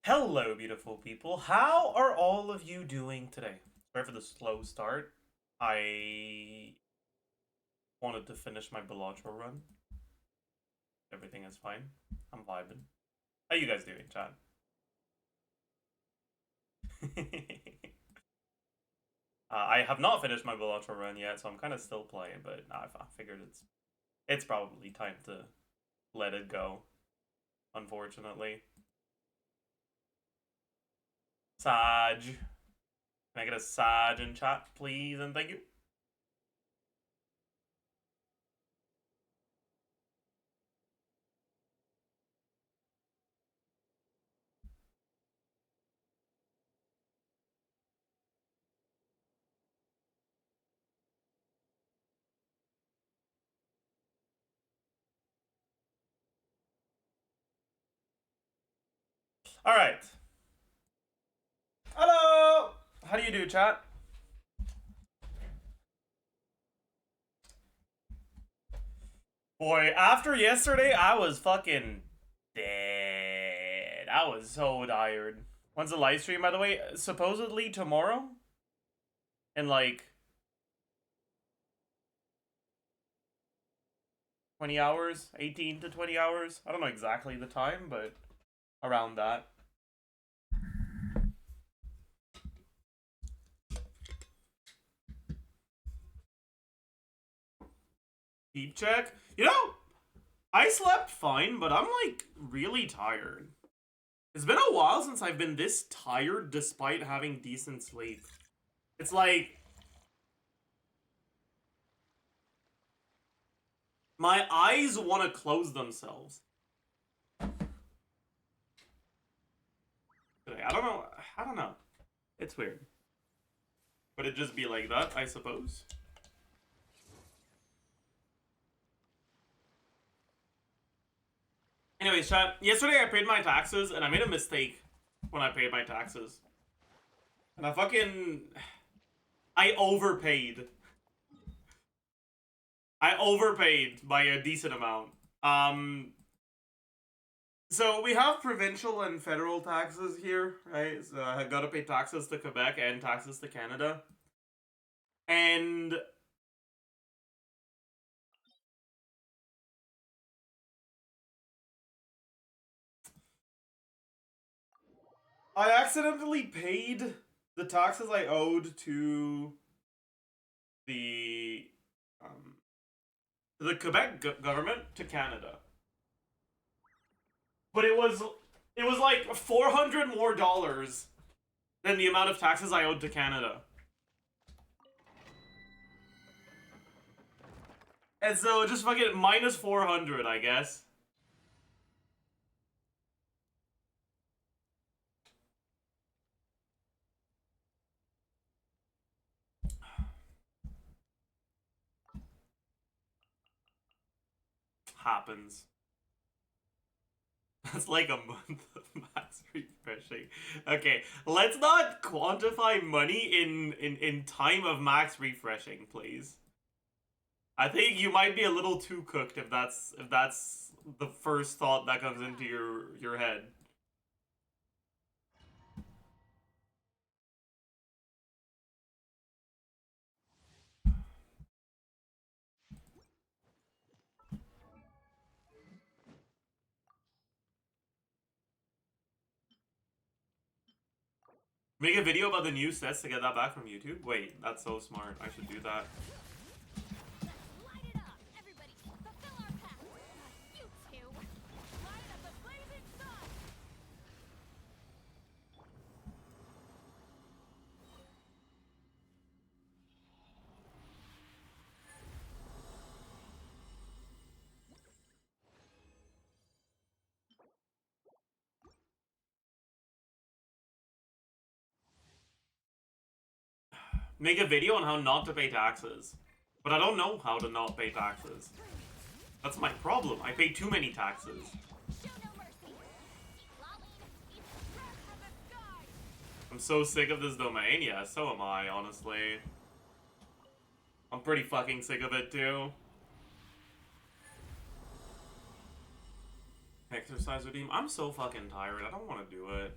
Hello, beautiful people. How are all of you doing today? Sorry for the slow start. I wanted to finish my Bellagio run. Everything is fine. I'm vibing. How you guys doing, chat? I have not finished my Bellagio run yet, so I'm kind of still playing, but I figured it's probably time to let it go, unfortunately. Saj. Can I get a Saj in chat, please, and thank you? Alright. Hello! How do you do, chat? Boy, after yesterday, I was fucking dead. I was so tired. When's the live stream, by the way? Supposedly tomorrow? In like 20 hours? 18 to 20 hours? I don't know exactly the time, but around that. Deep check? You know, I slept fine, but I'm like really tired. It's been a while since I've been this tired despite having decent sleep. It's like my eyes want to close themselves. Today. I don't know. It's weird. But it just be like that, I suppose. Anyways, chat. Yesterday I paid my taxes and I made a mistake when I paid my taxes. And I overpaid. I overpaid by a decent amount. So we have provincial and federal taxes here, right? So I gotta pay taxes to Quebec and taxes to Canada. And I accidentally paid the taxes I owed to the Quebec government to Canada. But it was like 400 more dollars than the amount of taxes I owed to Canada. And so just fucking minus 400, I guess. Happens. That's like a month of max refreshing. Okay, let's not quantify money in time of max refreshing, please. I think you might be a little too cooked if that's the first thought that comes into your head. Make a video about the new sets to get that back from YouTube? Wait, that's so smart. I should do that. Make a video on how not to pay taxes. But I don't know how to not pay taxes. That's my problem. I pay too many taxes. I'm so sick of this domain. Yeah, so am I, honestly. I'm pretty fucking sick of it, too. Exercise redeem. I'm so fucking tired. I don't want to do it.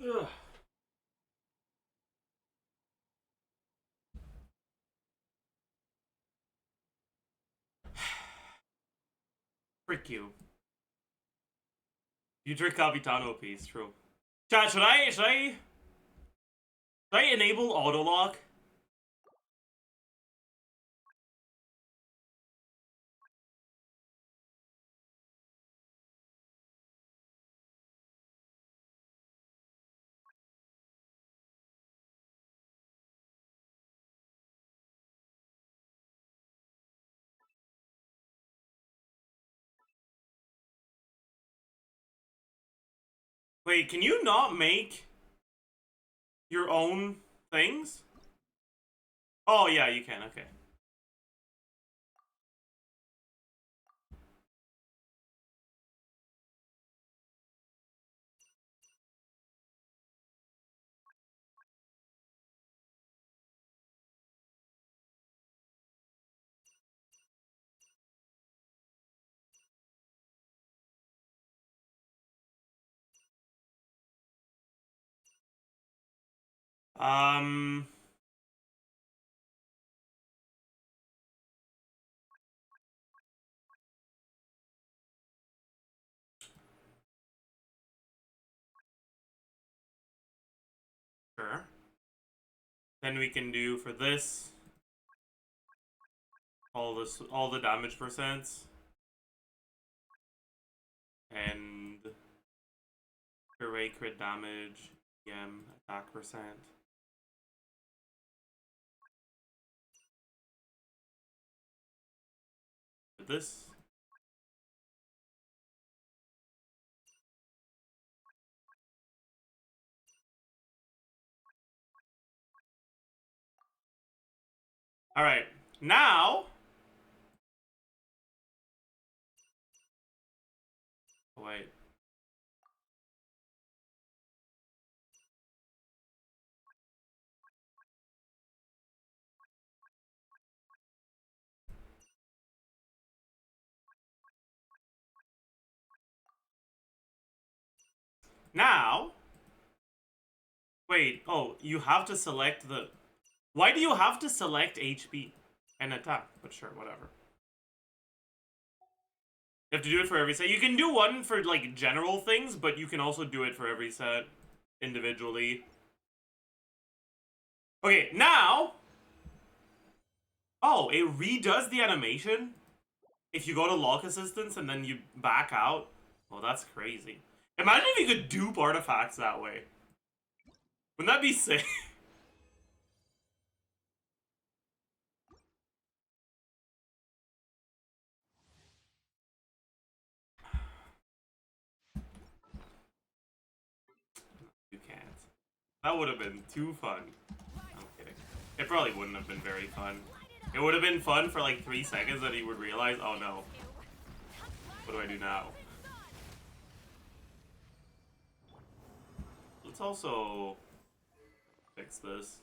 Ugh. Frick you. You drink Capitano piece, true. Chat, should I enable auto lock? Wait, can you not make your own things? Oh yeah, you can, okay. Um... Sure. Then we can do for this all the damage percents. And array crit damage, attack percent. With this. Alright, now... Oh, wait. Now... Wait, oh, you have to select the... Why do you have to select HP and attack? But sure, whatever. You have to do it for every set. You can do one for, like, general things, but you can also do it for every set individually. Okay, now... Oh, it redoes the animation? If you go to lock assistance and then you back out? Well, that's crazy. Imagine if you could dupe artifacts that way. Wouldn't that be sick? You can't. That would have been too fun. I'm kidding. It probably wouldn't have been very fun. It would have been fun for like 3 seconds that he would realize, oh no. What do I do now? Let's also fix this.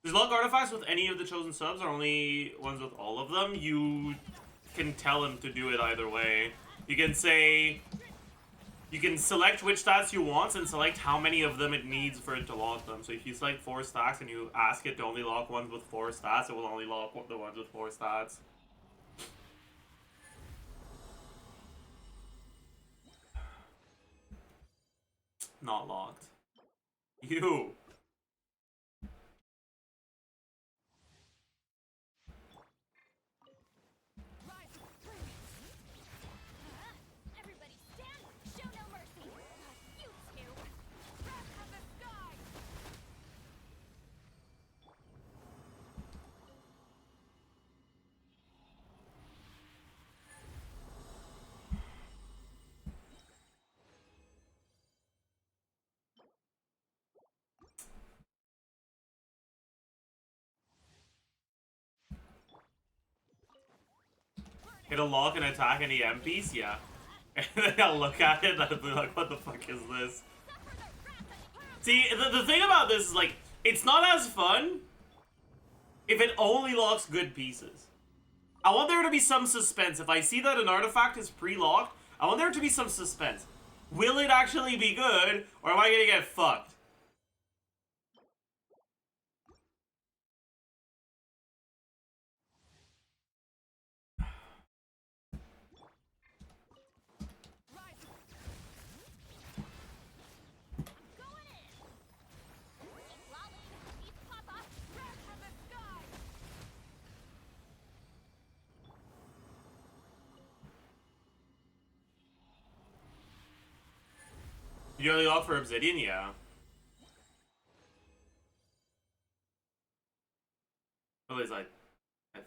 There's luck artifacts with any of the chosen subs, or only ones with all of them? You can tell him to do it either way. You can say... You can select which stats you want and select how many of them it needs for it to lock them. So if you select 4 stacks and you ask it to only lock ones with 4 stats, it will only lock the ones with 4 stats. Not locked. You! It'll lock and attack any MPs? Yeah. And then I'll look at it and I'll be like, what the fuck is this? See, the thing about this is, like, it's not as fun if it only locks good pieces. I want there to be some suspense. If I see that an artifact is pre-locked, I want there to be some suspense. Will it actually be good, or am I gonna get fucked? You only lock for Obsidian? Yeah. At least I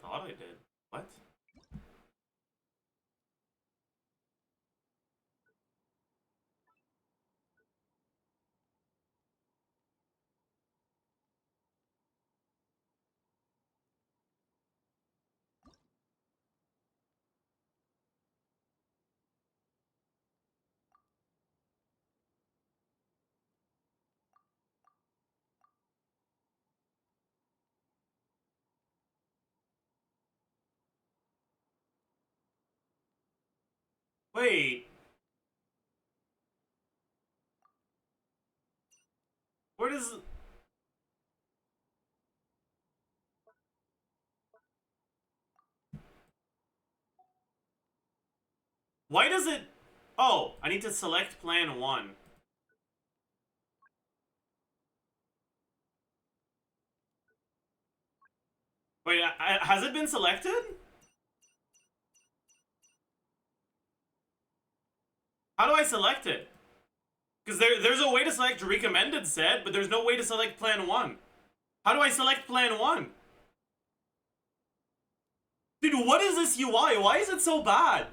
thought I did. What? Wait. Where does... Why does it... Oh, I need to select plan 1. Wait, has it been selected? How do I select it? Because there's a way to select recommended set, but there's no way to select plan 1. How do I select plan 1? Dude, what is this UI? Why is it so bad?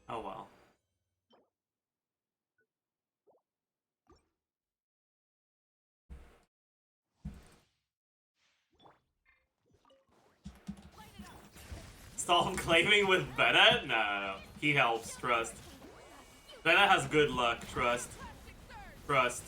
Oh well. Stop claiming with Bennett? No. He helps, trust. Bennett has good luck, trust. Trust.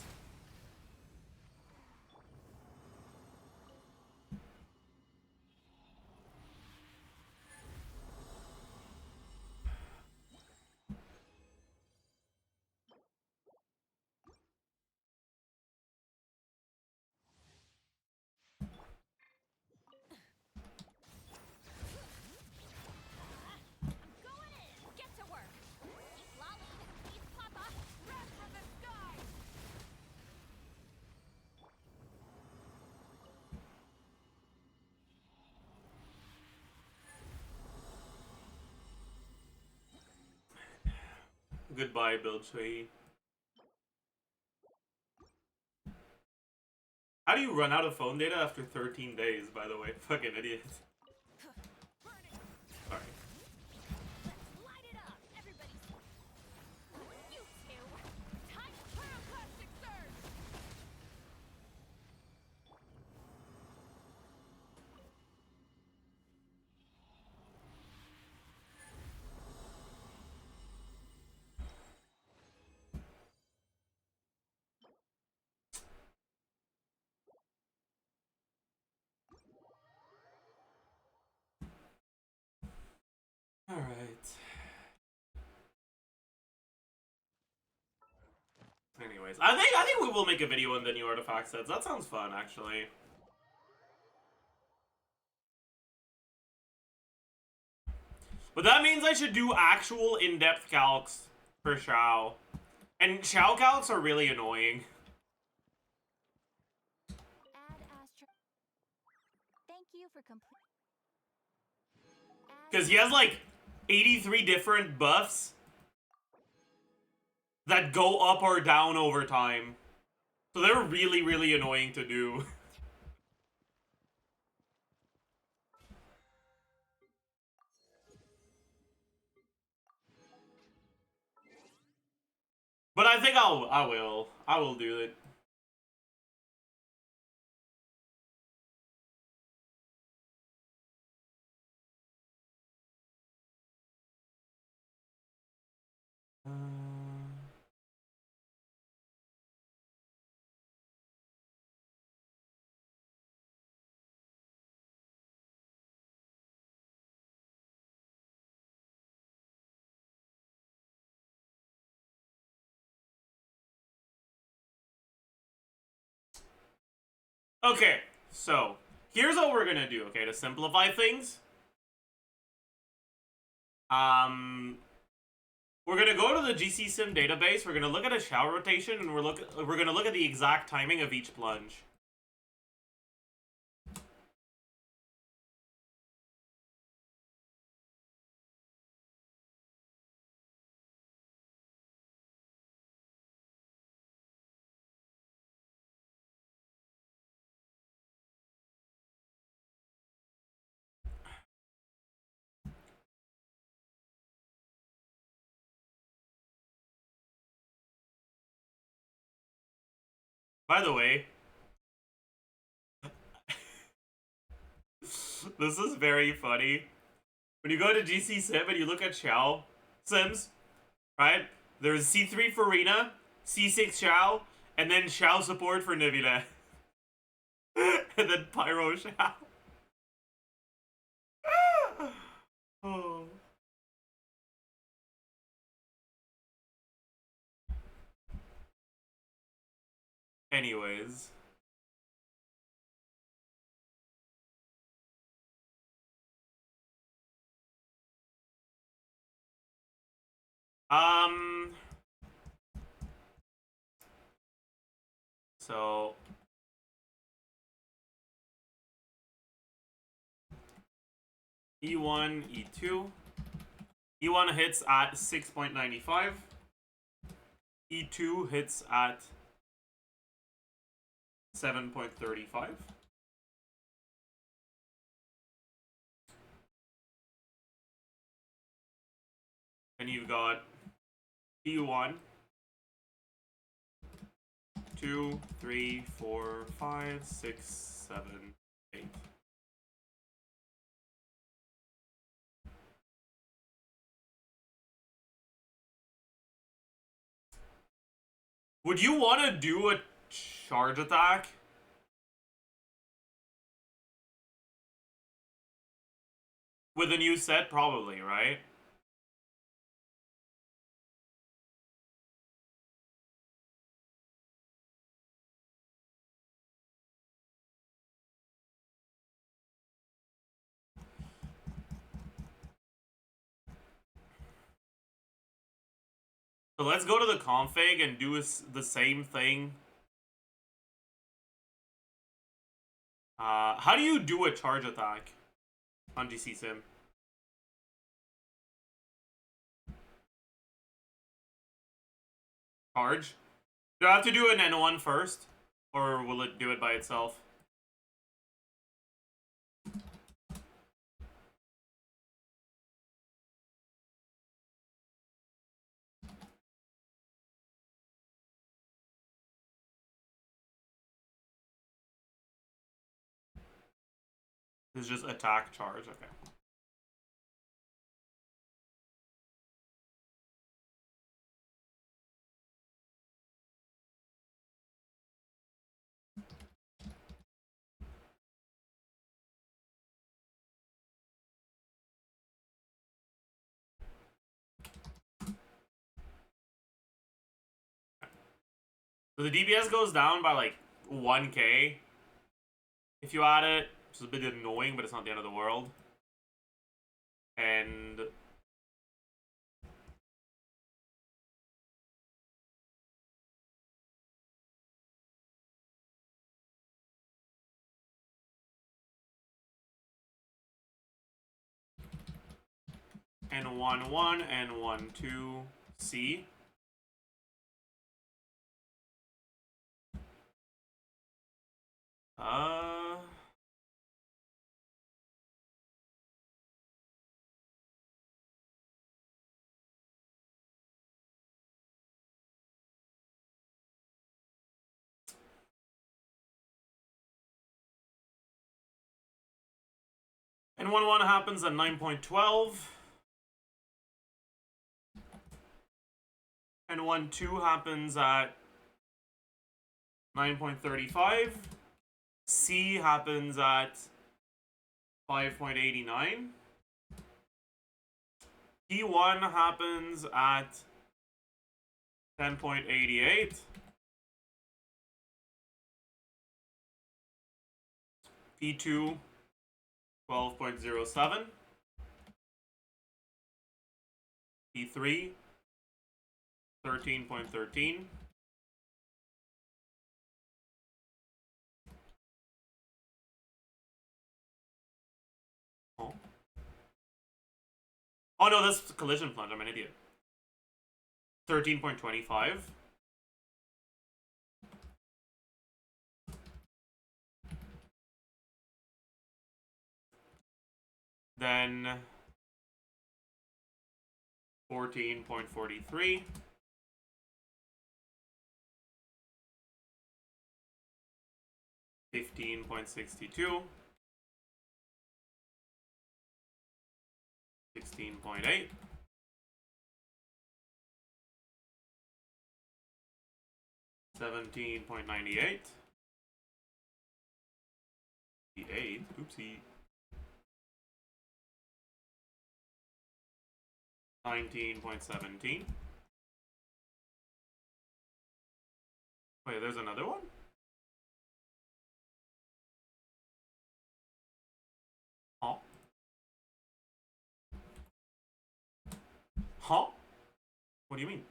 Goodbye, build tree. How do you run out of phone data after 13 days, by the way? Fucking idiot. Sorry. Alright. Anyways, I think we will make a video on the new artifact sets. That sounds fun, actually. But that means I should do actual in-depth calcs for Shao. And Shao calcs are really annoying. Thank you for Because he has like 83 different buffs that go up or down over time. So they're really, really annoying to do. But I think I will do it. Okay, so here's what we're gonna do. Okay, to simplify things, um, we're gonna go to the GC Sim database. We're gonna look at a shower rotation, and we're gonna look at the exact timing of each plunge. By the way, this is very funny. When you go to GC Sim and you look at Chow Sims, right? There's C3 for Rina, C6 Chow, and then Chow support for Nivile. And then Pyro Chow. Oh. Anyways. So E1, E2. E1 hits at 6.95. E2 hits at 7.35. And you've got E1, 2, 3, 4, 5, 6, 7, 8. Would you want to do a charge attack? With a new set? Probably, right? So let's go to the config and do the same thing. How do you do a charge attack on GC Sim? Charge? Do I have to do an N1 first? Or will it do it by itself? It's just attack charge, okay. So the DPS goes down by like 1k if you add it, which is a bit annoying, but it's not the end of the world. And N11 and N12 C. And 1-1 happens at 9.12. And 1-2 happens at 9.35. C happens at 5.89. P1 happens at 10.88. P2, 12.07. P3, 13.13. Oh no, that's collision plunge. I'm an idiot. 13.25. Then 14.43. 15.62. 16.8. 17.98. 8. Oopsie. 19.17. Wait, there's another one? Huh? Huh? What do you mean?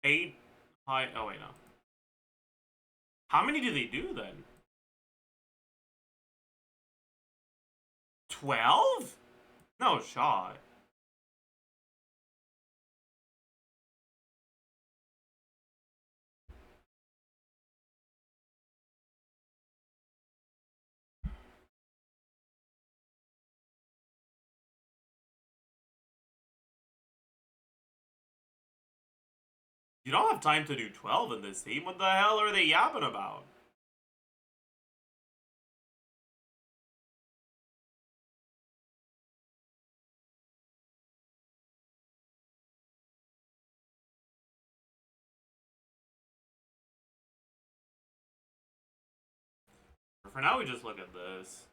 8 high. Oh, wait, no. How many do they do then? 12? No shot. You don't have time to do 12 in this team. What the hell are they yapping about? For now, we just look at this.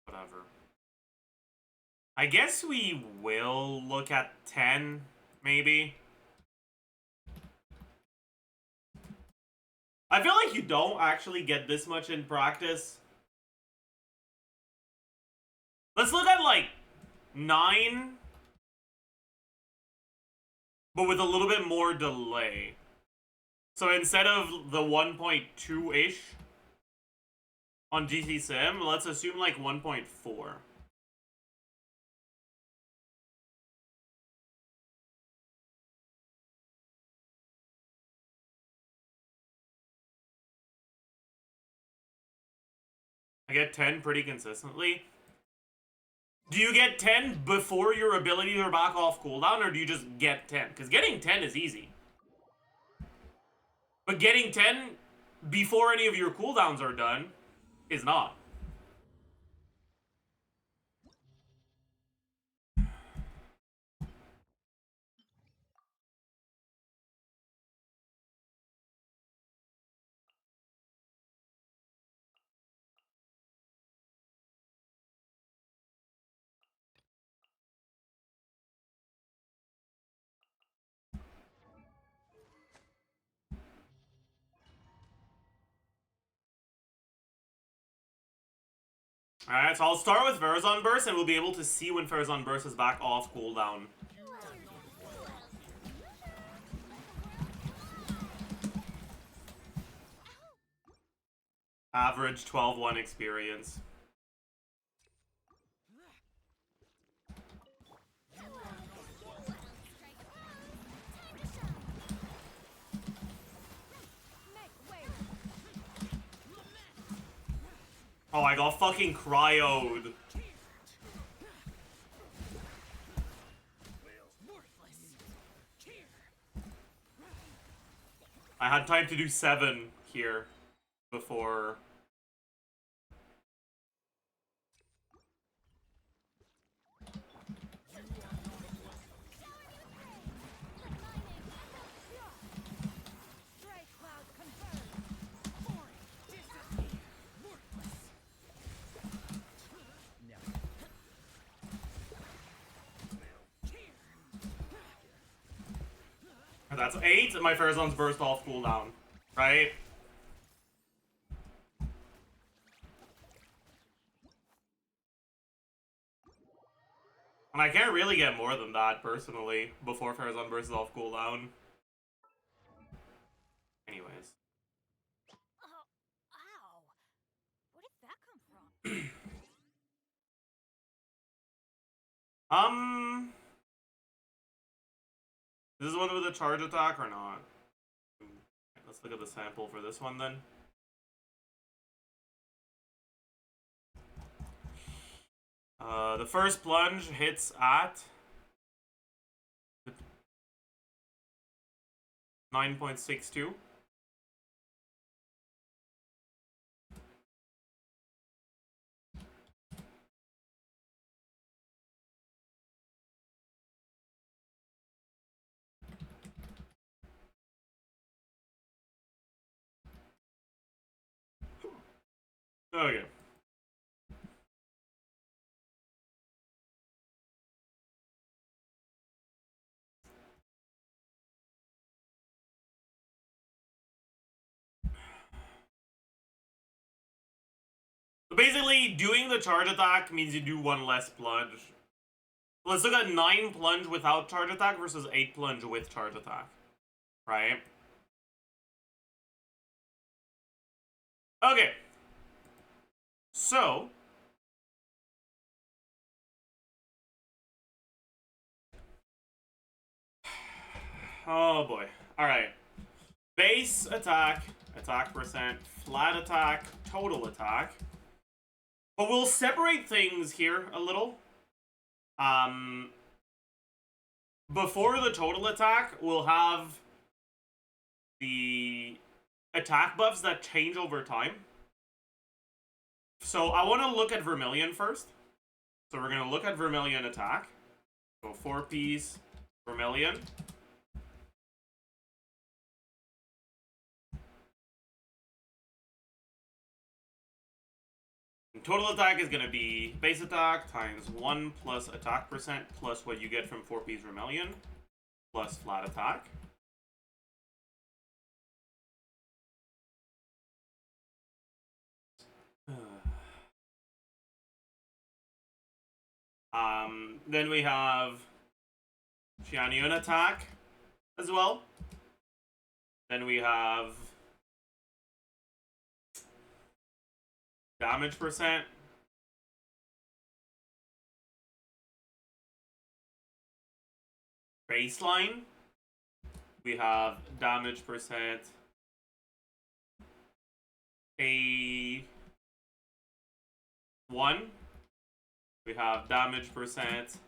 Whatever. I guess we will look at 10, maybe. I feel like you don't actually get this much in practice. Let's look at, like, 9. But with a little bit more delay. So instead of the 1.2-ish on GT Sim, let's assume like 1.4. I get 10 pretty consistently. Do you get 10 before your abilities are back off cooldown, or do you just get 10? Because getting 10 is easy. But getting 10 before any of your cooldowns are done is not. Alright, so I'll start with Verazon Burst, and we'll be able to see when Verazon Burst is back off cooldown. Average 12-1 experience. Oh, I got fucking cryoed. I had time to do 7 here before. That's 8, and my Farazan's burst off cooldown, right? And I can't really get more than that, personally, before Farazan bursts off cooldown. Anyways. Oh, ow. Where did that come from? This is one with a charge attack or not? Let's look at the sample for this one then. The first plunge hits at 9.62. Okay. So basically, doing the charge attack means you do 1 less plunge. Let's look at 9 plunge without charge attack versus 8 plunge with charge attack. Right? Okay. So. Oh boy. Alright. Base attack, attack percent, flat attack, total attack. But we'll separate things here a little. Before the total attack, we'll have the attack buffs that change over time. So I want to look at Vermilion first. So we're going to look at Vermilion attack. So 4-piece Vermilion. And total attack is going to be base attack times 1 plus attack percent plus what you get from 4-piece Vermilion plus flat attack. Then we have Xianyun attack as well. Then we have damage percent. Baseline. We have damage percent. A1. We have damage percent.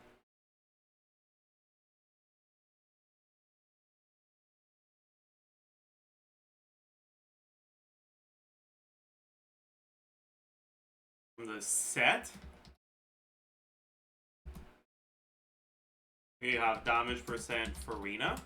From the set. We have damage percent Farina.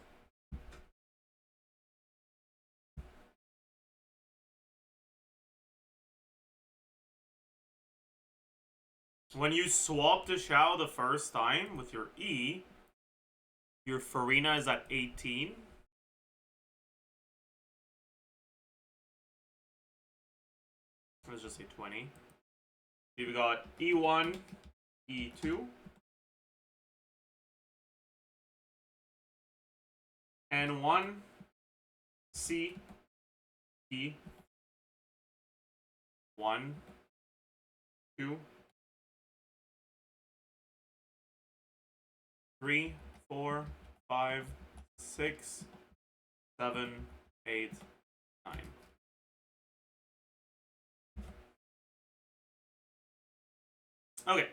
When you swap to Xiao the first time with your E, your Farina is at 18. Let's just say 20. You've got E1, E2. N1, C, E, 1, 2, 3, 4, 5, 6, 7, 8, 9. Okay.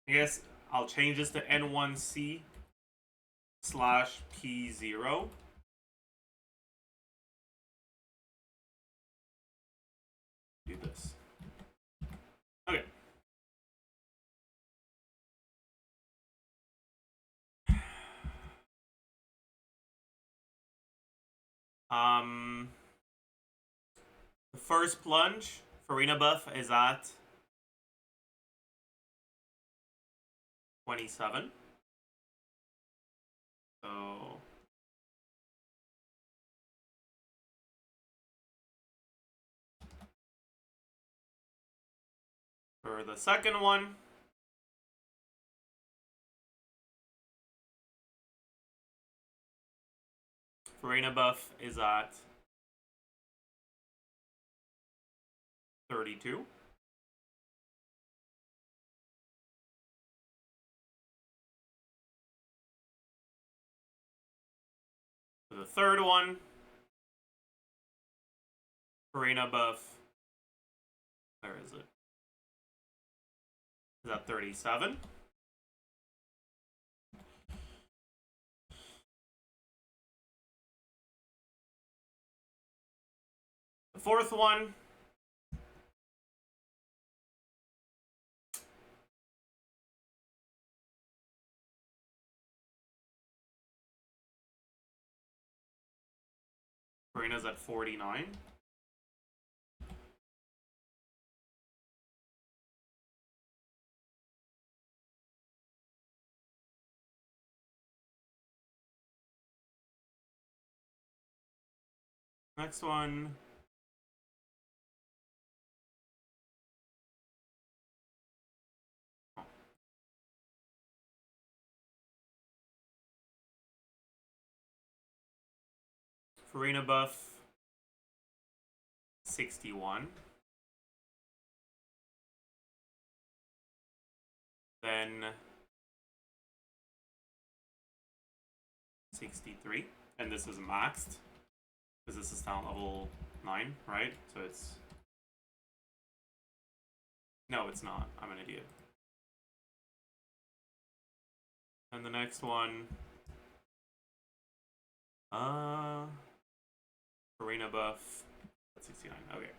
I guess I'll change this to N1C slash P0. Do this. Okay. The first plunge, Farina buff is at 27. So for the second one, Farina buff is at 32. For the third one, Farina buff, where is it? Is at 37. The fourth one, Farina's at 49. Next one, Farina buff 61. Then 63. And this is maxed. Because this is down level 9, right? So it's... No, it's not. I'm an idiot. And the next one... Farina buff 69. Okay.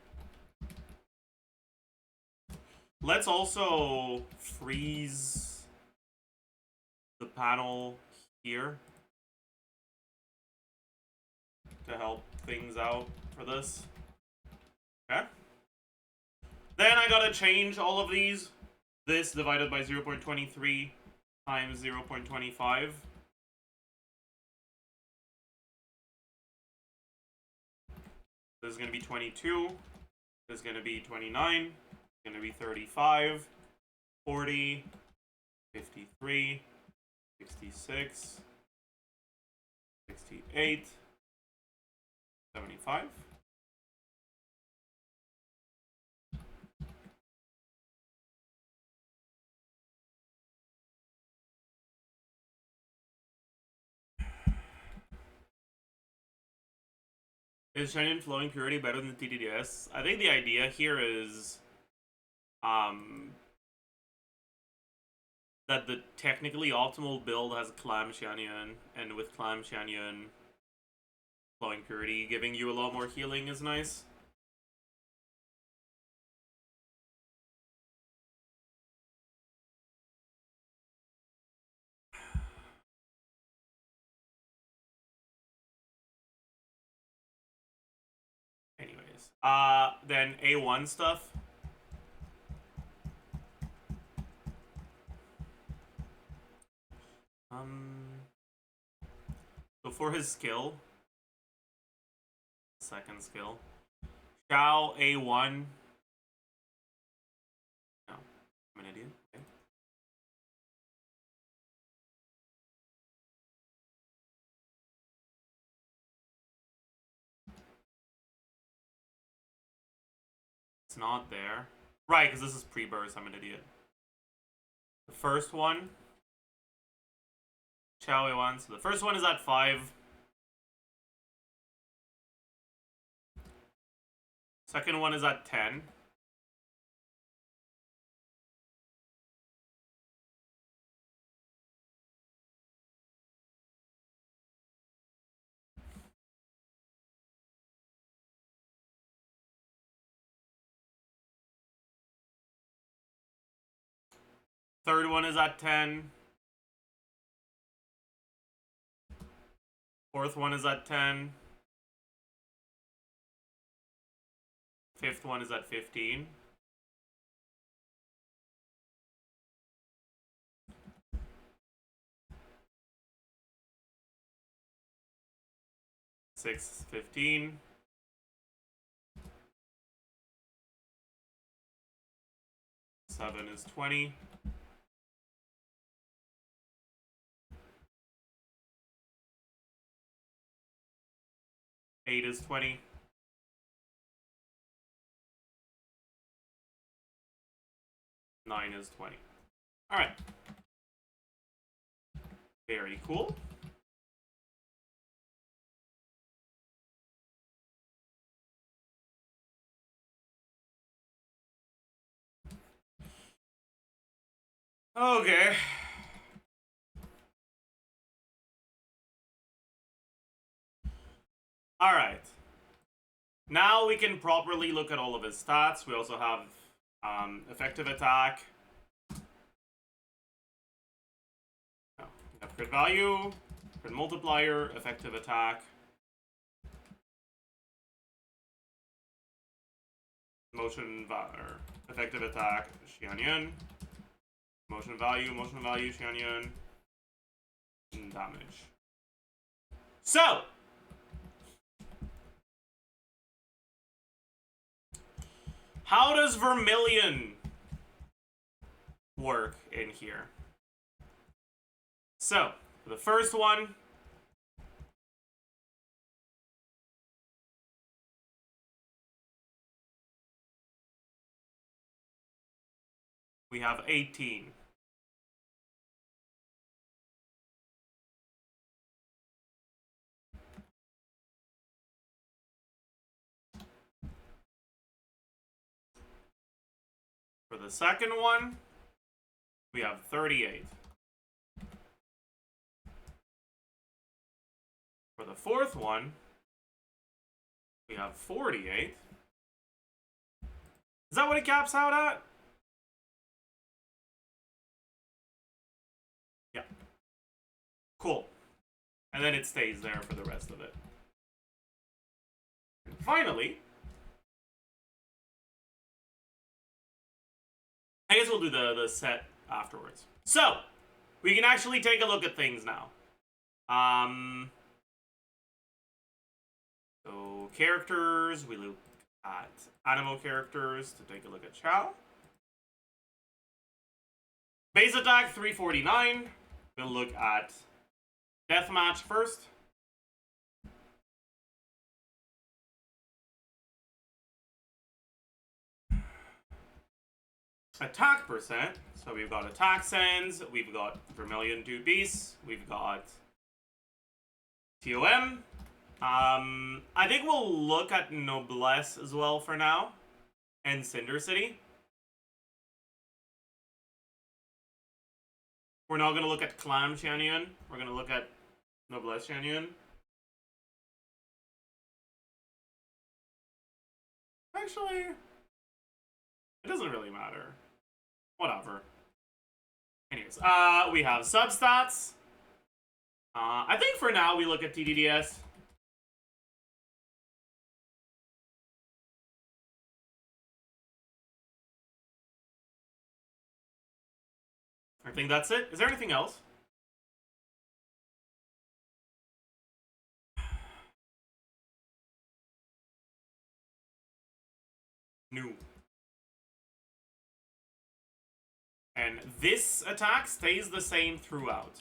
Let's also freeze the panel here to help things out for this. Okay. Then I gotta change all of these. This divided by 0.23 times 0.25. This is gonna be 22. This is gonna be 29. Gonna be 35, 40, 53, 66, 68, 75. Is Shannon flowing purity better than TDDS? I think the idea here is that the technically optimal build has Clam Shanyan, and with Clam Shanyan, flowing purity giving you a lot more healing is nice. Anyways, then A1 stuff. So for his skill, second skill, Shao A1. No, I'm an idiot. Okay. It's not there. Right, because this is pre-burst. I'm an idiot. The first one, Shao A1. So the first one is at 5. Second one is at 10. Third one is at 10. Fourth one is at 10. Fifth one is at 15. Sixth, 15. Seven is 20. 8 is 20. 9 is 20. Alright. Very cool. Okay. Alright. Now we can properly look at all of his stats. We also have effective attack. No, we have crit value, crit multiplier, effective attack. Motion value, effective attack, Xianyun. Motion value, Xianyun. And damage. So! How does Vermilion work in here? So, for the first one, we have 18. For the second one, we have 38. For the fourth one, we have 48. Is that what it caps out at? Yeah. Cool. And then it stays there for the rest of it. And finally, I guess we'll do the set afterwards. So, we can actually take a look at things now. So, characters, we look at animal characters to take a look at Chow. Base attack, 349. We'll look at deathmatch first. Attack percent. So we've got attack sends, we've got Vermilion 2 Beasts, we've got TOM. I think we'll look at Noblesse as well for now. And Cinder City. We're not going to look at Clam Xianyun. We're going to look at Noblesse Xianyun. Actually, it doesn't really matter. Whatever. Anyways, we have substats. I think for now we look at TDDS. I think that's it. Is there anything else? No. And this attack stays the same throughout.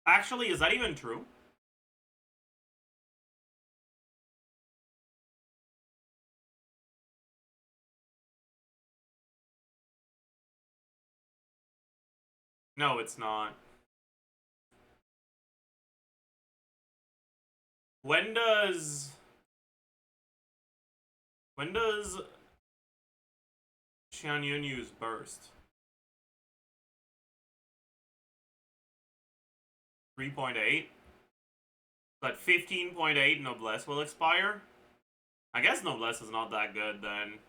Actually, is that even true? No, it's not. When does Xianyun use burst? 3.8? But 15.8 Noblesse will expire? I guess Noblesse is not that good then.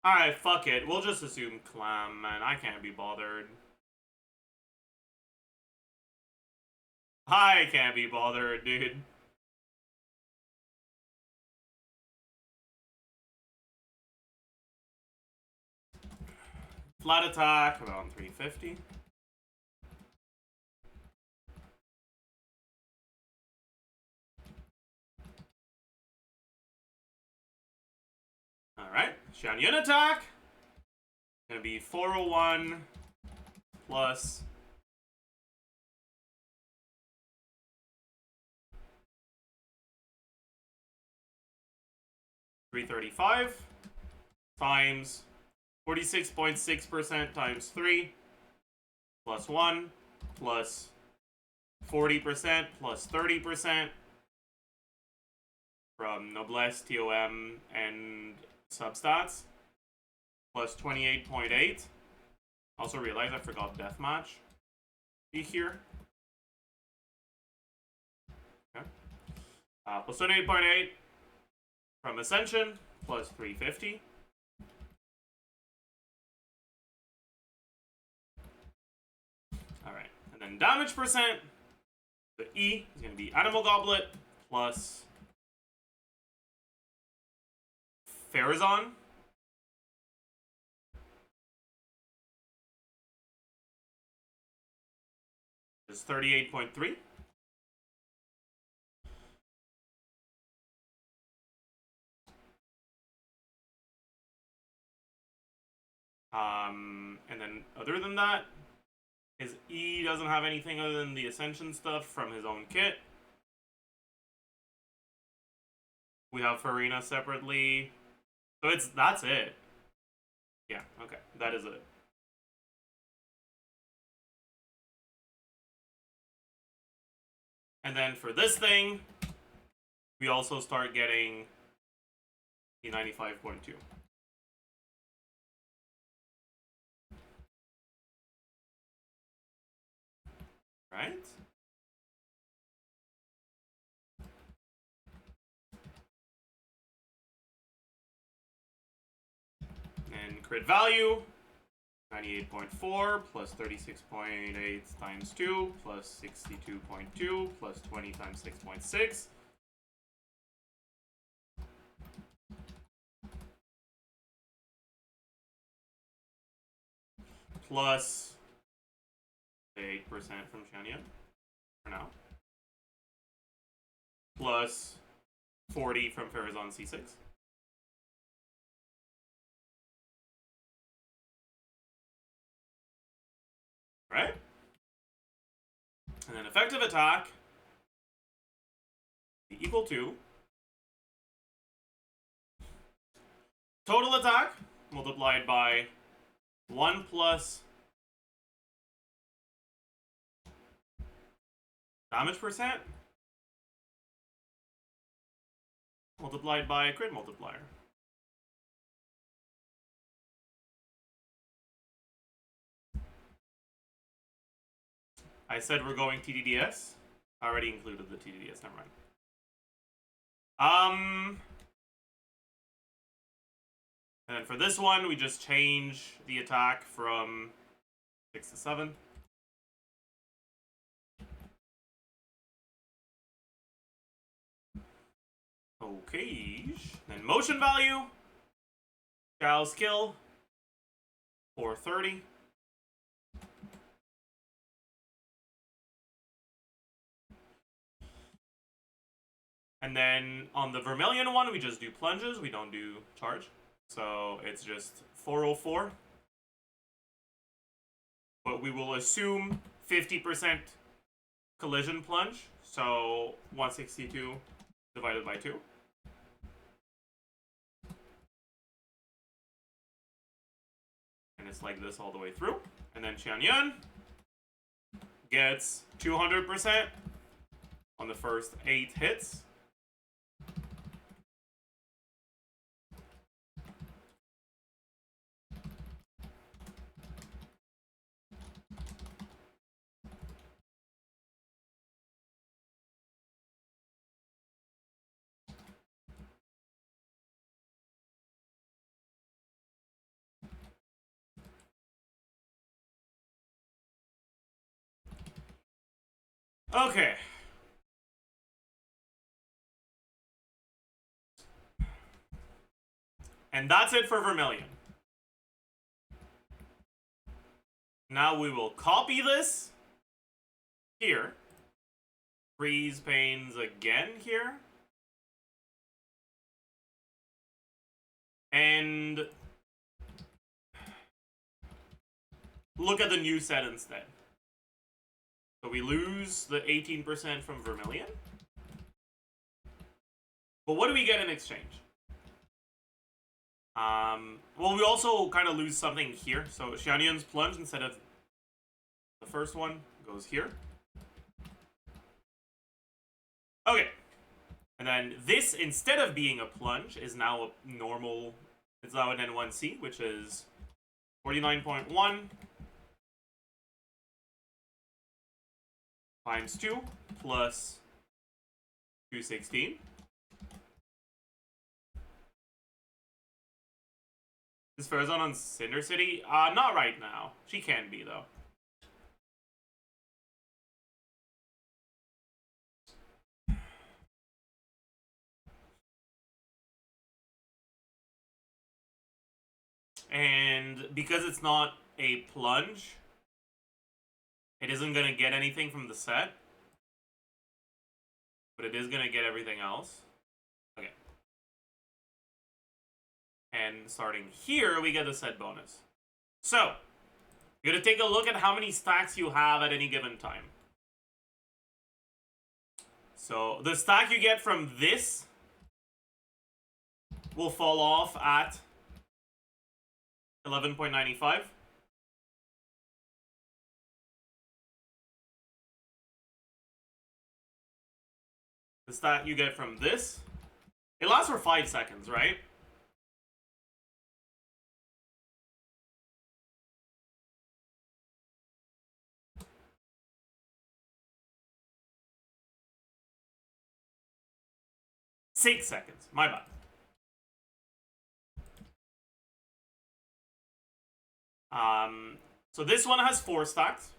Alright, fuck it. We'll just assume Clam, man. I can't be bothered. I can't be bothered, dude. Flat attack, around 350. Alright, Xianyun attack. Gonna be 401 plus 335 times 46.6% times 3 plus 1 plus 40% plus 30% from Noblesse, TOM, and substats plus 28.8. Also realized I forgot Deathmatch. Be here. Okay. Plus 28.8 from Ascension plus 350. Alright, and then damage percent. The E is going to be Animal Goblet plus Farazon. Is 38.3. And then other than that, his E doesn't have anything other than the Ascension stuff from his own kit. We have Farina separately. So that's it. Yeah, okay. That is it. And then for this thing, we also start getting the 95.2. Right? And crit value, 98.4 plus 36.8 times 2 plus 62.2 plus 20 times 6.6. Plus 8% from Xianyun for now. Plus 40 from Farazon C6. Right? And then effective attack equal to total attack multiplied by 1 plus damage percent multiplied by crit multiplier. I said we're going TDDS. I already included the TDDS, never mind. And then for this one, we just change the attack from 6 to 7. Okay. Then motion value. Gal's kill. 430. And then on the Vermilion one, we just do plunges. We don't do charge. So it's just 404. But we will assume 50% collision plunge. So 162 divided by 2. And just like this all the way through. And then Xianyun gets 200% on the first 8 hits. Okay. And that's it for Vermilion. Now we will copy this here. Freeze panes again here. And look at the new set instead. So we lose the 18% from Vermilion. But what do we get in exchange? Well, we also kind of lose something here. So Xianyun's plunge, instead of the first one, goes here. Okay. And then this, instead of being a plunge, is now a normal... It's now an N1C, which is 49.1 times 2 plus 216. Is Farazan on Cinder City? Not right now. She can be, though. And because it's not a plunge, it isn't going to get anything from the set. But it is going to get everything else. Okay. And starting here, we get the set bonus. So, you're going to take a look at how many stacks you have at any given time. So, the stack you get from this will fall off at 11.95. The stat you get from this, it lasts for 5 seconds, right? Six seconds, my bad. So this one has 4 stacks.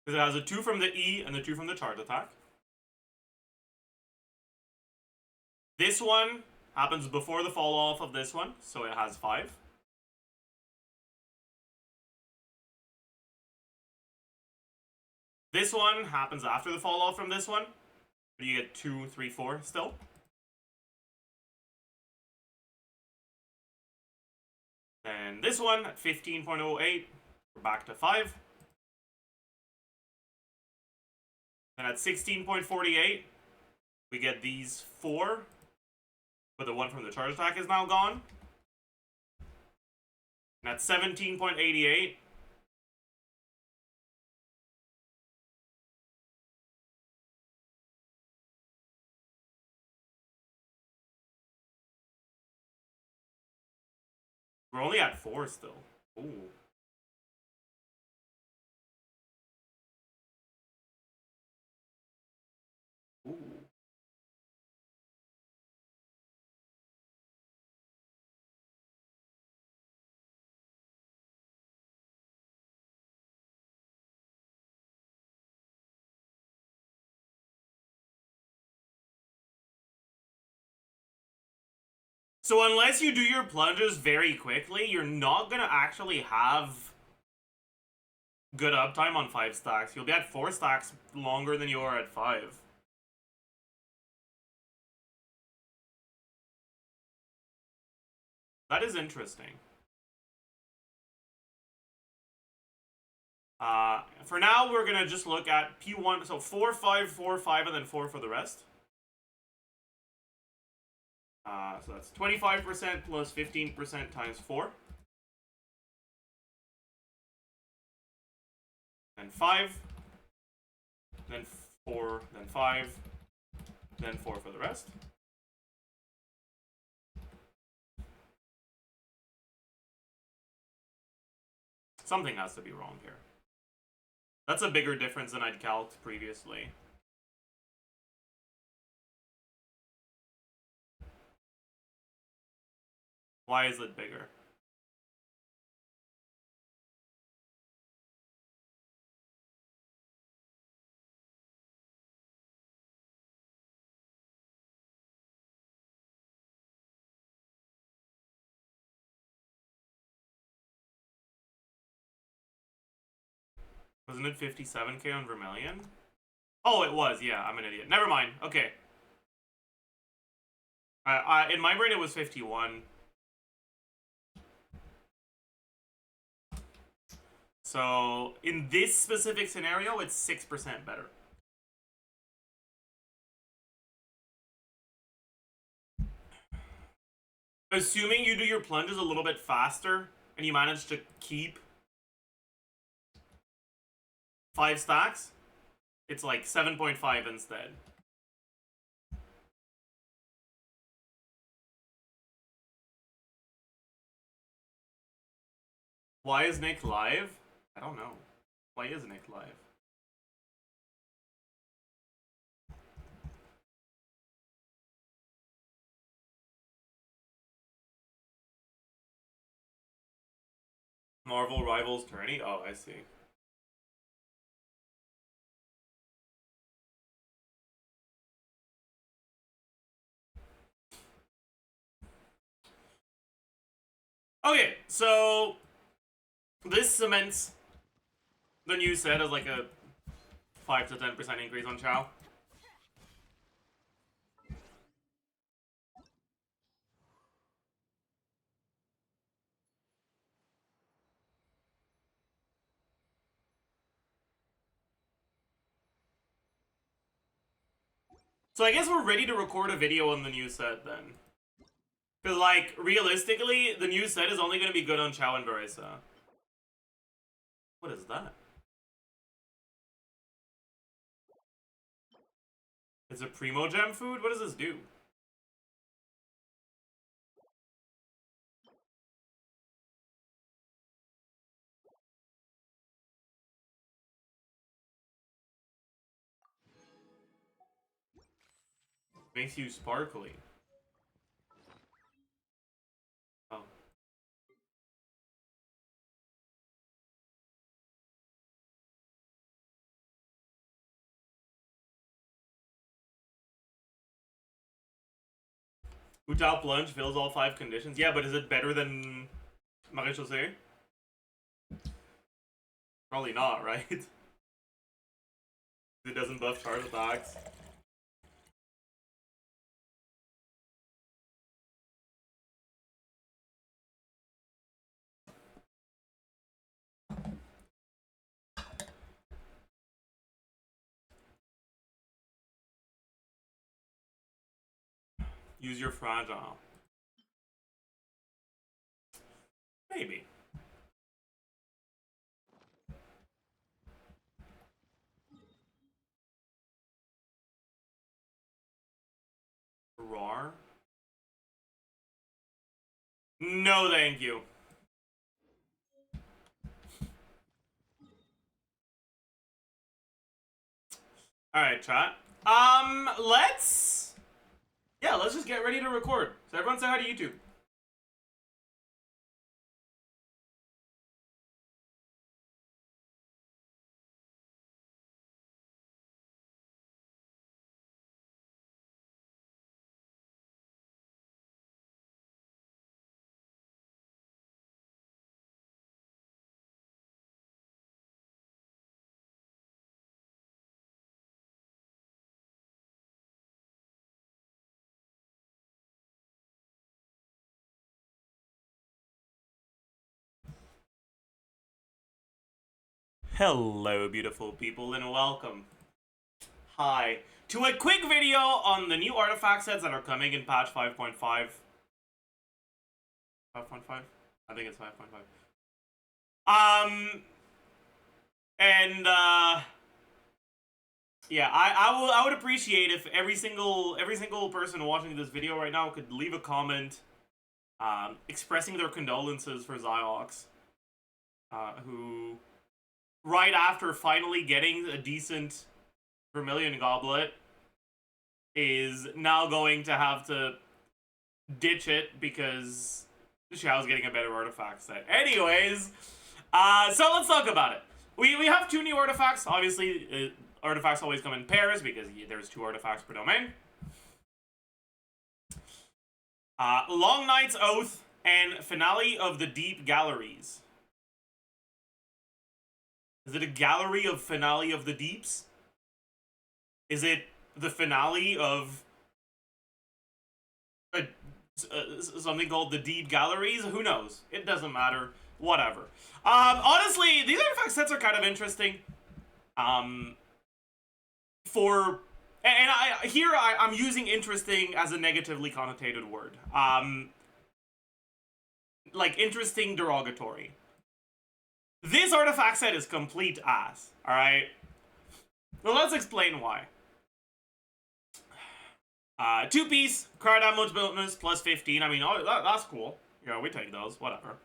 Because it has a 2 from the E and the 2 from the charge attack. This one happens before the fall off of this one, so it has 5. This one happens after the fall off from this one, but you get 2, 3, 4 still. And this one at 15.08, we're back to 5. And at 16.48, we get these 4, but the one from the charge attack is now gone. And at 17.88, we're only at 4 still. Ooh. Ooh. So unless you do your plunges very quickly, you're not gonna actually have good uptime on 5 stacks. You'll be at 4 stacks longer than you are at 5. That is interesting. For now, we're gonna just look at P1, so 4, 5, 4, 5, and then 4 for the rest. So that's 25% plus 15% times 4. Then 5. Then 4, then 5. Then 4 for the rest. Something has to be wrong here. That's a bigger difference than I'd calced previously. Why is it bigger? Wasn't it 57k on Vermilion? Oh, it was. Yeah, I'm an idiot. Never mind. Okay. In my brain, it was 51. So, in this specific scenario, it's 6% better. Assuming you do your plunges a little bit faster, and you manage to keep 5 stacks, it's like 7.5 instead. Why is Nick live? I don't know. Why is Nick live? Marvel Rivals tourney? Oh, I see. Okay, so this cements the new set as like a 5 to 10% increase on Chow. So I guess we're ready to record a video on the new set then. Because, like, realistically, the new set is only going to be good on Chow and Barisa. What is that? It's a Primo Gem food? What does this do? Makes you sparkly. Oh. Utao Plunge fills all 5 conditions. Yeah, but is it better than Maréchaussée? Probably not, right? It doesn't buff charge attacks. Use your fragile. Maybe. Roar? No, thank you. Alright, chat. Let's... Yeah, let's just get ready to record. So everyone say hi to YouTube. Hello, beautiful people, and welcome. Hi. To a quick video on the new artifact sets that are coming in patch 5.5. 5.5? I think it's 5.5. Yeah, I would appreciate if every single person watching this video right now could leave a comment expressing their condolences for Zyox, who right after finally getting a decent Vermilion Goblet is now going to have to ditch it because Xiao's getting a better artifact set. Anyways, so let's talk about it. We have two new artifacts. Obviously, artifacts always come in pairs because there's two artifacts per domain. Long Night's Oath and Finale of the Deep Galleries. Is it a gallery of Finale of the Deeps? Is it the finale of something called the Deep Galleries? Who knows? It doesn't matter. Whatever. Honestly, these artifact sets are kind of interesting. I'm using interesting as a negatively connotated word. Like interesting derogatory. This artifact set is complete ass, alright? Well, let's explain why. 2-piece, card damage bonus, plus 15. I mean, that's cool. Yeah, we take those, whatever.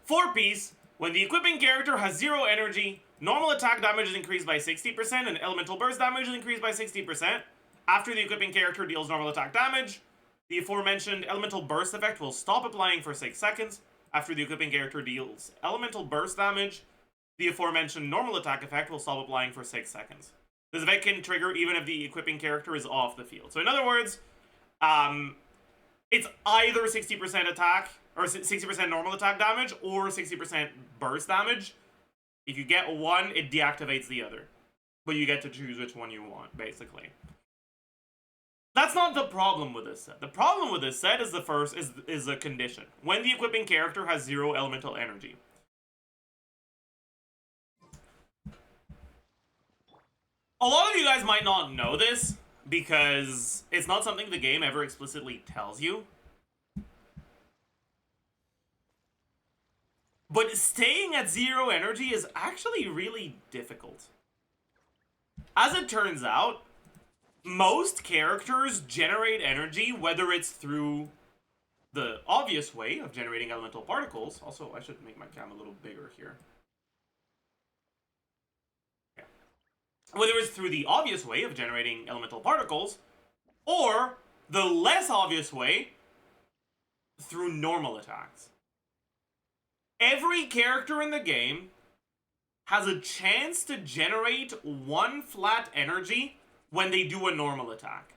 4-piece, when the equipping character has 0 energy, normal attack damage is increased by 60%, and elemental burst damage is increased by 60%. After the equipping character deals normal attack damage, the aforementioned elemental burst effect will stop applying for 6 seconds. After the equipping character deals elemental burst damage, the aforementioned normal attack effect will stop applying for 6 seconds. This effect can trigger even if the equipping character is off the field. So in other words, it's either 60% attack, or 60% normal attack damage, or 60% burst damage. If you get one, it deactivates the other. But you get to choose which one you want, basically. That's not the problem with this set. The problem with this set is is a condition. When the equipping character has 0 elemental energy. A lot of you guys might not know this, because it's not something the game ever explicitly tells you. But staying at 0 energy is actually really difficult. As it turns out, most characters generate energy, whether it's through the obvious way of generating elemental particles. Also, I should make my cam a little bigger here. Yeah. Whether it's through the obvious way of generating elemental particles, or the less obvious way, through normal attacks. Every character in the game has a chance to generate 1 flat energy when they do a normal attack.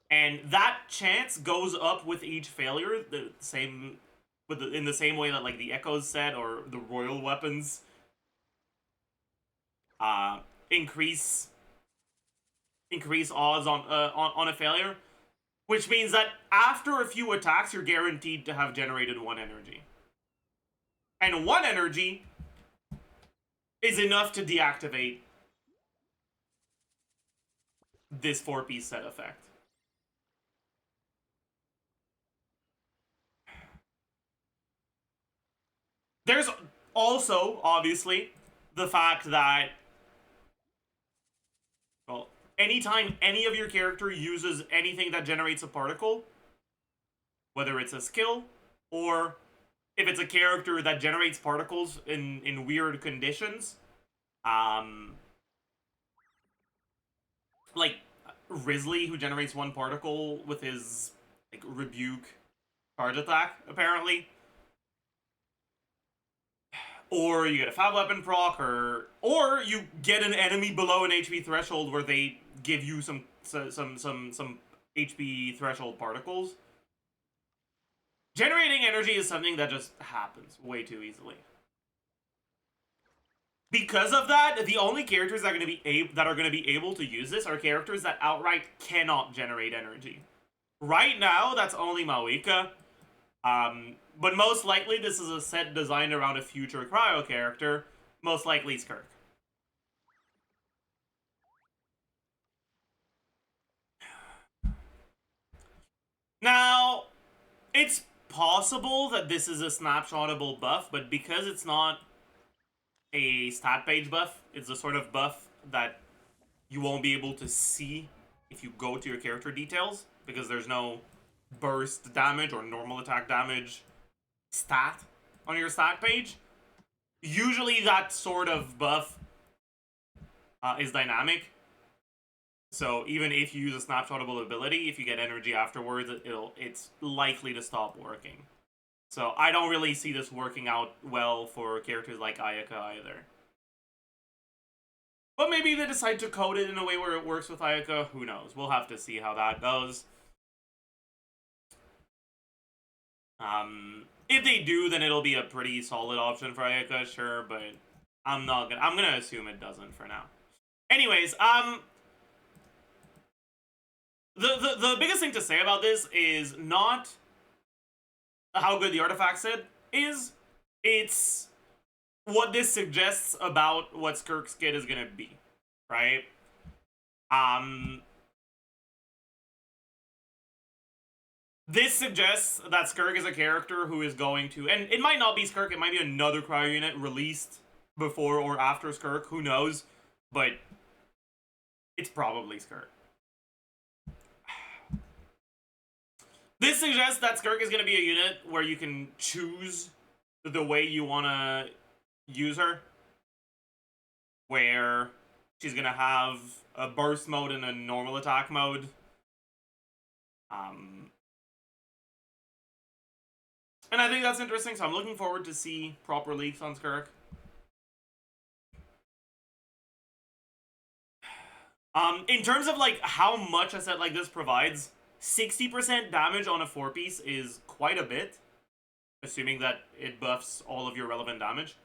And that chance goes up with each failure, in the same way that like the Echoes set or the Royal Weapons increase odds on a failure, which means that after a few attacks you're guaranteed to have generated 1 energy. And 1 energy is enough to deactivate this 4-piece set effect. There's also, obviously, the fact that, well, anytime any of your character uses anything that generates a particle, whether it's a skill, or if it's a character that generates particles in weird conditions, like Risley, who generates 1 particle with his like rebuke charge attack, apparently. Or you get a fab weapon proc, or you get an enemy below an HP threshold where they give you some HP threshold particles. Generating energy is something that just happens way too easily. Because of that, the only characters that are going to be able to use this are characters that outright cannot generate energy. Right now, that's only Mawika. But most likely, this is a set designed around a future Cryo character, Most likely Skirk. Now, it's possible that this is a snapshotable buff, but because it's not a stat page buff, it's the sort of buff that you won't be able to see if you go to your character details, because there's no burst damage or normal attack damage stat on your stat page. Usually that sort of buff is dynamic. So even if you use a snapshotable ability, if you get energy afterwards, it's likely to stop working. So I don't really see this working out well for characters like Ayaka either. But maybe they decide to code it in a way where it works with Ayaka. Who knows? We'll have to see how that goes. If they do, then it'll be a pretty solid option for Ayaka, sure, but I'm gonna assume it doesn't for now. Anyways, the biggest thing to say about this is not how good the artifact set is, it's what this suggests about what Skirk's kit is gonna be, right? This suggests that Skirk is a character who is going to, and it might not be Skirk, it might be another cryo unit released before or after Skirk, who knows, but it's probably Skirk. This suggests that Skirk is going to be a unit where you can choose the way you want to use her. Where she's going to have a burst mode and a normal attack mode. And I think that's interesting, so I'm looking forward to see proper leaks on Skirk. In terms of like how much a set like this provides, 60% damage on a 4-piece is quite a bit, assuming that it buffs all of your relevant damage.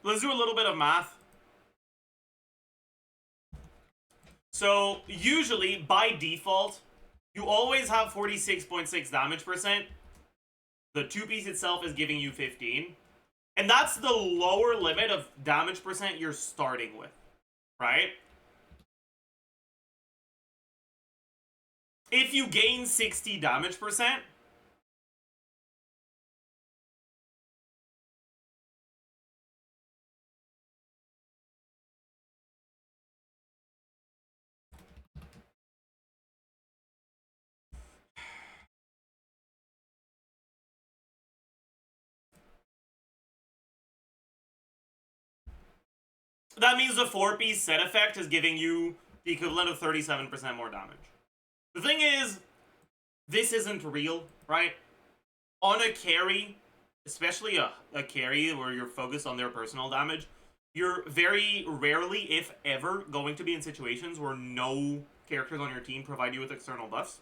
Let's do a little bit of math. So, usually, by default, you always have 46.6 damage percent. The 2-piece itself is giving you 15. And that's the lower limit of damage percent you're starting with, right? If you gain 60 damage percent, that means the 4-piece set effect is giving you the equivalent of 37% more damage. The thing is, this isn't real, right? On a carry, especially a carry where you're focused on their personal damage, you're very rarely, if ever, going to be in situations where no characters on your team provide you with external buffs.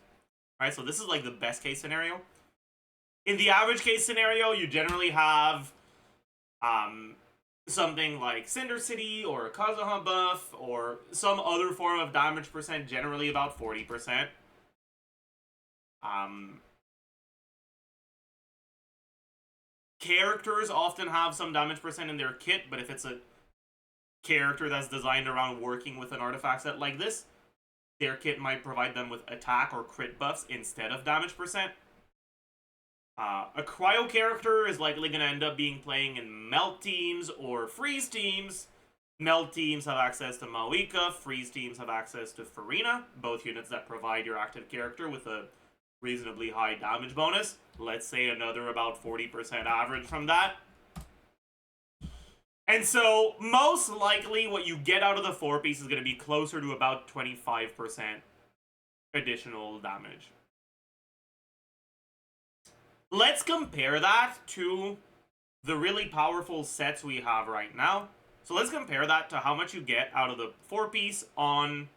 Right? So this is like the best case scenario. In the average case scenario, you generally have something like Cinder City or a Kazuha buff or some other form of damage percent, generally about 40%. Characters often have some damage percent in their kit, but if it's a character that's designed around working with an artifact set like this, their kit might provide them with attack or crit buffs instead of damage percent. A cryo character is likely going to end up being playing in melt teams or freeze teams. Melt teams have access to Maoika, freeze teams have access to Farina, both units that provide your active character with a reasonably high damage bonus. Let's say another about 40% average from that. And so, most likely, what you get out of the 4-piece is going to be closer to about 25% additional damage. Let's compare that to the really powerful sets we have right now. So let's compare that to how much you get out of the 4-piece on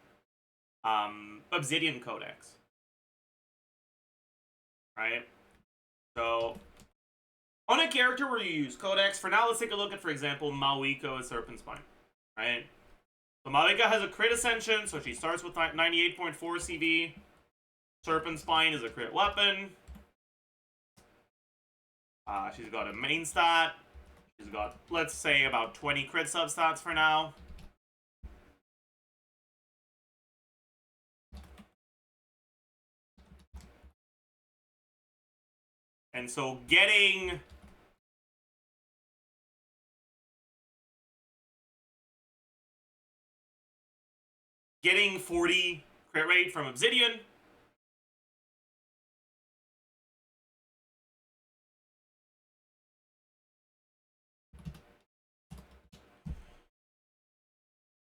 Obsidian Codex. Right? So, on a character where you use Codex, for now let's take a look at, for example, Maoiko as Serpent Spine. Right? So Maoika has a crit ascension, so she starts with 98.4 CV. Serpent Spine is a crit weapon. She's got a main stat. He's got, let's say, about 20 crit substats for now. And so getting getting 40 crit rate from Obsidian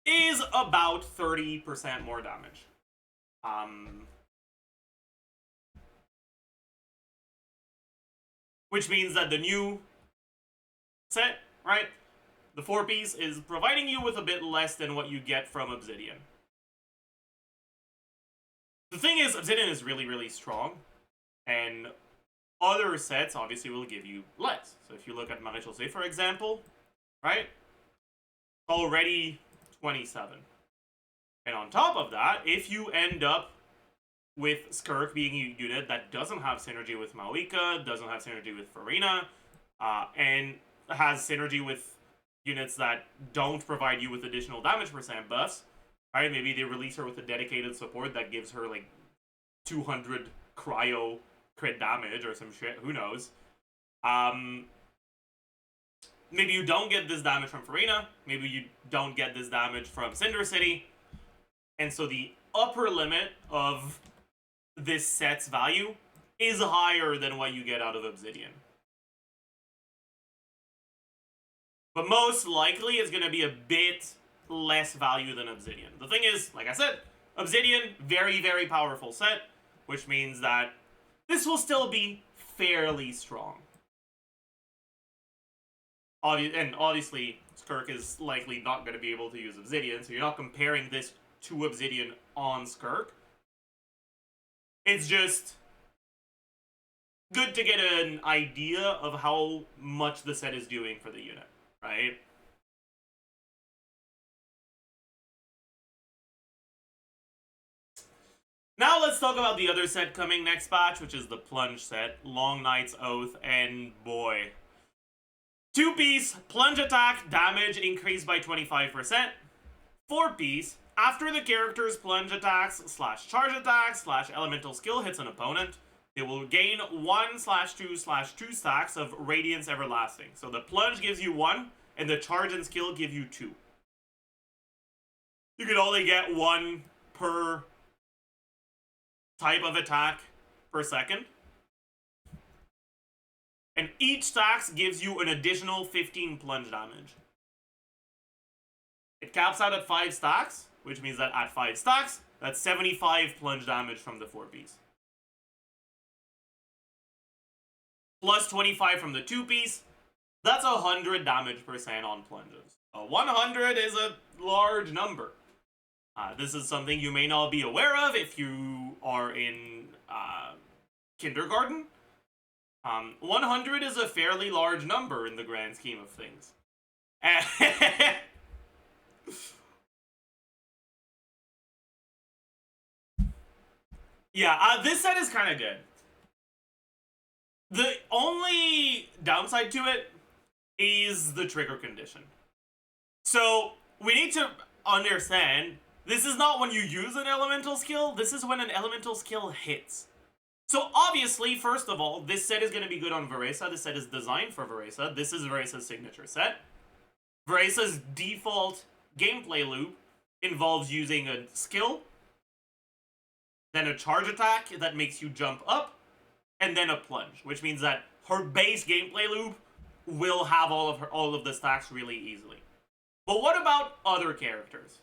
is about 30% more damage. Which means that the new set, right, the 4-piece is providing you with a bit less than what you get from Obsidian. The thing is, Obsidian is really, really strong, and other sets obviously will give you less. So if you look at Maréchal, for example, right, already 27. And on top of that, if you end up with Skirk being a unit that doesn't have synergy with Maoika, doesn't have synergy with Farina, and has synergy with units that don't provide you with additional damage percent buffs, right? Maybe they release her with a dedicated support that gives her like 200 cryo crit damage or some shit, who knows. Maybe you don't get this damage from Farina, maybe you don't get this damage from Cinder City, and so the upper limit of this set's value is higher than what you get out of Obsidian. But most likely it's going to be a bit less value than Obsidian. The thing is, like I said, Obsidian, very, very powerful set, which means that this will still be fairly strong. And obviously, Skirk is likely not going to be able to use Obsidian, so you're not comparing this to Obsidian on Skirk. It's just good to get an idea of how much the set is doing for the unit, right? Now let's talk about the other set coming next patch, which is the Plunge set, Long Night's Oath, and boy. 2-piece, plunge attack, damage increased by 25%. 4-piece, after the character's plunge attacks / charge attacks / elemental skill hits an opponent, they will gain 1/2/2 stacks of Radiance Everlasting. So the plunge gives you 1, and the charge and skill give you 2. You can only get 1 per type of attack per second. And each stacks gives you an additional 15 plunge damage. It caps out at 5 stacks, which means that at 5 stacks, that's 75 plunge damage from the 4-piece. Plus 25 from the 2-piece, that's 100 damage percent on plunges. 100 is a large number. This is something you may not be aware of if you are in kindergarten. 100 is a fairly large number in the grand scheme of things. Yeah, this set is kind of good. The only downside to it is the trigger condition. So, we need to understand, this is not when you use an elemental skill, this is when an elemental skill hits. So obviously, first of all, this set is going to be good on Veresa. This set is designed for Veresa. This is Veresa's signature set. Veresa's default gameplay loop involves using a skill, then a charge attack that makes you jump up, and then a plunge, which means that her base gameplay loop will have all of the stacks really easily. But what about other characters?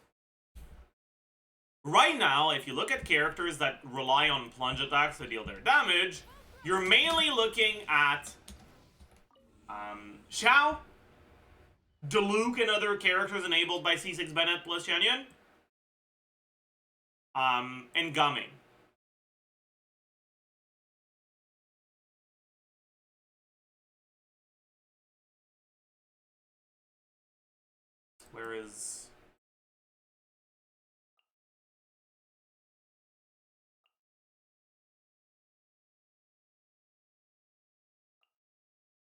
Right now, if you look at characters that rely on plunge attacks to deal their damage, you're mainly looking at Xiao, Diluc and other characters enabled by C6 Bennett plus Yan Yan, and Gumming. Where is...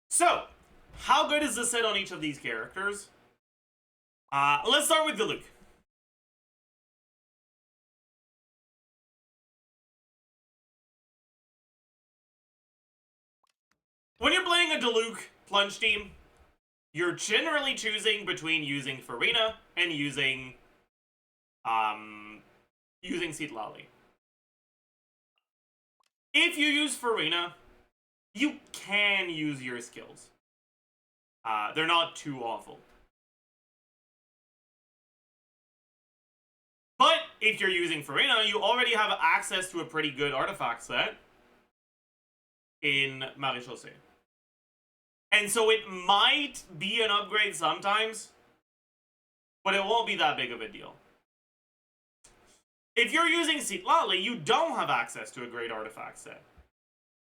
So, How good is this set on each of these characters? Let's start with Diluc. When you're playing a Diluc plunge team, you're generally choosing between using Farina and using Citlali. If you use Farina, you can use your skills. They're not too awful. But if you're using Farina, you already have access to a pretty good artifact set in Maréchaussée. And so it might be an upgrade sometimes, but it won't be that big of a deal. If you're using Citlali, you don't have access to a great artifact set.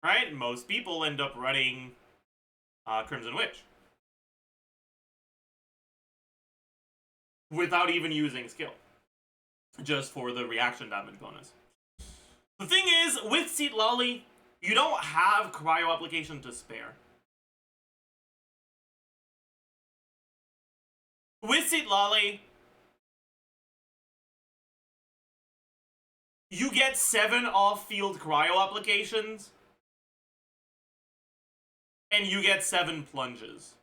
Right? Most people end up running Crimson Witch without even using skill, just for the reaction damage bonus. The thing is, with Citlali, you don't have cryo application to spare. With Citlali, you get 7 off-field cryo applications, and you get 7 plunges.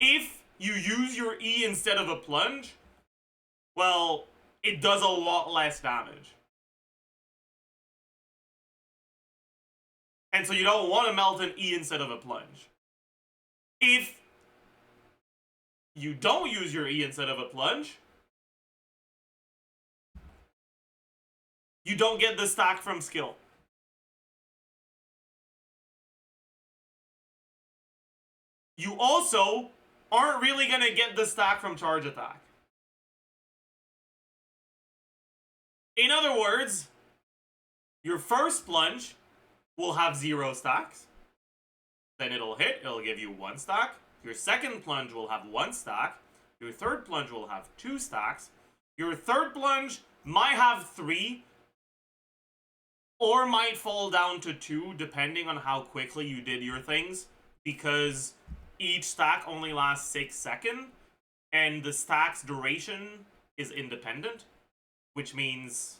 If you use your E instead of a plunge, well, it does a lot less damage. And so you don't want to melt an E instead of a plunge. If you don't use your E instead of a plunge, you don't get the stack from skill. You also aren't really going to get the stack from charge attack. In other words, your first plunge will have 0 stacks. Then it'll hit, it'll give you 1 stack. Your second plunge will have 1 stack. Your third plunge will have 2 stacks. Your third plunge might have 3, or might fall down to 2, depending on how quickly you did your things, because each stack only lasts 6 seconds, and the stack's duration is independent, which means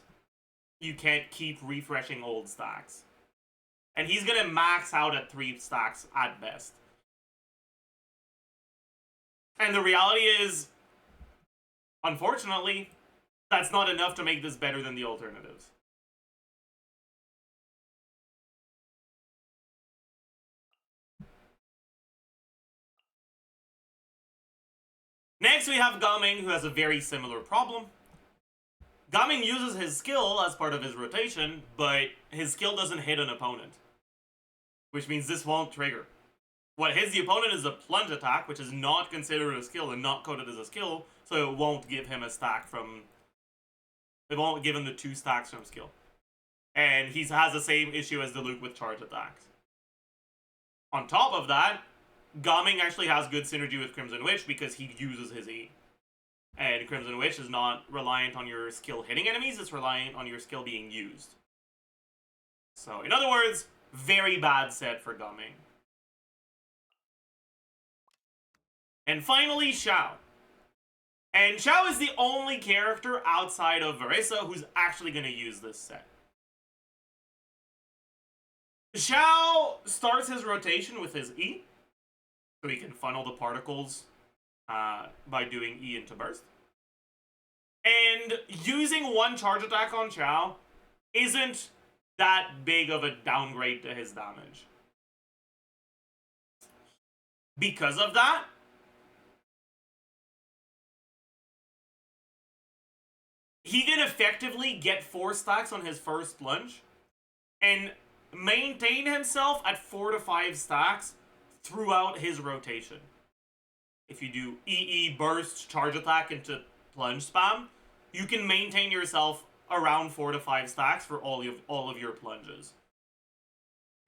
you can't keep refreshing old stacks. And he's gonna max out at 3 stacks at best. And the reality is, unfortunately, that's not enough to make this better than the alternatives. Next, we have Gaming, who has a very similar problem. Gaming uses his skill as part of his rotation, but his skill doesn't hit an opponent, which means this won't trigger. What hits the opponent is a plunge attack, which is not considered a skill and not coded as a skill, so it won't give him a stack from... It won't give him the 2 stacks from skill. And he has the same issue as Diluc with charge attacks. On top of that, Gaming actually has good synergy with Crimson Witch because he uses his E. And Crimson Witch is not reliant on your skill hitting enemies, it's reliant on your skill being used. So, in other words, very bad set for Gaming. And finally, Xiao. And Xiao is the only character outside of Verissa who's actually going to use this set. Xiao starts his rotation with his E, so he can funnel the particles by doing E into burst. And using 1 charge attack on Xiao isn't that big of a downgrade to his damage. Because of that, he can effectively get 4 stacks on his first plunge and maintain himself at 4 to 5 stacks throughout his rotation. If you do EE burst charge attack into plunge spam, you can maintain yourself around 4 to 5 stacks for all of your plunges.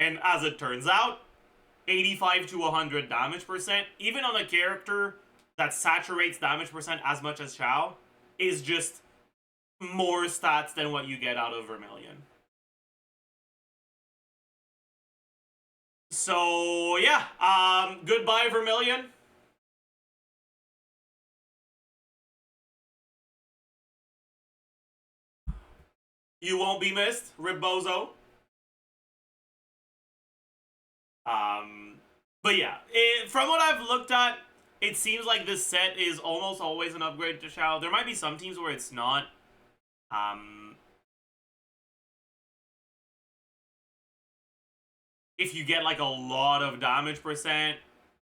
And as it turns out, 85 to 100 damage percent, even on a character that saturates damage percent as much as Xiao, is just more stats than what you get out of Vermilion. So yeah, goodbye Vermilion. You won't be missed, Ribbozo. But yeah, from what I've looked at, it seems like this set is almost always an upgrade to Shao. There might be some teams where it's not. If you get like a lot of damage percent,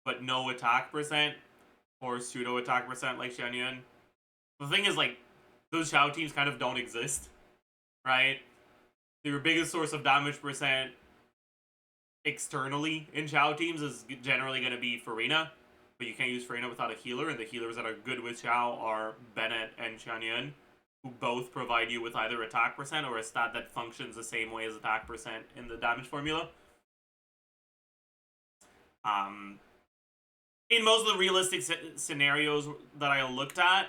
but no attack percent, or pseudo attack percent like Xianyun. The thing is, like, those Shao teams kind of don't exist, right? Your biggest source of damage percent externally in Shao teams is generally going to be Farina, but you can't use Farina without a healer, and the healers that are good with Shao are Bennett and Xianyun, who both provide you with either attack percent or a stat that functions the same way as attack percent in the damage formula. In most of the realistic scenarios that I looked at,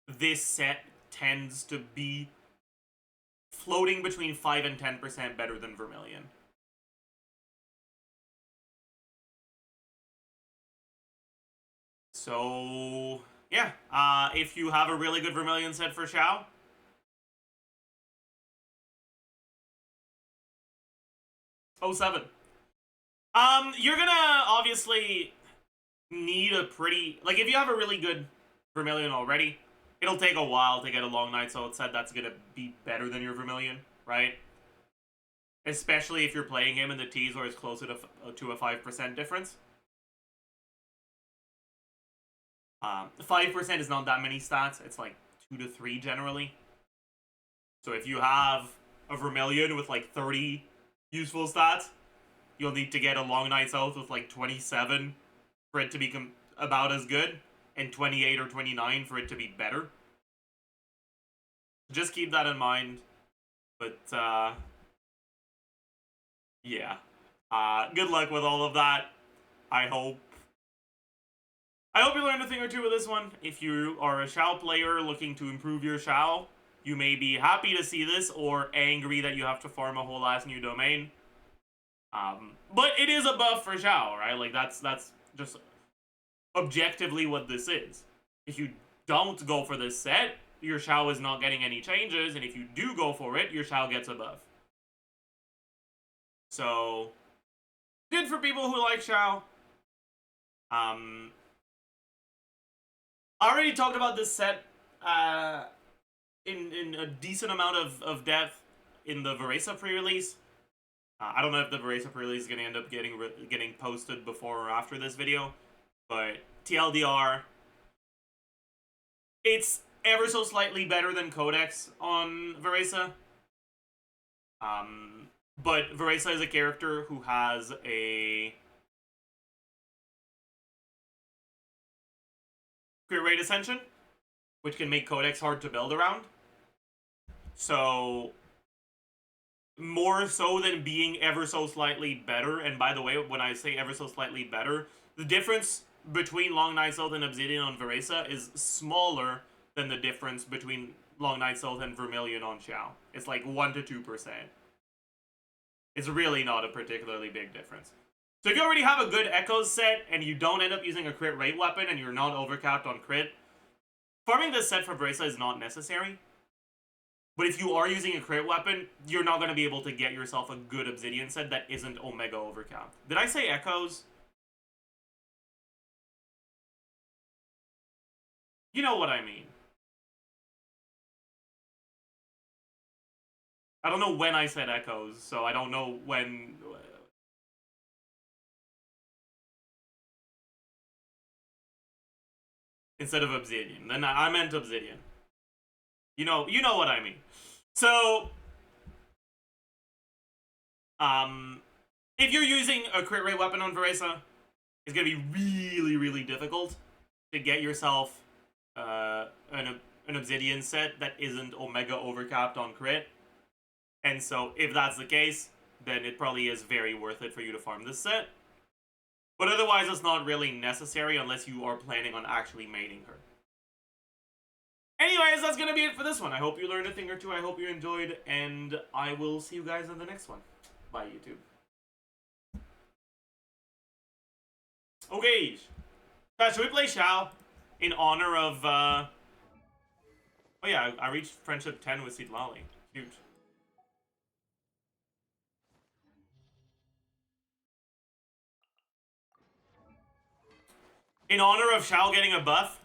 this set tends to be floating between 5 and 10% better than Vermilion. So, yeah. If you have a really good Vermilion set for Shao, '07. You're gonna obviously need a pretty... Like, if you have a really good Vermilion already, it'll take a while to get a Long Night Oath set that's gonna be better than your Vermilion, right? Especially if you're playing him in the T's where it's closer to a 5% difference. 5% is not that many stats. It's like 2 to 3 generally. So if you have a Vermilion with like 30 useful stats, you'll need to get a Long Night's Oath with like 27 for it to be about as good, and 28 or 29 for it to be better. Just keep that in mind. But, yeah. Good luck with all of that. I hope you learned a thing or two with this one. If you are a Shao player looking to improve your Shao, you may be happy to see this or angry that you have to farm a whole ass new domain. But it is a buff for Shao, right? Like, that's just objectively what this is. If you don't go for this set, your Shao is not getting any changes, and if you do go for it, your Shao gets a buff. So, good for people who like Shao. I already talked about this set in a decent amount of depth in the Veresa pre-release. I don't know if the Veresa pre-release is going to end up getting posted before or after this video, but TLDR, it's ever so slightly better than Codex on Veresa. But Veresa is a character who has a crit rate ascension, which can make Codex hard to build around. So, more so than being ever so slightly better, and by the way, when I say ever so slightly better, the difference between Long Night's Oath and Obsidian on Veresa is smaller than the difference between Long Night's Oath and Vermilion on Shao. It's like 1 to 2%. It's really not a particularly big difference. So if you already have a good Echoes set and you don't end up using a crit rate weapon and you're not overcapped on crit, farming this set for Veresa is not necessary. But if you are using a crit weapon, you're not going to be able to get yourself a good Obsidian set that isn't Omega overcapped. Did I say Echoes? You know what I mean. I don't know when I said Echoes, so I don't know when... Instead of Obsidian. Then I meant Obsidian. You know what I mean. So, if you're using a crit rate weapon on Veresa, it's going to be really, really difficult to get yourself an Obsidian set that isn't Omega overcapped on crit. And so, if that's the case, then it probably is very worth it for you to farm this set. But otherwise, it's not really necessary unless you are planning on actually mating her. Anyways, that's going to be it for this one. I hope you learned a thing or two. I hope you enjoyed, and I will see you guys in the next one. Bye, YouTube. Okay. Should we play Shao in honor of? Oh yeah, I reached friendship 10 with Lali. Cute. In honor of Shao getting a buff.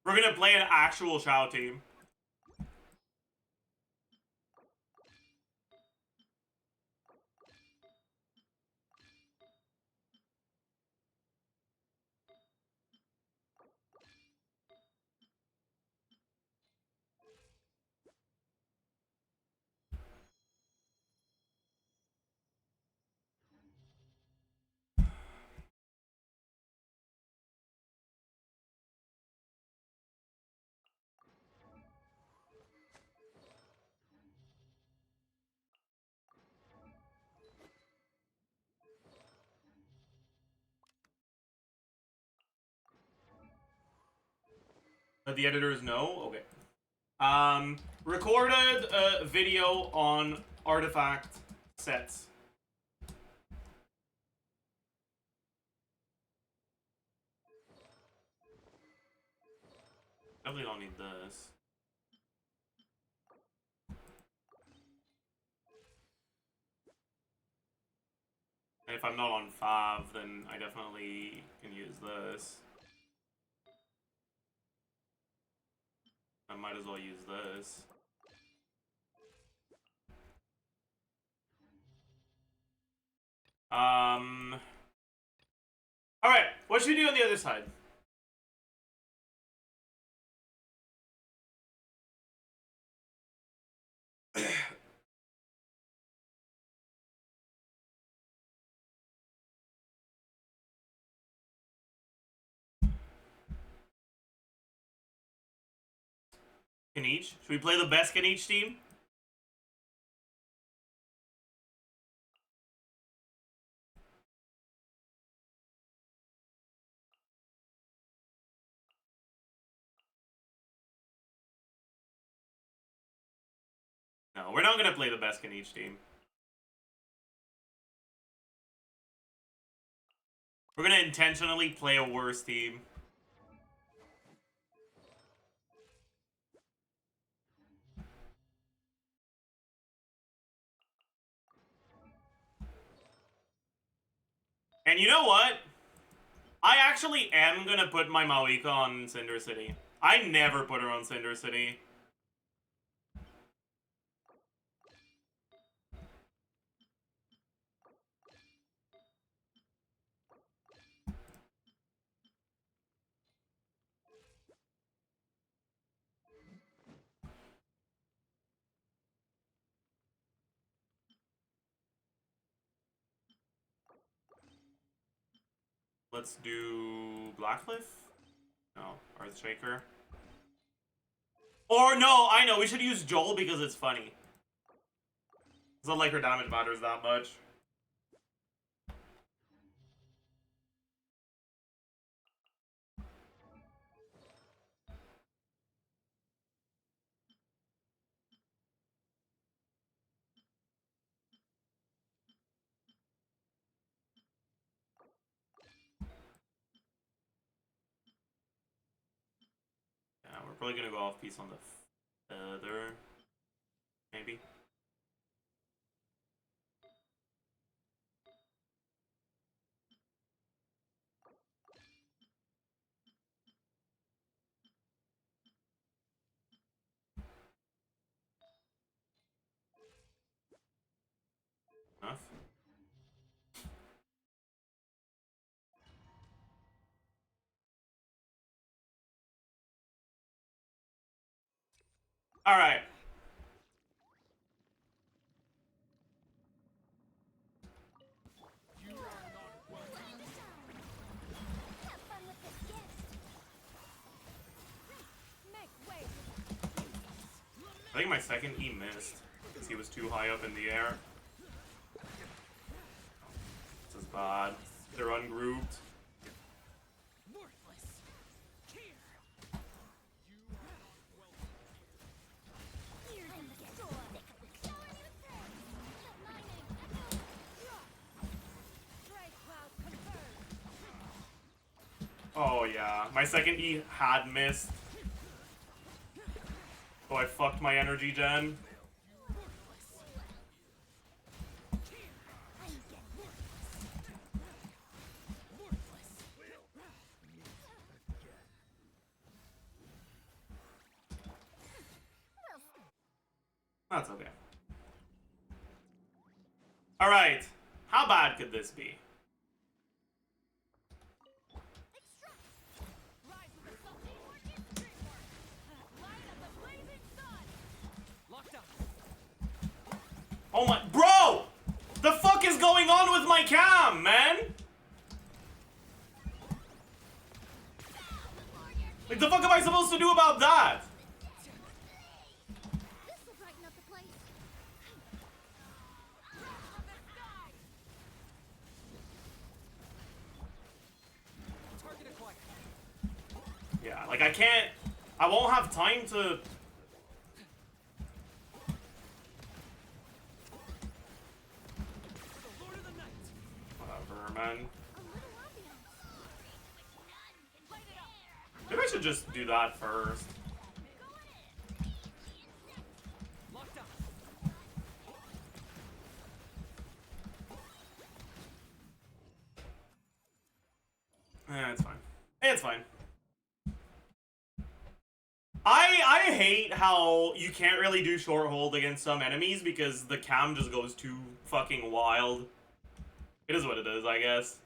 We're gonna play an actual Shao team. Let the editors know? Okay. Recorded a video on artifact sets. Definitely don't need this. And if I'm not on 5, then I definitely can use this. I might as well use this. Alright, what should we do on the other side? In each? Should we play the best in each team? No, we're not gonna play the best in each team. We're gonna intentionally play a worse team. And you know what? I actually am gonna put my Mawika on Cinder City. I never put her on Cinder City. Let's do Blackcliff? No, Earthshaker. Or no, I know, we should use Joel because it's funny. It's not like her damage matters that much. Yeah, we're probably gonna go off piece on the feather. Maybe. Enough. Alright. Have fun with this gift. Make way. I think my second E missed because he was too high up in the air. This is bad. They're ungrouped. Here's the store. Oh yeah, my second E had missed. So I fucked my energy gen. That's okay. Alright, how bad could this be? Oh my- BRO! The fuck is going on with my cam, man? Like, the fuck am I supposed to do about that? Yeah, like I can't... I won't have time to... Whatever, man. Maybe I should just do that first. It's fine. It's fine. I hate how you can't really do short hold against some enemies because the cam just goes too fucking wild. It is what it is, I guess.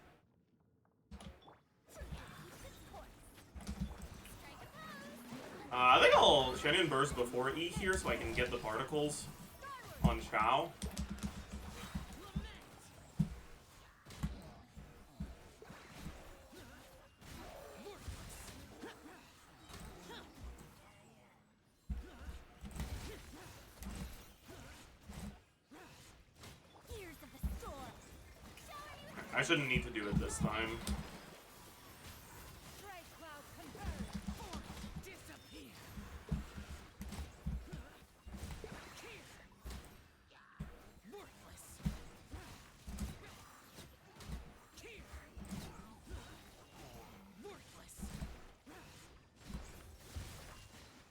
I think I'll Shannon burst before E here so I can get the particles on Chow. I shouldn't need to do it this time.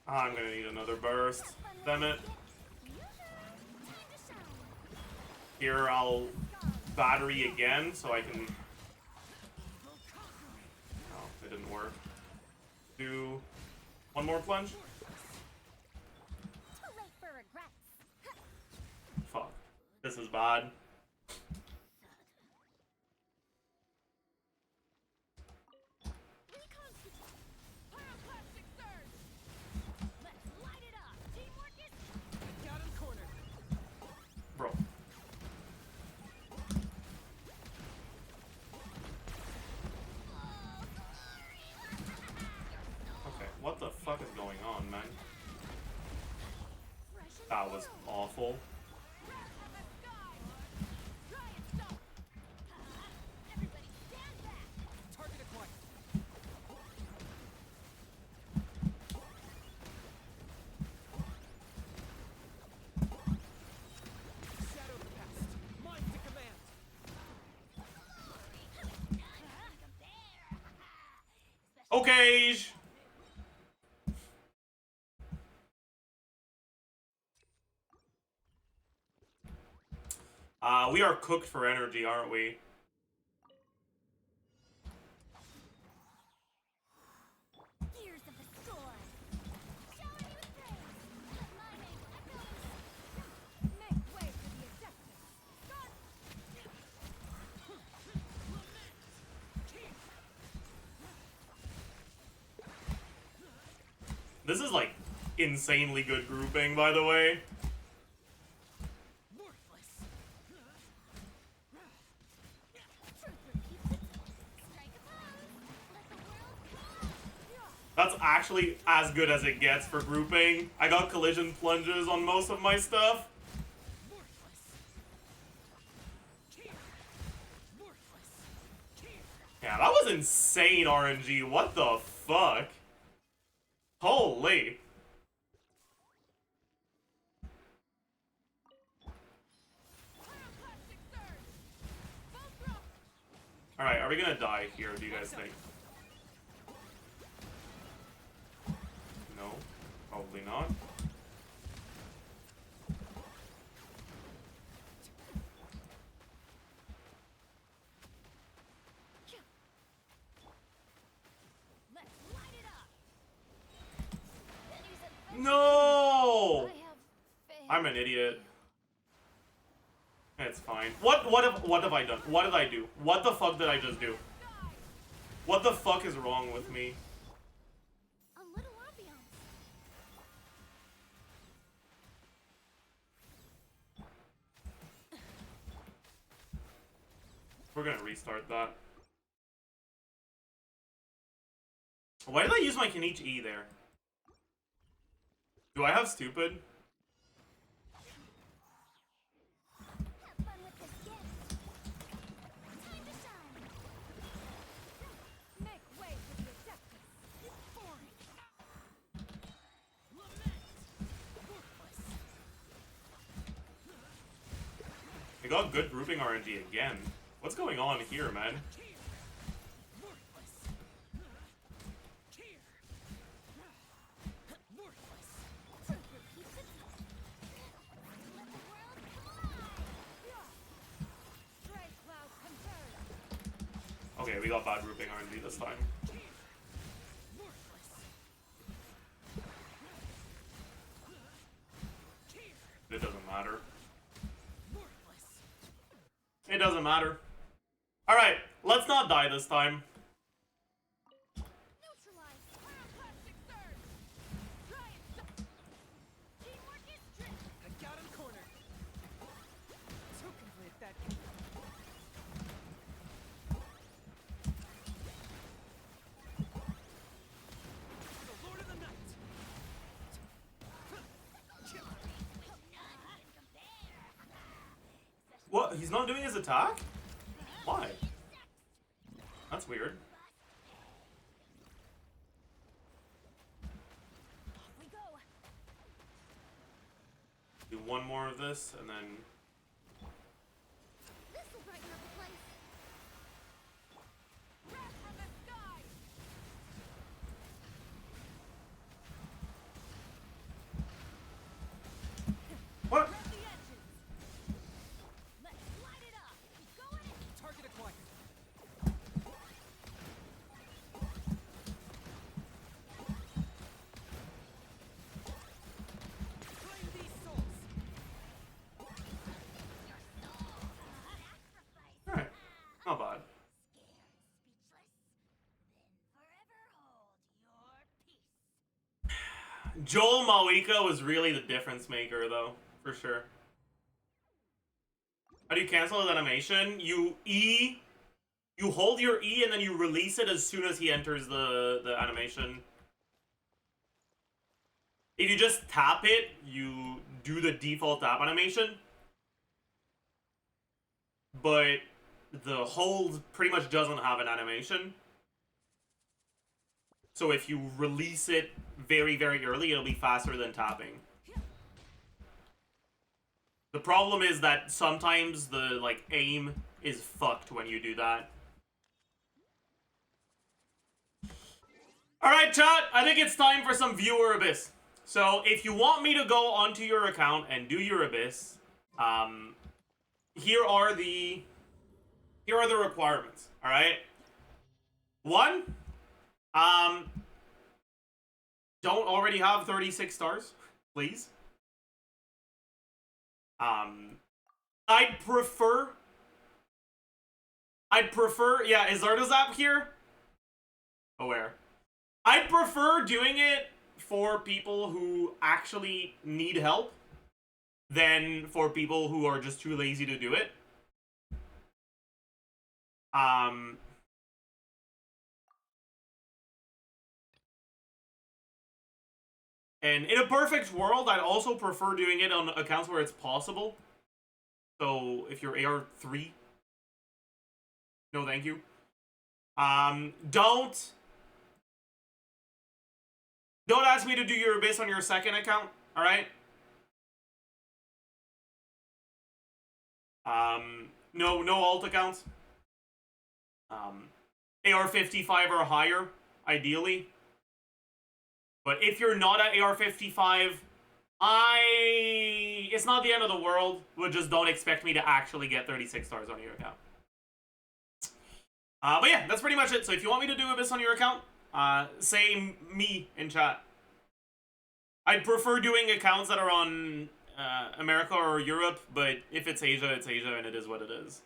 I'm gonna need another burst. Damn it. Here, I'll battery again so I can... Oh, it didn't work. Do one more plunge? Fuck. This is bad. Bro. Okay, what the fuck is going on, man? That was awful. Okay. We are cooked for energy, aren't we? This is like insanely good grouping, by the way. That's actually as good as it gets for grouping. I got collision plunges on most of my stuff. Yeah, that was insane RNG. What the fuck? Holy. Alright, are we gonna die here, do you guys think? Probably not. Let's light it up. No! I have faith. I'm an idiot. It's fine. What have I done? What did I do? What the fuck did I just do? What the fuck is wrong with me? A little ambiance. We're gonna restart that. Why did I use my Kenichi E there? Do I have stupid? Have fun with this gift. Time to shine. Make way for the adeptus. I got good grouping RNG again. What's going on here, man? Okay, we got bad grouping RNG this time. It doesn't matter. It doesn't matter. Alright, let's not die this time. Neutralize. Pyroclastic surge. Try it. Teamwork is tricky. I got him cornered. So complete that. The Lord of the Night. What? He's not doing his attack? Why? That's weird. Off we go. Do one more of this, and then... This will brighten up the place. Wrath from the sky. What? Grab the edges. Let's light it up. Go in. Target acquired. Claim these souls. Alright. Not bad. Joel Mawika was really the difference maker, though. For sure. How do you cancel his animation? You hold your E and then you release it as soon as he enters the animation. If you just tap it, you do the default tap animation. But the hold pretty much doesn't have an animation. So if you release it very, very early, it'll be faster than tapping. The problem is that sometimes the, like, aim is fucked when you do that. Alright, chat, I think it's time for some viewer abyss. So, if you want me to go onto your account and do your abyss, here are the requirements, alright? One, don't already have 36 stars, please. I'd prefer, yeah, is Zartazap here? Aware. I'd prefer doing it for people who actually need help than for people who are just too lazy to do it. And in a perfect world, I'd also prefer doing it on accounts where it's possible. So, if you're AR3, no thank you. Don't ask me to do your abyss on your second account, alright? No alt accounts. AR55 or higher, ideally. But if you're not at AR-55, it's not the end of the world, but just don't expect me to actually get 36 stars on your account. But yeah, that's pretty much it. So if you want me to do Abyss on your account, say me in chat. I'd prefer doing accounts that are on America or Europe, but if it's Asia, and it is what it is.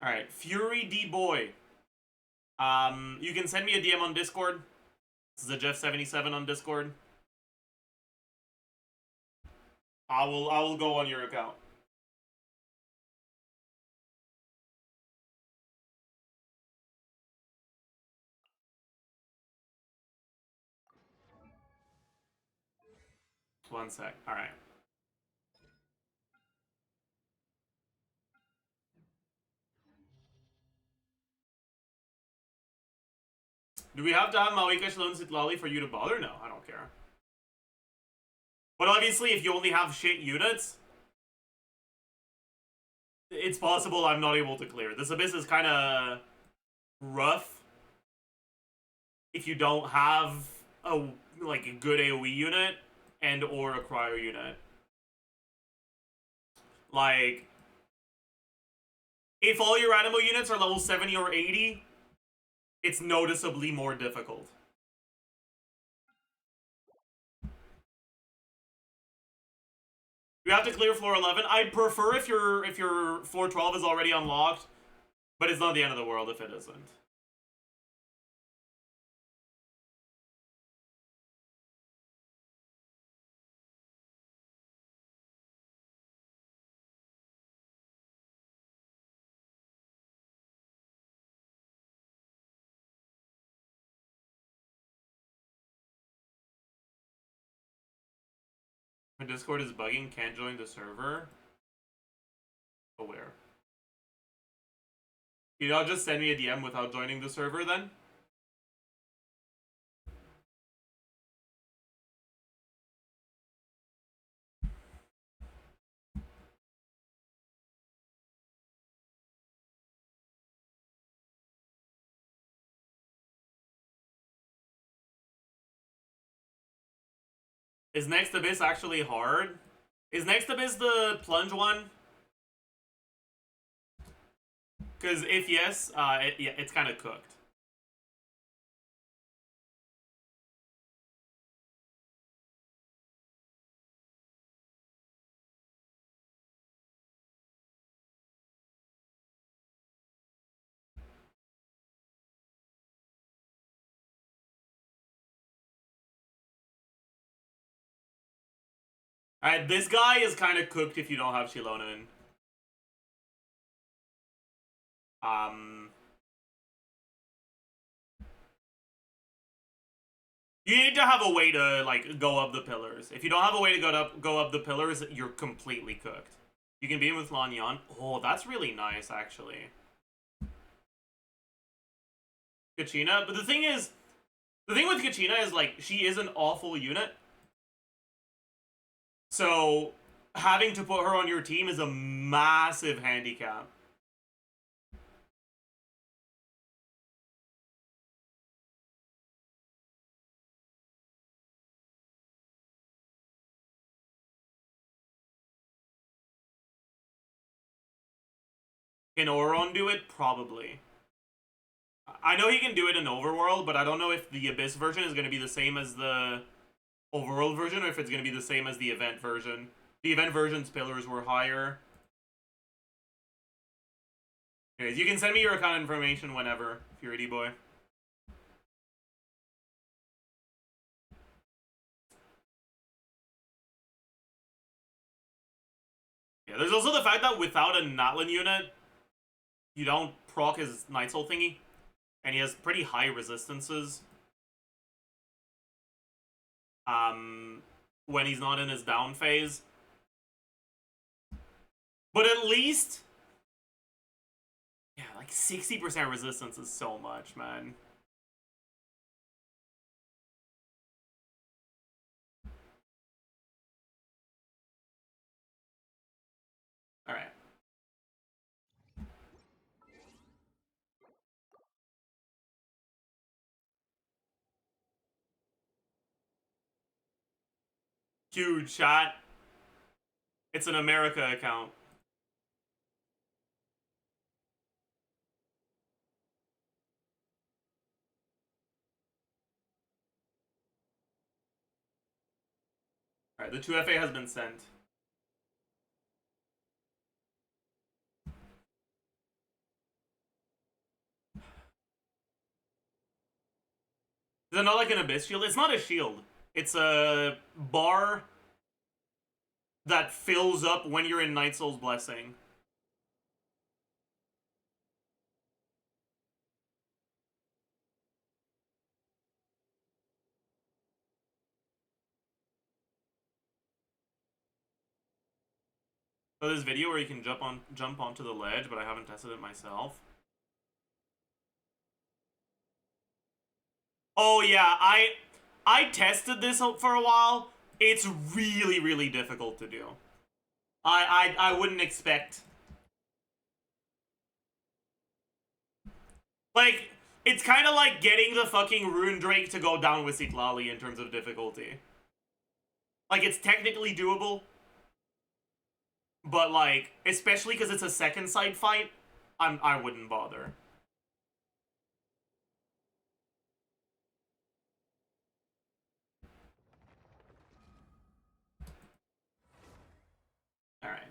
Alright, Fury D-Boy. You can send me a DM on Discord. Zajef77 on Discord. I will go on your account. One sec. Alright. Do we have to have Malika Shalom Sitlali for you to bother? No, I don't care. But obviously, if you only have shit units, it's possible I'm not able to clear. This Abyss is kind of rough if you don't have a good AoE unit and or a cryo unit. Like, if all your animal units are level 70 or 80, it's noticeably more difficult. You have to clear floor 11. I'd prefer if your floor 12 is already unlocked, but it's not the end of the world if it isn't. My Discord is bugging, can't join the server. Aware. You know, just send me a DM without joining the server then? Is Next Abyss actually hard? Is Next Abyss the plunge one? Because if yes, yeah, it's kind of cooked. Alright, this guy is kind of cooked if you don't have Shilonen. You need to have a way to, like, go up the pillars. If you don't have a way to go up the pillars, you're completely cooked. You can beam with Lanyan. Oh, that's really nice, actually. Kachina, but the thing with Kachina is, like, she is an awful unit. So, having to put her on your team is a massive handicap. Can Oron do it? Probably. I know he can do it in Overworld, but I don't know if the Abyss version is going to be the same as the Overworld version, or if it's going to be the same as the event version. The event version's pillars were higher. Anyways, you can send me your account information whenever, Fury Boy. Yeah, there's also the fact that without a Natlin unit, you don't proc his Night Soul thingy. And he has pretty high resistances. When he's not in his down phase. But at least... yeah, like 60% resistance is so much, man. Alright. Huge chat. It's an America account. Alright, the 2FA has been sent. Is it not like an Abyss shield? It's not a shield. It's a bar that fills up when you're in Night Soul's Blessing. So this video where you can jump onto the ledge, but I haven't tested it myself. Oh yeah, I tested this for a while. It's really, really difficult to do. I wouldn't expect. Like, it's kind of like getting the fucking Rune Drake to go down with Citlali in terms of difficulty. Like, it's technically doable. But, like, especially because it's a second side fight, I wouldn't bother. Alright.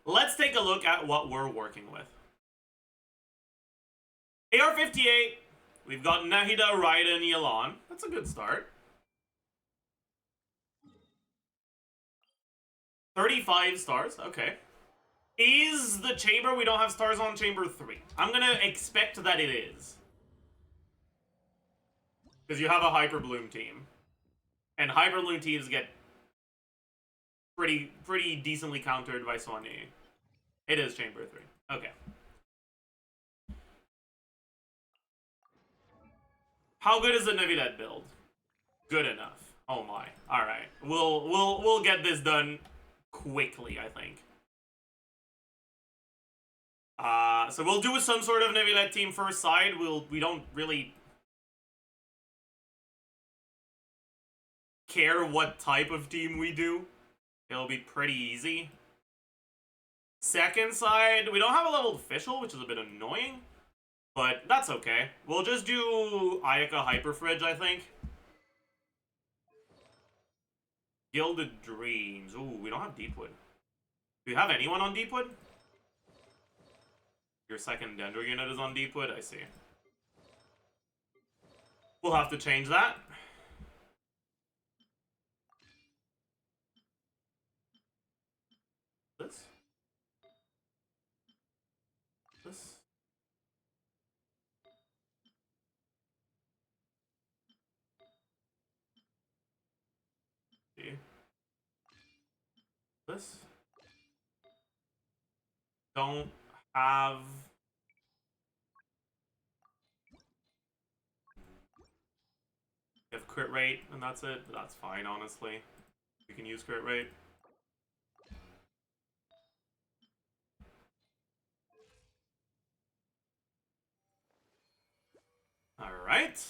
Let's take a look at what we're working with. AR-58, we've got Nahida, Raiden, Yelan. That's a good start. 35 stars, okay. Is the chamber we don't have stars on chamber 3? I'm gonna expect that it is. Because you have a Hyper Bloom team. And Hyper Bloom teams get pretty decently countered by Soigné. It is chamber 3. Okay. How good is the Nevilet build? Good enough. Oh my. Alright. We'll get this done quickly, I think. So we'll do some sort of Nevilet team first side. We don't really care what type of team we do. It'll be pretty easy. Second side, we don't have a leveled official, which is a bit annoying. But that's okay. We'll just do Ayaka Hyper Fridge, I think. Gilded Dreams. Ooh, we don't have Deepwood. Do you have anyone on Deepwood? Your second Dendro unit is on Deepwood? I see. We'll have to change that. This? This? See? This? Don't have... You have crit rate, and that's it. But that's fine, honestly. You can use crit rate. Alright.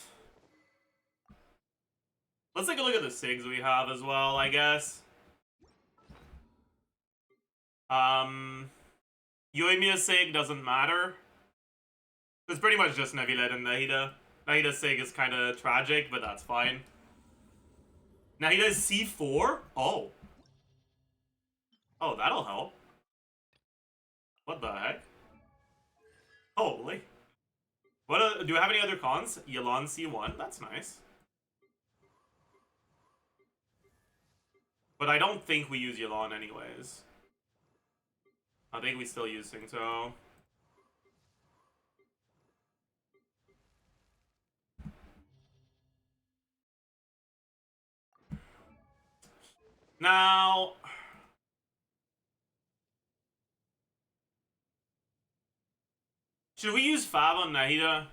Let's take a look at the SIGs we have as well, I guess. Yoimiya SIG doesn't matter. It's pretty much just Nevilet and Nahida. Nahida's SIG is kind of tragic, but that's fine. Nahida's C4? Oh. Oh, that'll help. What the heck? Holy. What? Do we have any other cons? Yelan C1? That's nice. But I don't think we use Yelan anyways. I think we still use Singto. Now... should we use Fav on Nahida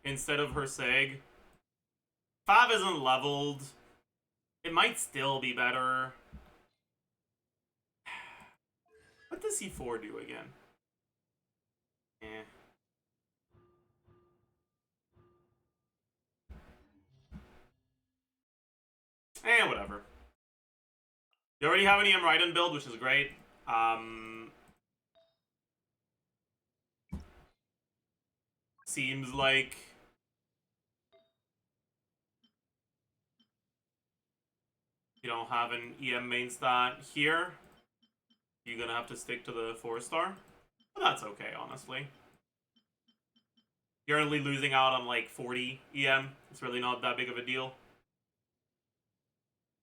instead of her SIG? Fav isn't leveled. It might still be better. What does C4 do again? Eh. Whatever. You already have an EM Raiden build, which is great. Seems like you don't have an EM main stat here. You're gonna have to stick to the 4-star. But that's okay, honestly. You're only losing out on like 40 EM. It's really not that big of a deal.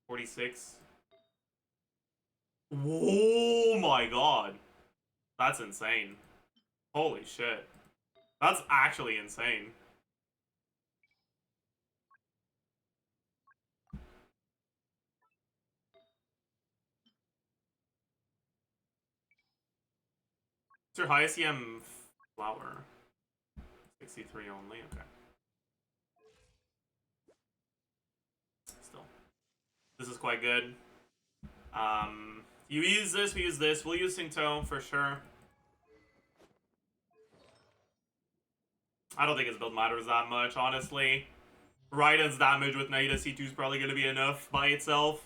46. Oh my god. That's insane. Holy shit. That's actually insane. What's your highest EM flower? 63 only, okay. Still. This is quite good. You use this, we use this. We'll use Singto for sure. I don't think his build matters that much, honestly. Raiden's damage with Naida C2 is probably going to be enough by itself.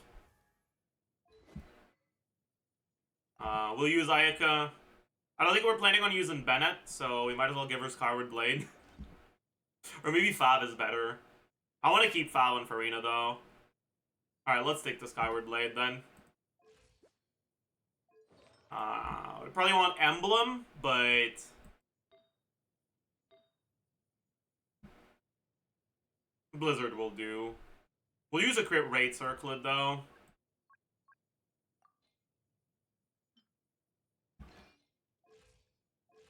We'll use Ayaka. I don't think we're planning on using Bennett, so we might as well give her Skyward Blade. Or maybe Fav is better. I want to keep Fav and Farina, though. Alright, let's take the Skyward Blade, then. We probably want Emblem, but... Blizzard will do. We'll use a crit rate circlet, though.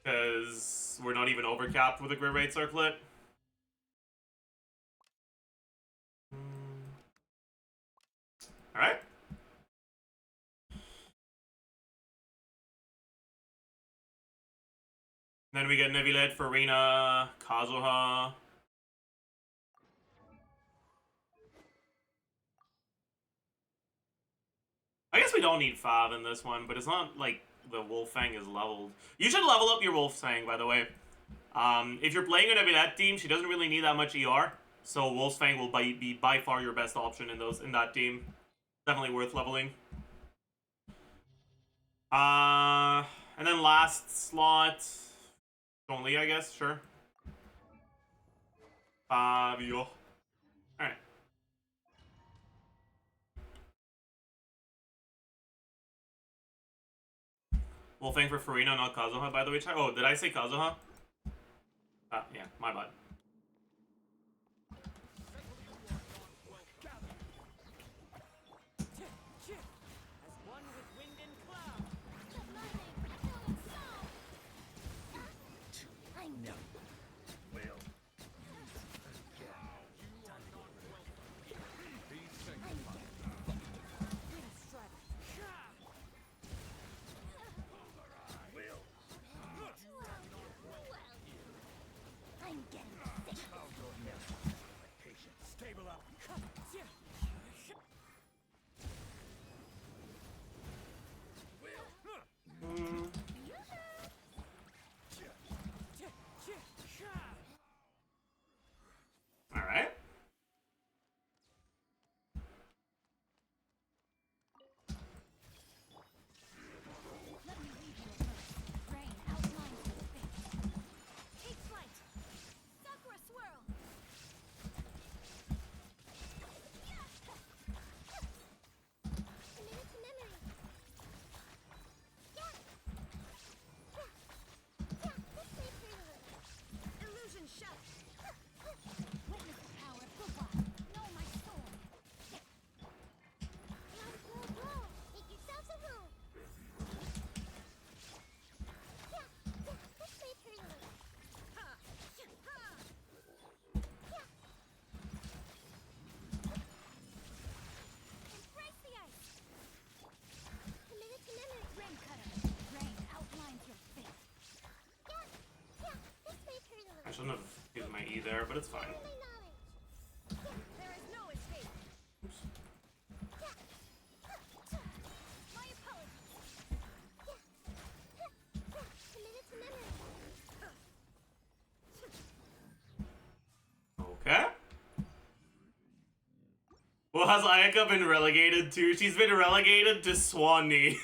Because we're not even overcapped with a crit rate circlet. Alright. Then we get Nevilet, Farina, Kazuha. I guess we don't need Fav in this one, but it's not like the Wolfang is leveled. You should level up your Wolfang, by the way. If you're playing an Nevilet team, she doesn't really need that much ER, so Wolfang will be by far your best option in that team. Definitely worth leveling. And then last slot, only, I guess, sure. Fabio. Alright. Wolfang for Farina, not Kazuha, by the way. Oh, did I say Kazuha? Yeah, my bad. Alright. I shouldn't have used my E there, but it's fine. Oops. has Ayaka been relegated to? She's been relegated to Swanee.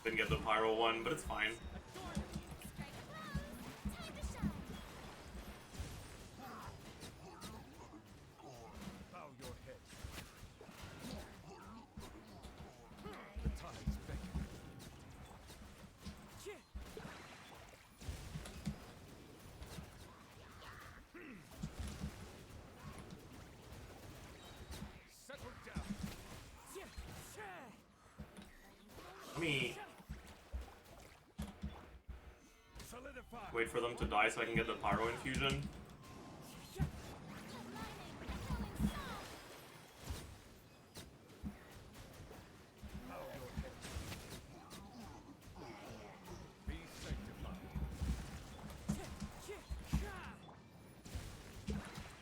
Didn't get the pyro one, but it's fine. Let me wait for them to die so I can get the pyro infusion.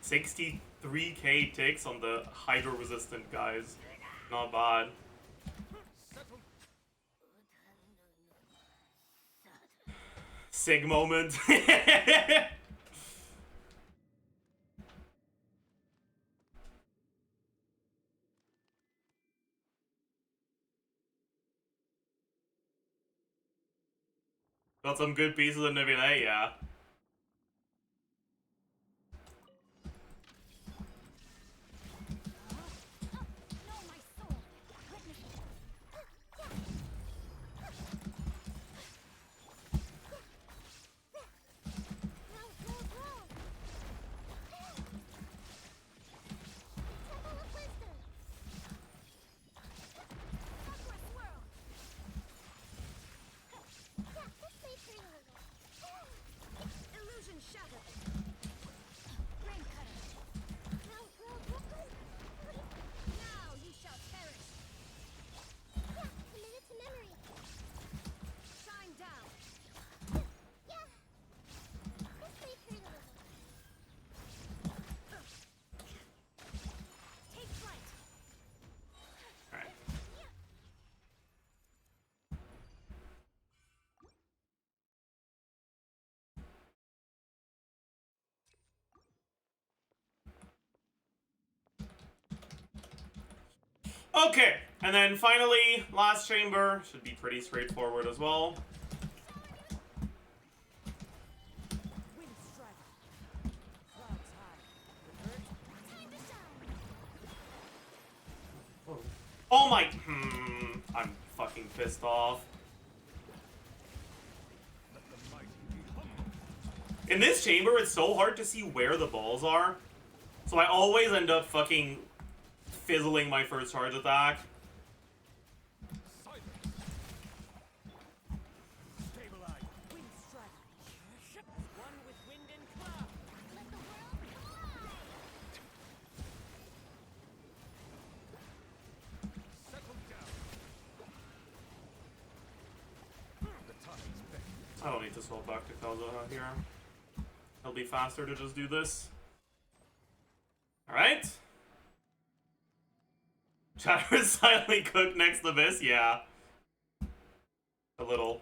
$63K ticks on the hydro resistant guys. Not bad. Sig moment. Got some good pieces of Nivea, yeah. Okay, and then finally, last chamber should be pretty straightforward as well. Oh my, I'm fucking pissed off. In this chamber, it's so hard to see where the balls are, so I always end up fucking fizzling my first charge attack. I don't need to swap back to Kazuha here. It'll be faster to just do this. Alright. Chatter is silently cooked next to this? Yeah. A little.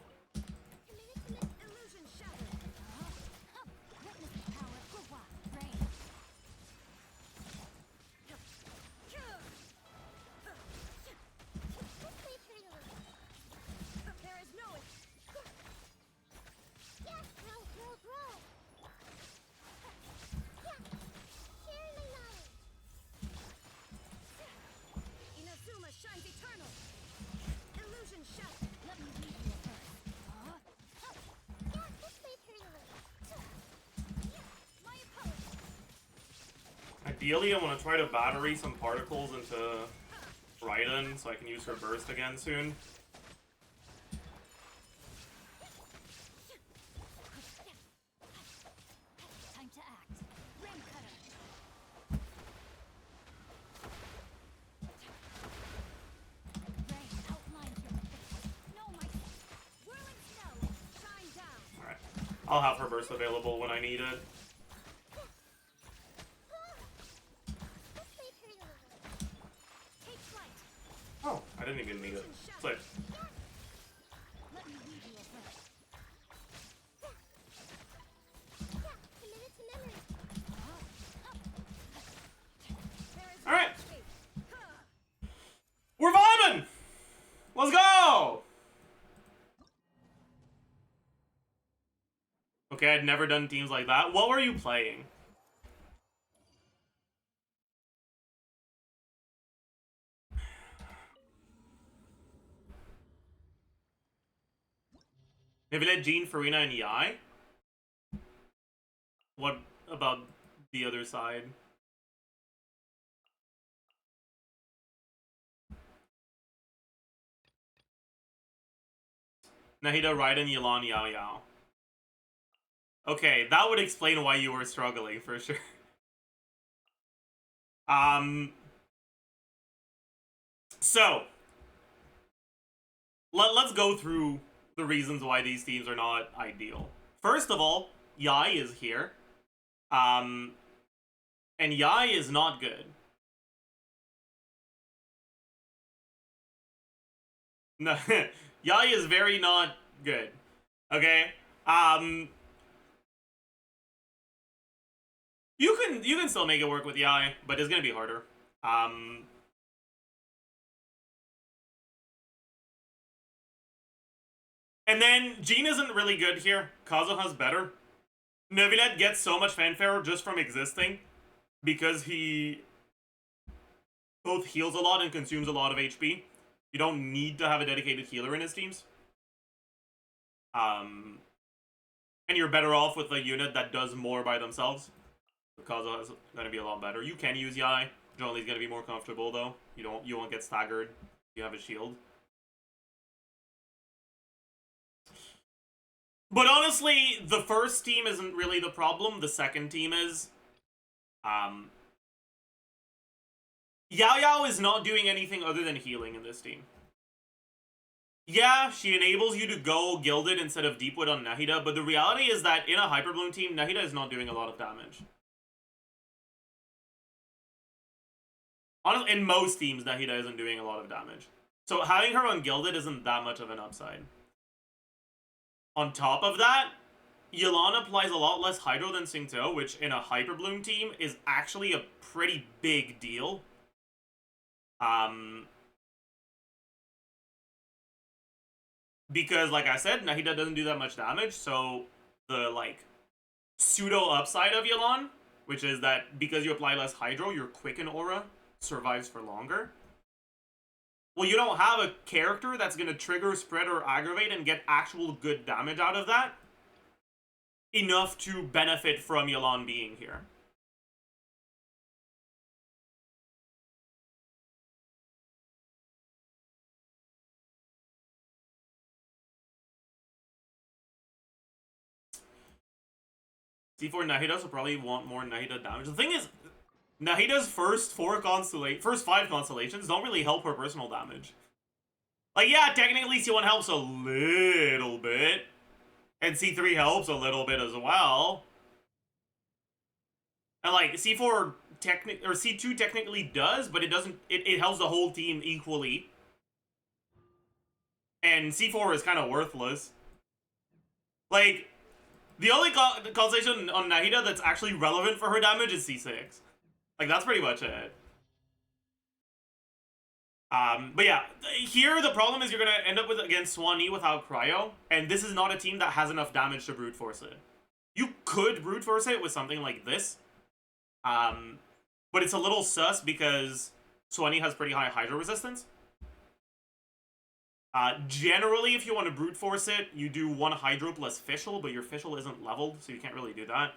Ideally, I want to try to battery some particles into Raiden so I can use her burst again soon. Time to act. Ram cutter. Rain outlines your face. No, my whirling snow. Shine down. Alright. I'll have her burst available when I need it. didn't even need it. Slip. Let me weave you a web. Committed to memory. There is Alright. escape. We're vibing! Let's go! Okay, I'd never done teams like that. What were you playing? Maybe let Jean, Farina, and Yai? What about the other side? Nahida, Raiden, Yelan, Yao Yao. Okay, that would explain why you were struggling, for sure. So, let's go through the reasons why these teams are not ideal. First of all, Yai is here. And Yai is not good. No, Yai is very not good. Okay? You can still make it work with Yai, but it's gonna be harder. And then Jean isn't really good here. Kazuha's better. Neuvillette gets so much fanfare just from existing because he both heals a lot and consumes a lot of HP. You don't need to have a dedicated healer in his teams. And you're better off with a unit that does more by themselves. Kazuha is gonna be a lot better. You can use Yai. Jolly's gonna be more comfortable though. You won't get staggered. You have a shield. But honestly, the first team isn't really the problem. The second team is. Yao Yao is not doing anything other than healing in this team. Yeah, she enables you to go Gilded instead of Deepwood on Nahida, but the reality is that in a Hyperbloom team, Nahida is not doing a lot of damage. Honestly, in most teams, Nahida isn't doing a lot of damage. So having her on Gilded isn't that much of an upside. On top of that, Yelan applies a lot less Hydro than Xingqiu, which in a Hyperbloom team is actually a pretty big deal. Because, like I said, Nahida doesn't do that much damage, so the, like, pseudo upside of Yelan, which is that because you apply less Hydro, your Quicken aura survives for longer. Well, you don't have a character that's going to trigger, spread, or aggravate and get actual good damage out of that enough to benefit from Yelan being here. C4 Nahidas will probably want more Nahida damage. The thing is, Nahida's first five constellations don't really help her personal damage. Like, yeah, technically C1 helps a little bit. And C3 helps a little bit as well. And like, C4 C2 technically does, but it doesn't, it helps the whole team equally. And C4 is kind of worthless. Like, the only constellation on Nahida that's actually relevant for her damage is C6. Like, that's pretty much it. But yeah, here the problem is you're gonna end up with against Swanee without Cryo, and this is not a team that has enough damage to brute force it. You could brute force it with something like this, but it's a little sus because Swanee has pretty high Hydro resistance. Generally, if you want to brute force it, you do one Hydro plus Fischl, but your Fischl isn't leveled, so you can't really do that.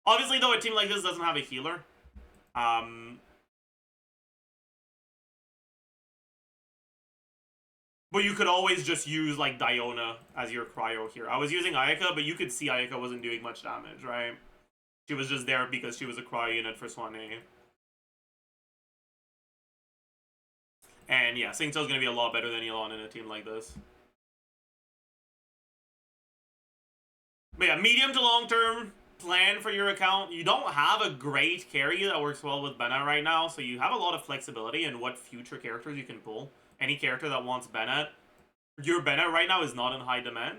Obviously, though, a team like this doesn't have a healer. But you could always just use, like, Diona as your Cryo here. I was using Ayaka, but you could see Ayaka wasn't doing much damage, right? She was just there because she was a Cryo unit for Swanee. And yeah, Xingqiu's gonna be a lot better than Yelan in a team like this. But yeah, medium to long term plan for your account. You don't have a great carry that works well with Benna right now, so you have a lot of flexibility in what future characters you can pull. any character that wants Bennett. Your Bennett right now is not in high demand.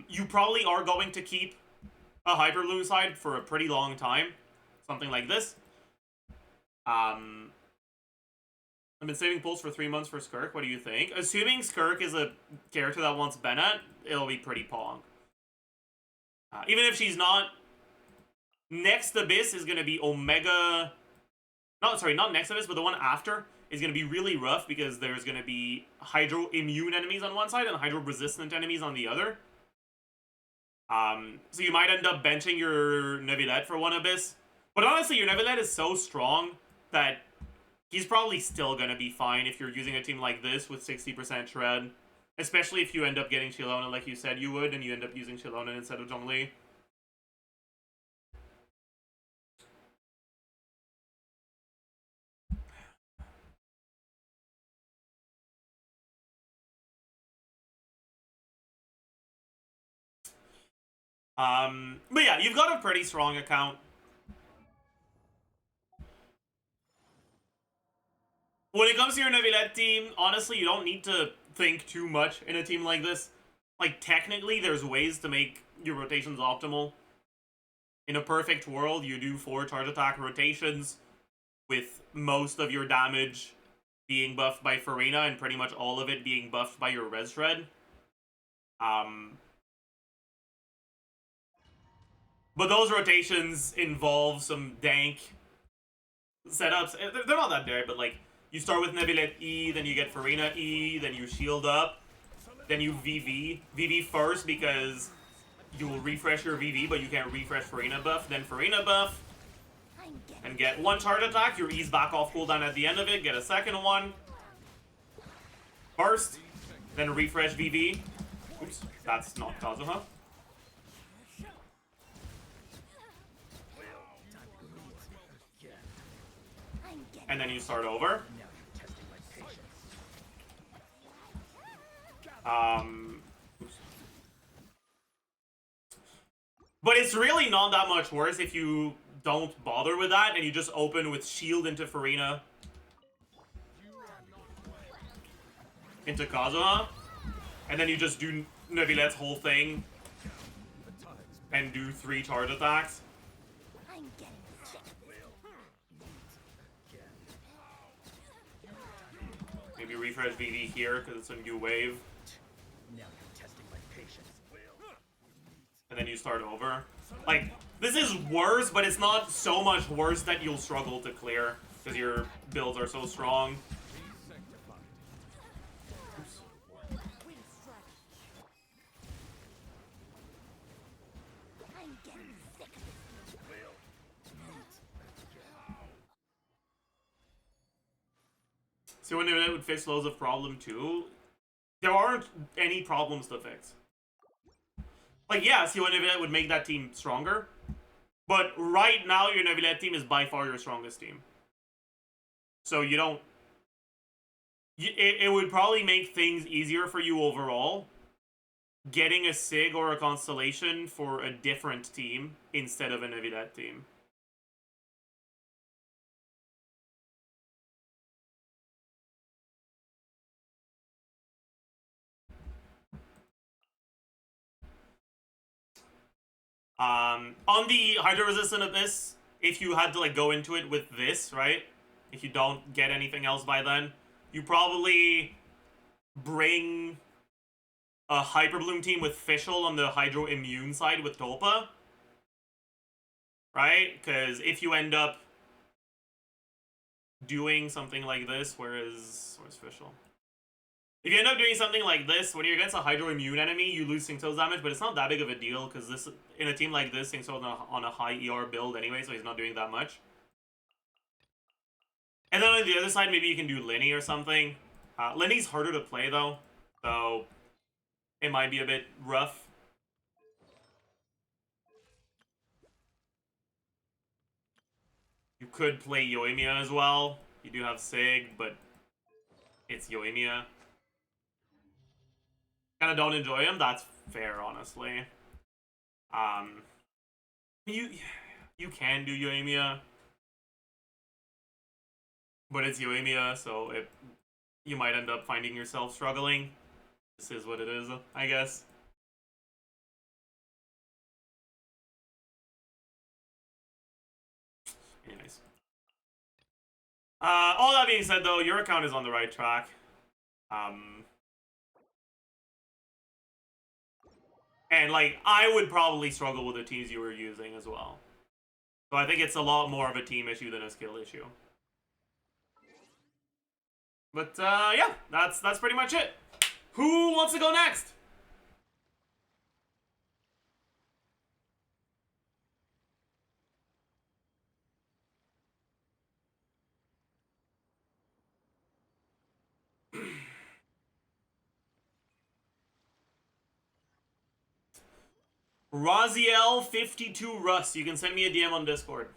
You probably are going to keep a Hyper Bloom side for a pretty long time. Something like this. I've been saving pulls for 3 months for Skirk. What do you think? Assuming Skirk is a character that wants Bennett, it'll be pretty pong. Even if she's not, next Abyss is going to be Omega... not next Abyss, but the one after is going to be really rough because there's going to be Hydro immune enemies on one side and Hydro resistant enemies on the other. So you might end up benching your Neuvillette for one Abyss. But honestly, your Neuvillette is so strong that he's probably still going to be fine if you're using a team like this with 60% shred. Especially if you end up getting Chilona like you said you would, and you end up using Chilona instead of Zhongli. But yeah, you've got a pretty strong account. When it comes to your Neuvillette team, honestly, you don't need to think too much in a team like this. Like, technically, there's ways to make your rotations optimal. In a perfect world, you do 4 charge attack rotations with most of your damage being buffed by Farina and pretty much all of it being buffed by your Res Shred. But those rotations involve some dank setups. They're not that bad, but like, you start with Neuvillette E, then you get Farina E, then you shield up, then you VV. VV first because you will refresh your VV, but you can't refresh Farina buff, then Farina buff, and get 1 charge attack, your E's back off cooldown at the end of it, get a second one. First, then refresh VV. Oops, that's not Kazuha. And then you start over. But it's really not that much worse if you don't bother with that and you just open with shield into Farina. Into Kazuha. And then you just do Neuvillette's whole thing. And do 3 charge attacks. Maybe refresh VV here because it's a new wave. And then you start over. Like, this is worse, but it's not so much worse that you'll struggle to clear because your builds are so strong. So when it would fix loads of problem too, there aren't any problems to fix. Like, yeah, Siwa Neuvillette would make that team stronger, but right now your Neuvillette team is by far your strongest team. So you don't... It would probably make things easier for you overall, getting a Sig or a Constellation for a different team instead of a Neuvillette team. On the Hydro Resistant Abyss, if you had to like go into it with this, right? If you don't get anything else by then, you probably bring a Hyper Bloom team with Fischl on the Hydro Immune side with Tolpa. Right? Because if you end up doing something like this, where's Fischl? If you end up doing something like this, when you're against a Hydro Immune enemy, you lose Singso's damage, but it's not that big of a deal, because this in a team like this, Singso's on a high ER build anyway, so he's not doing that much. And then on the other side, maybe you can do Linny or something. Linny's harder to play, though, so it might be a bit rough. You could play Yoimiya as well. You do have Sig, but it's Yoimiya. Kind of don't enjoy him. That's fair, honestly. You can do Yoimiya. But it's Yoimiya, so you might end up finding yourself struggling. This is what it is, I guess. Anyways. All that being said, though, your account is on the right track. And, like, I would probably struggle with the teams you were using as well. So I think it's a lot more of a team issue than a skill issue. But, yeah, that's pretty much it. Who wants to go next? Raziel52 Russ. You can send me a DM on Discord.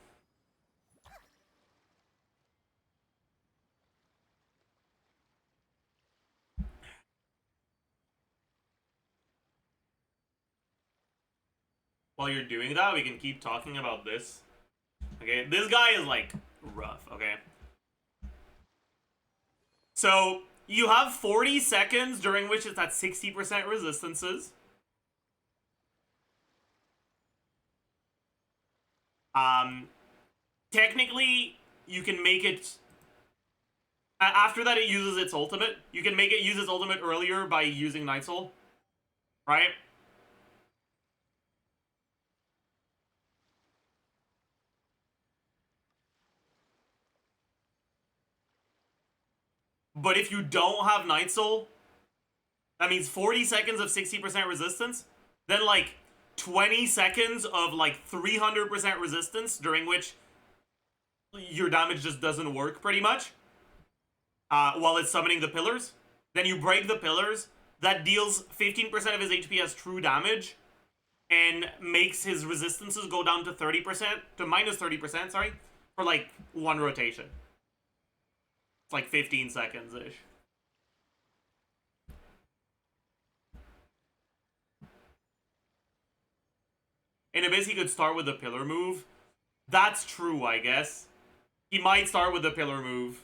While you're doing that, we can keep talking about this. Okay, this guy is, like, rough, okay? So, you have 40 seconds during which it's at 60% resistances. Technically, you can make it... After that, it uses its ultimate. You can make it use its ultimate earlier by using Night Soul. Right? But if you don't have Night Soul, that means 40 seconds of 60% resistance, then, like, 20 seconds of, like, 300% resistance, during which your damage just doesn't work, pretty much, while it's summoning the pillars. Then you break the pillars. That deals 15% of his HP as true damage, and makes his resistances go down to 30%, to minus 30%, sorry, for, like, one rotation. It's like 15 seconds-ish. In Abyss, he could start with the pillar move. That's true, I guess. He might start with the pillar move.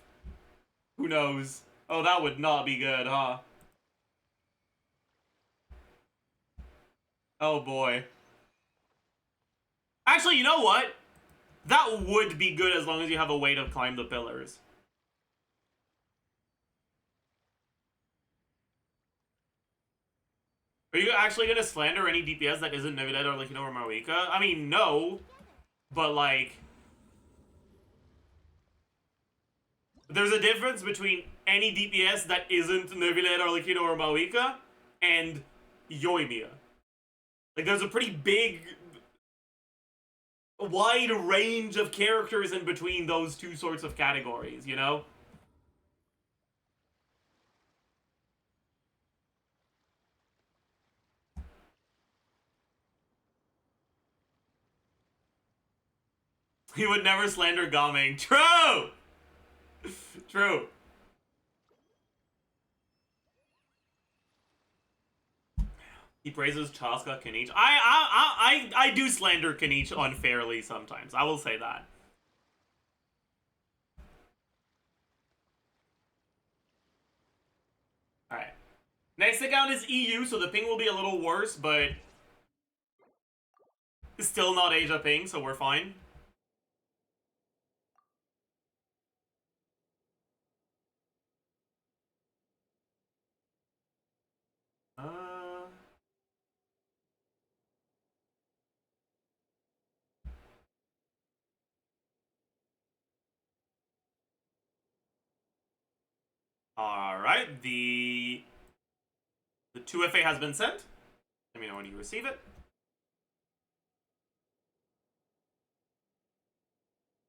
Who knows? Oh, that would not be good, huh? Oh, boy. Actually, you know what? That would be good as long as you have a way to climb the pillars. Are you actually gonna slander any DPS that isn't Neviled or Likino or Marwika? I mean, no. But, like... there's a difference between any DPS that isn't Neviled or Likino or Marwika and Yoimiya. Like, there's a pretty big... wide range of characters in between those two sorts of categories, you know? He would never slander Gaming. True! True. He praises Chaska Kanich. I do slander Kanich unfairly sometimes. I will say that. Alright. Next account is EU, so the ping will be a little worse, but... still not Asia ping, so we're fine. Alright, the 2FA has been sent. Let me know when you receive it.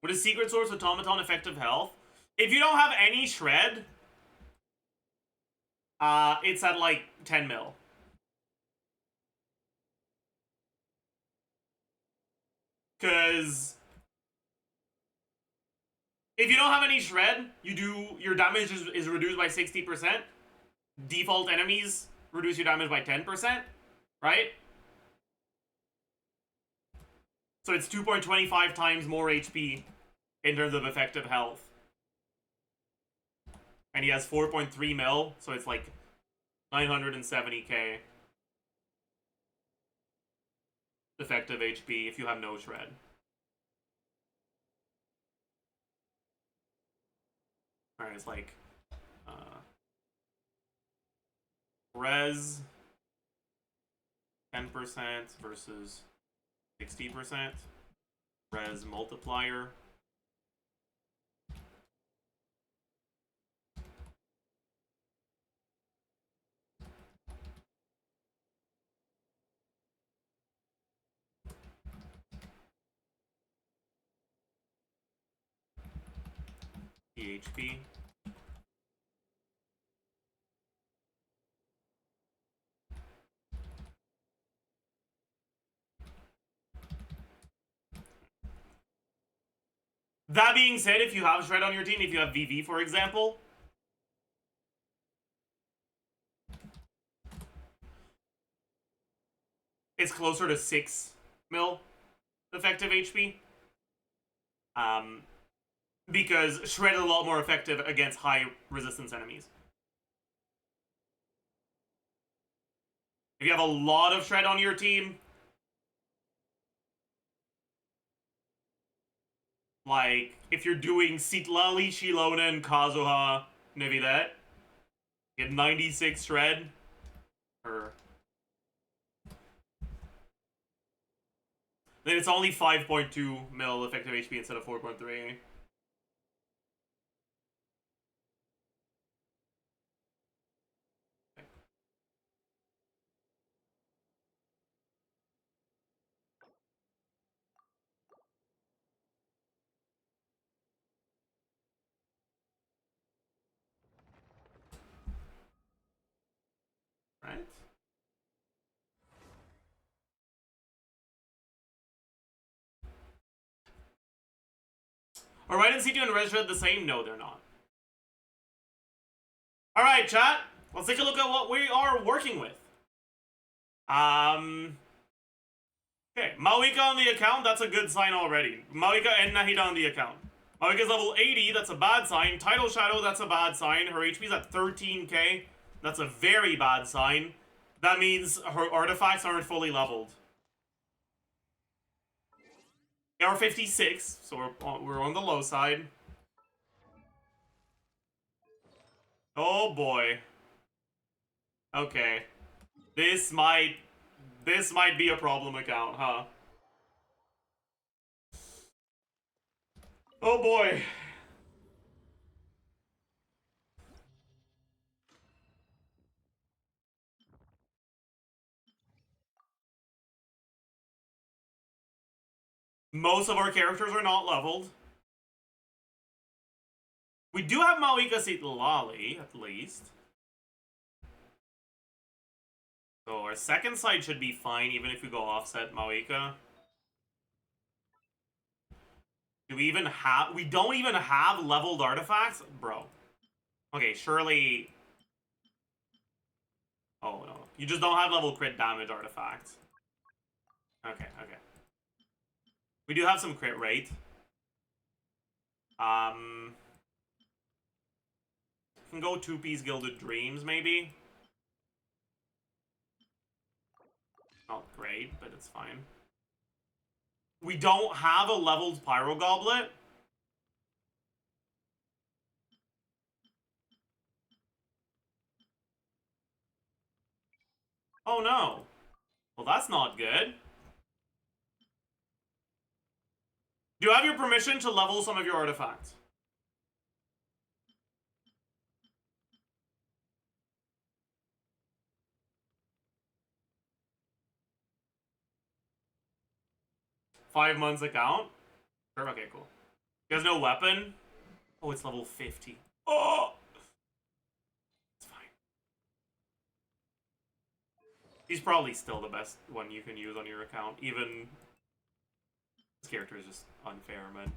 What is Secret Source Automaton effective health? If you don't have any shred, it's at like 10 mil. Because if you don't have any shred, your damage is reduced by 60%. Default enemies reduce your damage by 10%, right? So it's 2.25 times more HP in terms of effective health. And he has 4.3 mil, so it's like 970k effective HP if you have no shred. Alright, it's like res 10% versus 60%. Res multiplier. HP. That being said, if you have shred on your team, if you have VV, for example, it's closer to 6 mil effective HP. Because shred is a lot more effective against high resistance enemies. If you have a lot of shred on your team, like if you're doing Sitlali, Shilonen, Kazuha, maybe that, get 96 shred, or then it's only 5.2 mil effective HP instead of 4.3. Right? Alright, and C2 and Res Shred the same? No, they're not. Alright, chat. Let's take a look at what we are working with. Okay, Mawika on the account, that's a good sign already. Mawika and Nahida on the account. Mawika's level 80, that's a bad sign. Tidal Shadow, that's a bad sign. Her HP's at 13k. That's a very bad sign. That means her artifacts aren't fully leveled. They are 56, so we're on the low side. Oh boy. Okay. This might be a problem account, huh? Oh boy. Most of our characters are not leveled. We do have Mawika Sitlali, at least. So our second side should be fine, even if we go offset Mawika. Do we even have... We don't even have leveled artifacts? Bro. Okay, surely... Oh, no. You just don't have level crit damage artifacts. Okay, okay. We do have some crit rate. Can go 2-piece Gilded Dreams, maybe? Not great, but it's fine. We don't have a leveled Pyro Goblet. Oh no. Well, that's not good. Do you have your permission to level some of your artifacts? Five months account? Sure, okay, cool. He has no weapon? Oh, it's level 50. Oh! It's fine. He's probably still the best one you can use on your account. Even... This character is just unfair, man.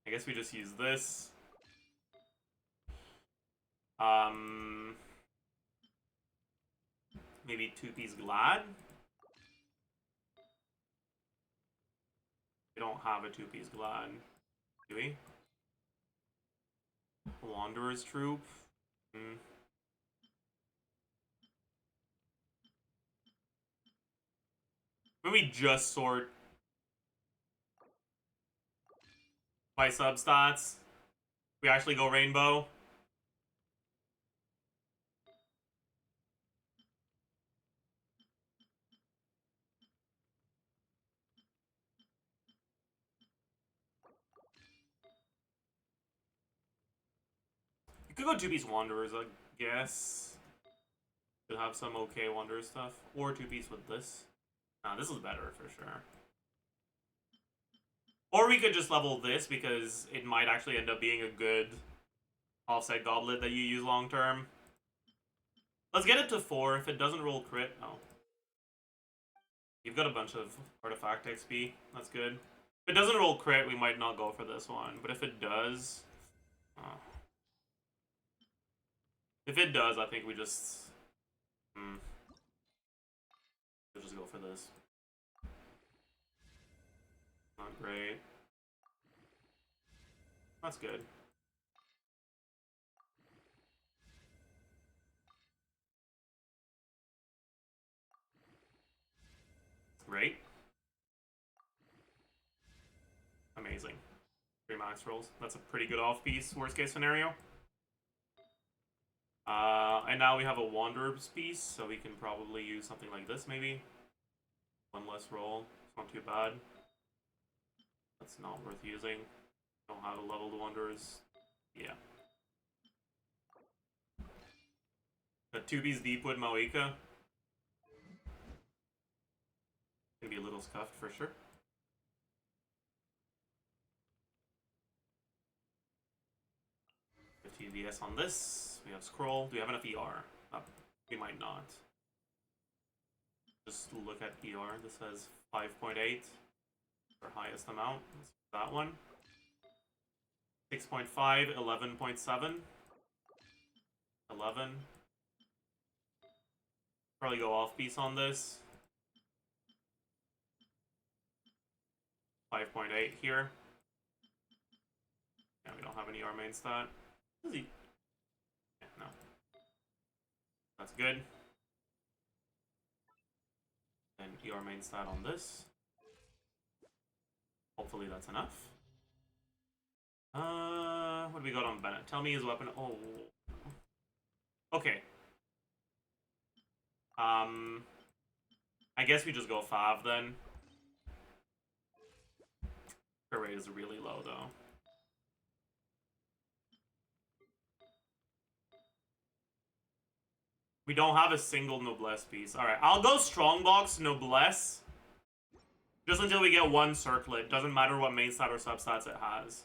I guess we just use this. Maybe 2-piece Glad? We don't have a 2-piece Glad. Do we? Wanderer's Troop? Hmm. Maybe just sort by substats. We actually go rainbow. You could go two-piece Wanderers, I guess. Could have some okay Wanderer stuff. Or two-piece with this. Nah, this is better for sure. Or we could just level this because it might actually end up being a good offset goblet that you use long term. Let's get it to 4. If it doesn't roll crit, no. You've got a bunch of artifact XP. That's good. If it doesn't roll crit, we might not go for this one. But if it does... If it does, I think we just... We'll just go for this. Not great. That's good. Great. Amazing. 3 max rolls. That's a pretty good off-piece, worst case scenario. And now we have a Wanderer's piece, so we can probably use something like this, maybe. 1 less roll. It's not too bad. That's not worth using. Know how to level the Wanderers. Yeah. The 2B's Deepwood Mawika. Can be a little scuffed for sure. TDS on this. We have scroll. Do we have enough ER? We might not. Just look at ER. This says 5.8. Our highest amount. That one. 6.5, 11.7. 11. Probably go off piece on this. 5.8 here. Yeah, we don't have any ER main stat. Is he? Yeah, no. That's good. And ER main stat on this. Hopefully that's enough. What do we got on Bennett? Tell me his weapon. Oh. Okay. I guess we just go 5 then. Her rate is really low though. We don't have a single Noblesse piece. Alright, I'll go Strongbox Noblesse. Just until we get 1 circlet. Doesn't matter what main stat or substats it has.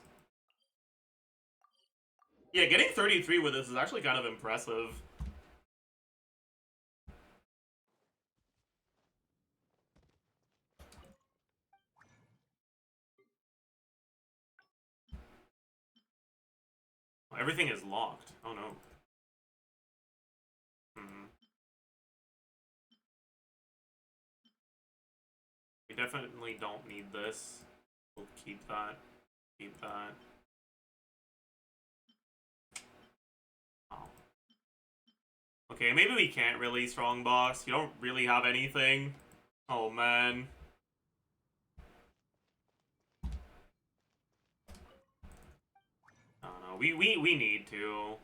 Yeah, getting 33 with this is actually kind of impressive. Everything is locked. Oh no. We definitely don't need this. We'll keep that. Keep that. Oh. Okay, maybe we can't really strongbox. You don't really have anything. Oh man. I don't know. We need to.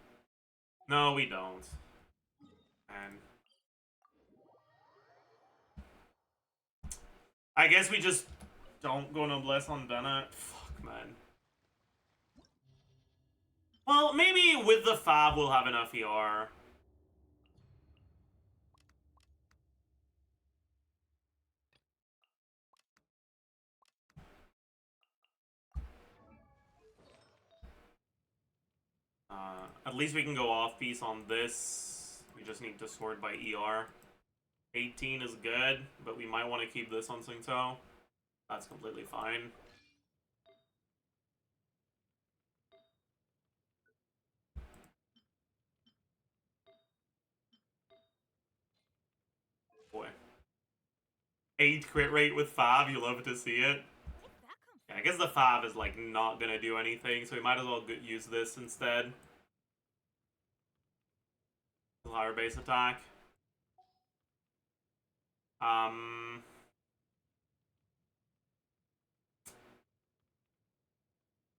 No, we don't. And I guess we just don't go Noblesse on Bennett. Fuck, man. Well, maybe with the Fab we'll have enough ER. At least we can go off-piece on this. We just need to sort by ER. 18 is good, but we might want to keep this on Singto. That's completely fine. Boy. 8 crit rate with Fab, you love to see it. Yeah, I guess the Fab is like not gonna do anything, so we might as well use this instead. Higher base attack.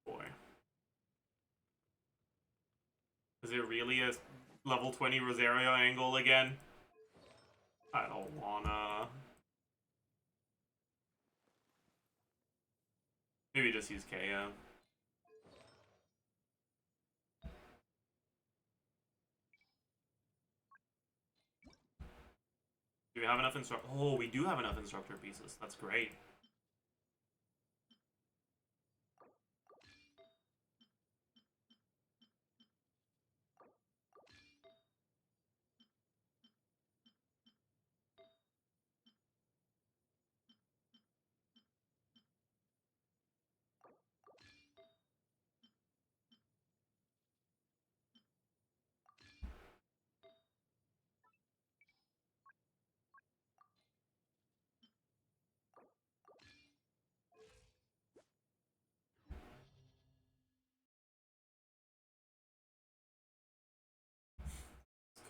Boy. Is it really a level 20 Rosario angle again? I don't wanna. Maybe just use KO. Do we have enough instructor? Oh, we do have enough instructor pieces. That's great.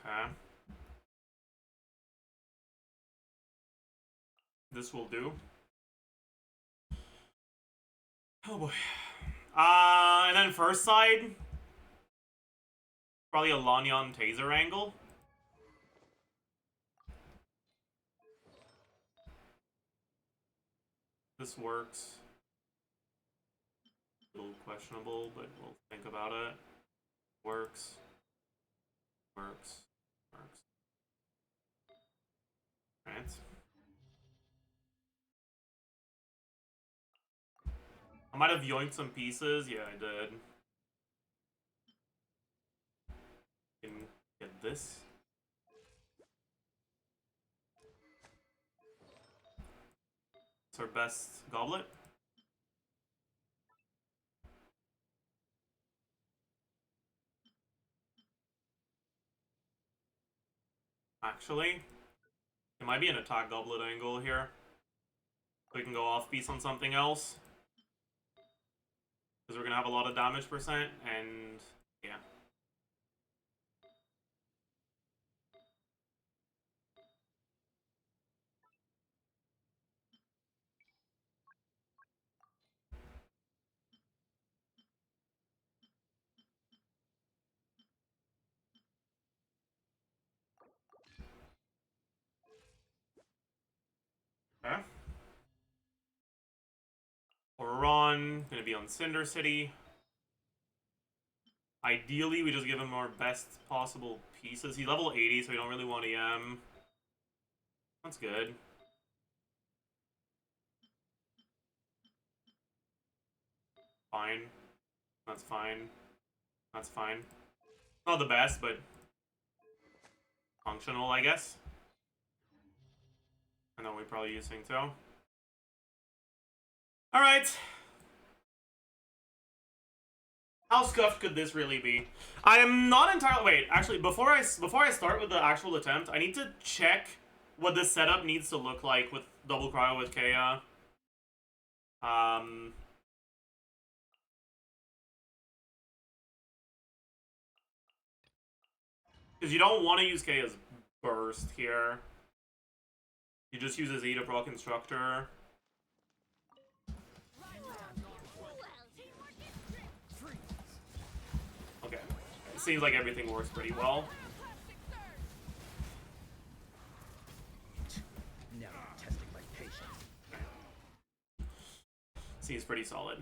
Okay. This will do. Oh boy. And then first side, probably a Lanyan taser angle. This works. A little questionable, but we'll think about it. Works. Works. Works. Right. I might have yoinked some pieces. Yeah, I did. Can get this. It's our best goblet. Actually, it might be an attack goblet angle here. We can go off piece on something else. Because we're gonna have a lot of damage percent, and yeah. Okay. Oran, gonna be on Cinder City. Ideally, we just give him our best possible pieces. He's level 80, so we don't really want EM. That's good. Fine. That's fine. That's fine. Not the best, but functional, I guess. I know we probably use Sing too. Alright. How scuffed could this really be? I am not entirely... Wait, actually, before I start with the actual attempt, I need to check what the setup needs to look like with double cryo with Kea. Because you don't want to use Kea's burst here. You just use his E to proc Instructor. Okay. It seems like everything works pretty well. Now I'm testing my patience. Seems pretty solid.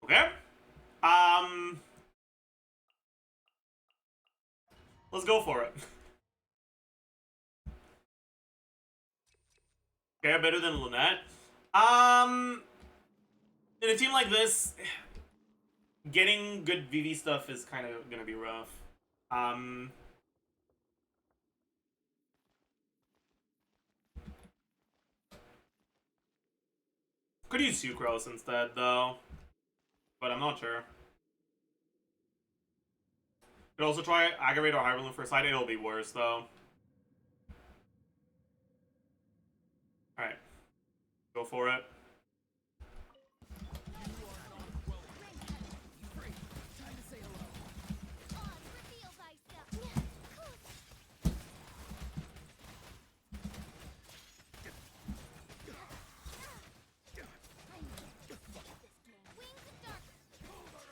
Okay. Let's go for it. Okay, better than Lynette. In a team like this, getting good VV stuff is kind of gonna be rough. Could use Sucrose instead, though. But I'm not sure. Could also try Aggravate or Hyperloom for side. It'll be worse, though. Alright. Go for it.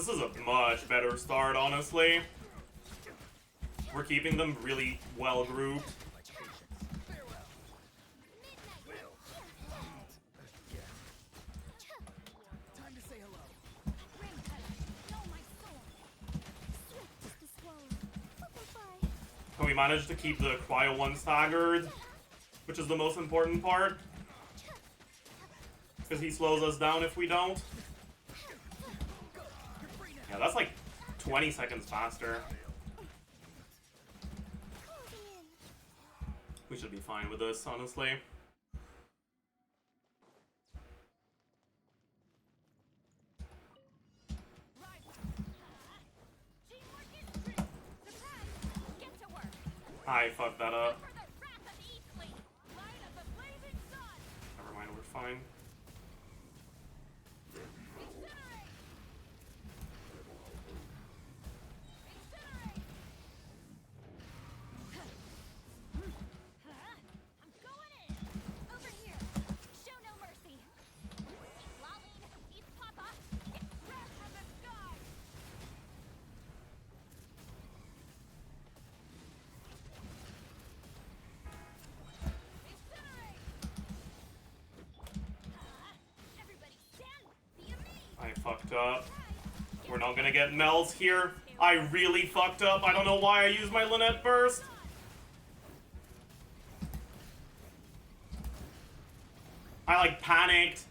This is a much better start, honestly. We're keeping them really well grouped. My patience. Farewell. Time to say hello. Can we manage to keep the cryo one staggered? Which is the most important part. Because he slows us down if we don't. Yeah, that's like 20 seconds faster. We should be fine with this, honestly. I fucked that up. Never mind, we're fine. I fucked up. We're not gonna get Mel's here. I really fucked up. I don't know why I used my Lynette burst. I like panicked.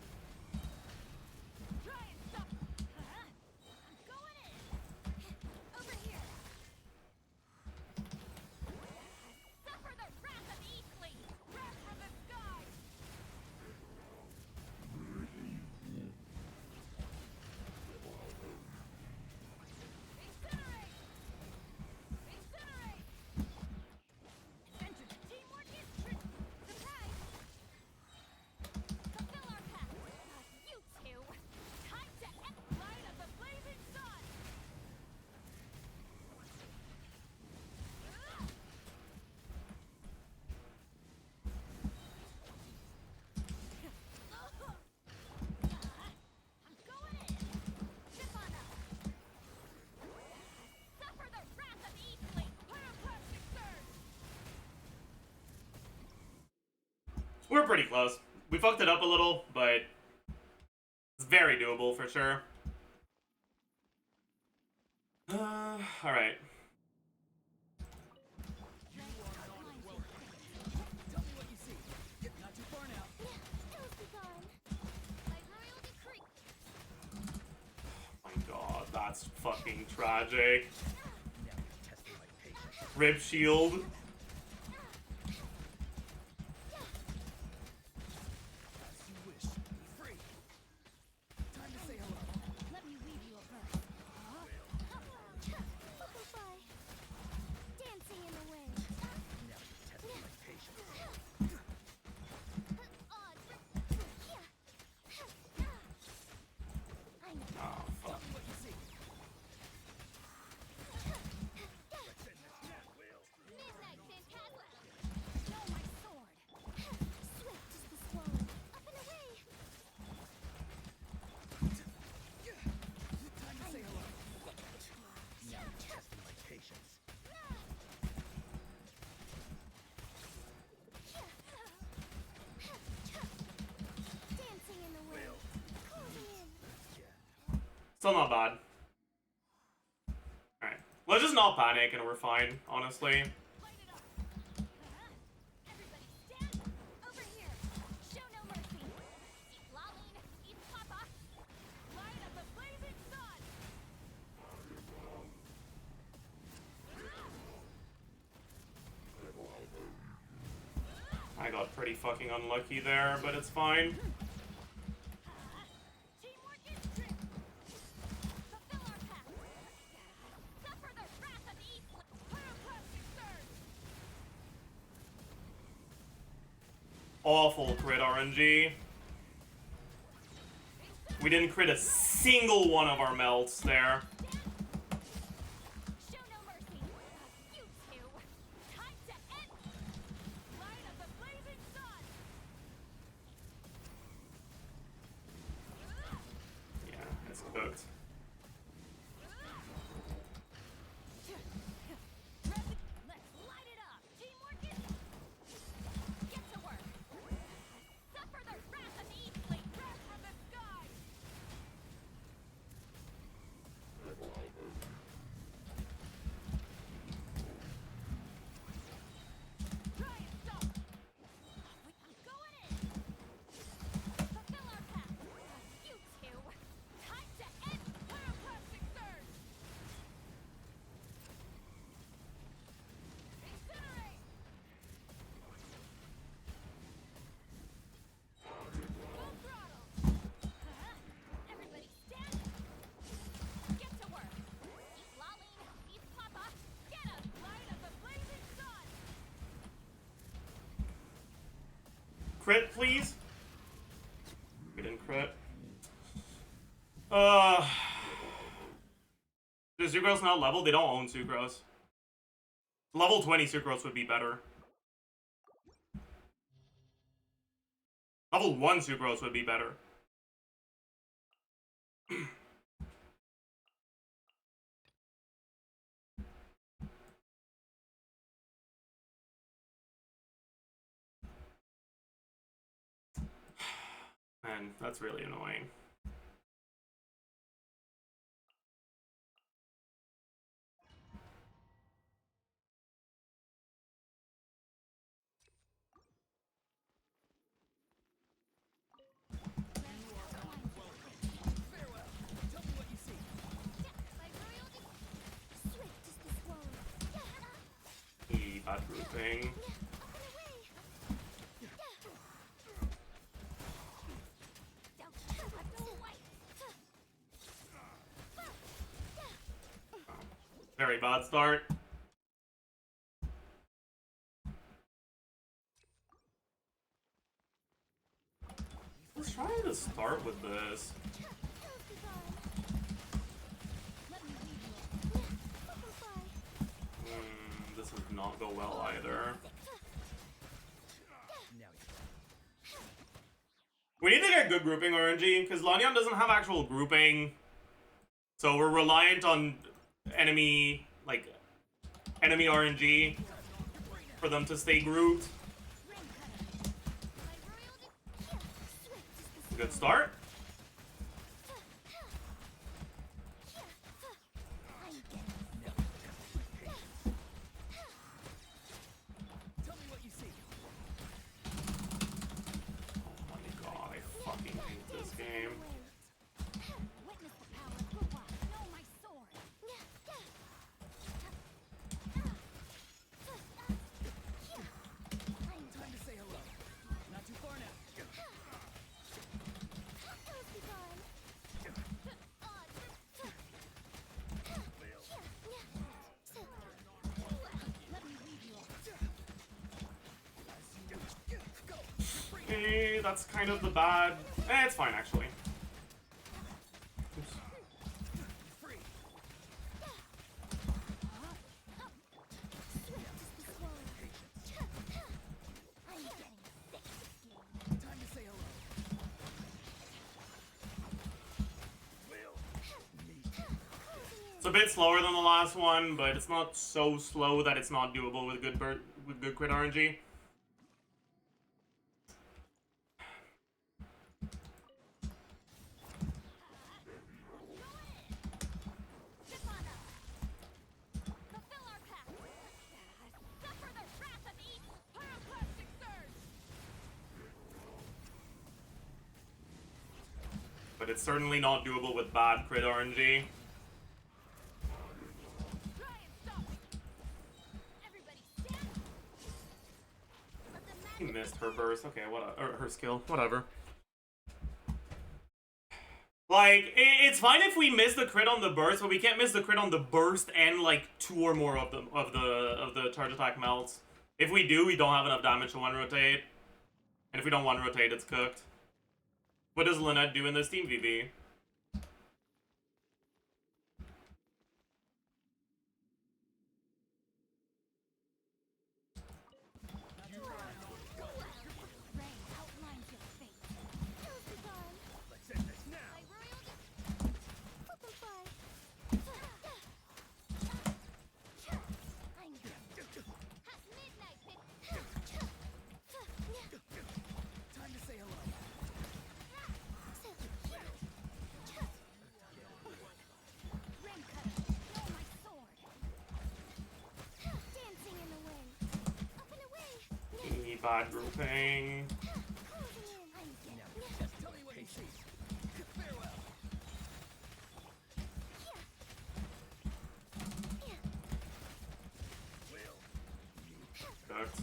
We're pretty close. We fucked it up a little, but it's very doable for sure. Alright. Tell me what you see. Not too far now. My god, that's fucking tragic. Now you're testing my patience. Rib shield. As you wish. Free. Time to say hello. Let me read you a verse. Dancing in the wind. Now you're testing my patience. I know. Oh, fuck. Tell me what you see. Midnight Phantasma. Know my sword. Swift as the swallow. Up and away. Time to say hello. Now you're testing my patience. Dancing in the wind. Closing in. Still not bad. Alright. Let's just not panic and we're fine, honestly. Light it up. Everybody stand over here. Show no mercy. Eat Lalene, eat Papa. Light up the blazing sun. I got pretty fucking unlucky there, but it's fine. Teamwork is strength. Fulfill our path. Suffer the wrath of evil. Pyroclastic surge. Awful crit RNG. We didn't crit a single one of our melts there. Show no mercy. You two. Time to end. Light of the blazing sun. Yeah, it's cooked. crit, please. We didn't crit. Is Sucrose not level? They don't own Sucrose. Level 20 Sucrose would be better. Level 1 Sucrose would be better. Man, that's really annoying. Bad grouping. Very bad start. Let's try to start with this. This does not go well either. We need to get good grouping RNG, because Lanyan doesn't have actual grouping. So we're reliant on enemy RNG for them to stay grouped. Good start. Okay, that's kind of the bad. It's fine actually. Oops. It's a bit slower than the last one, but it's not so slow that it's not doable with good crit RNG. But it's certainly not doable with bad crit RNG. He missed her burst. Okay, or her skill. Whatever. Like, it's fine if we miss the crit on the burst, but we can't miss the crit on the burst and like 2 or more of the charge attack melts. If we do, we don't have enough damage to one rotate. And if we don't one rotate, it's cooked. What does Lynette do in this team VV? Bad grouping. Cooked.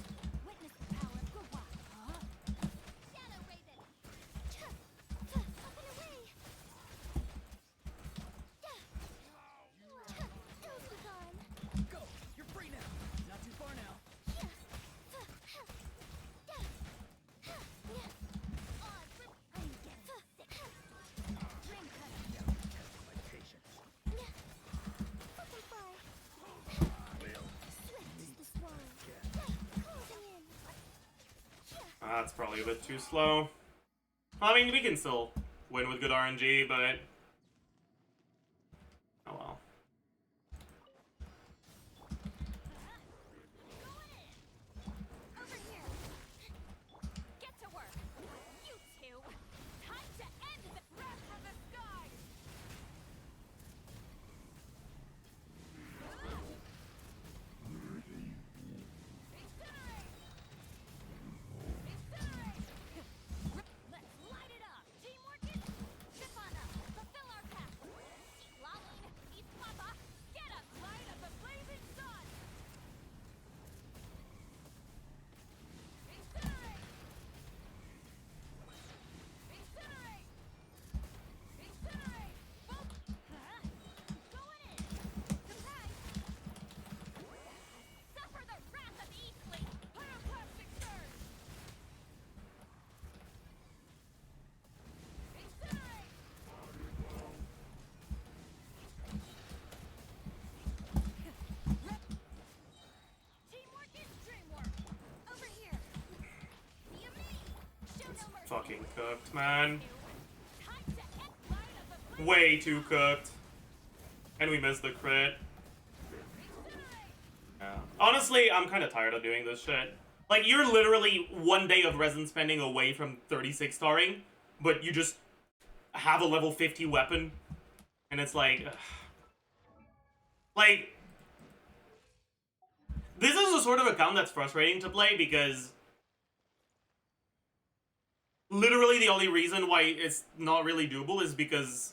probably a bit too slow. I mean, we can still win with good RNG, but... oh well. Over here. Get to work. You two. Time to end the wrath from the sky. Incinerate. Let's light it up. Teamwork is zip on up. Fulfill our path. Eat Lolene. Eat Papa. Get us light of the blazing sun. Incinerate. Incinerate. Incinerate. Boom. Going in. Surprise. Suffer the wrath of Eastling. Pyroclastic surge. Incinerate. Teamwork is dreamwork. Over here. Via me. Show no mercy. Fucking cooked, man. Time to end light of the blazing Way too cooked. And we missed the crit. Incinerate. Yeah. Honestly, I'm kind of tired of doing this shit. Like, you're literally 1 day of resin spending away from 36 starring, but you just have a level 50 weapon, and it's like... ugh. Like... this is the sort of account that's frustrating to play, because... literally the only reason why it's not really doable is because...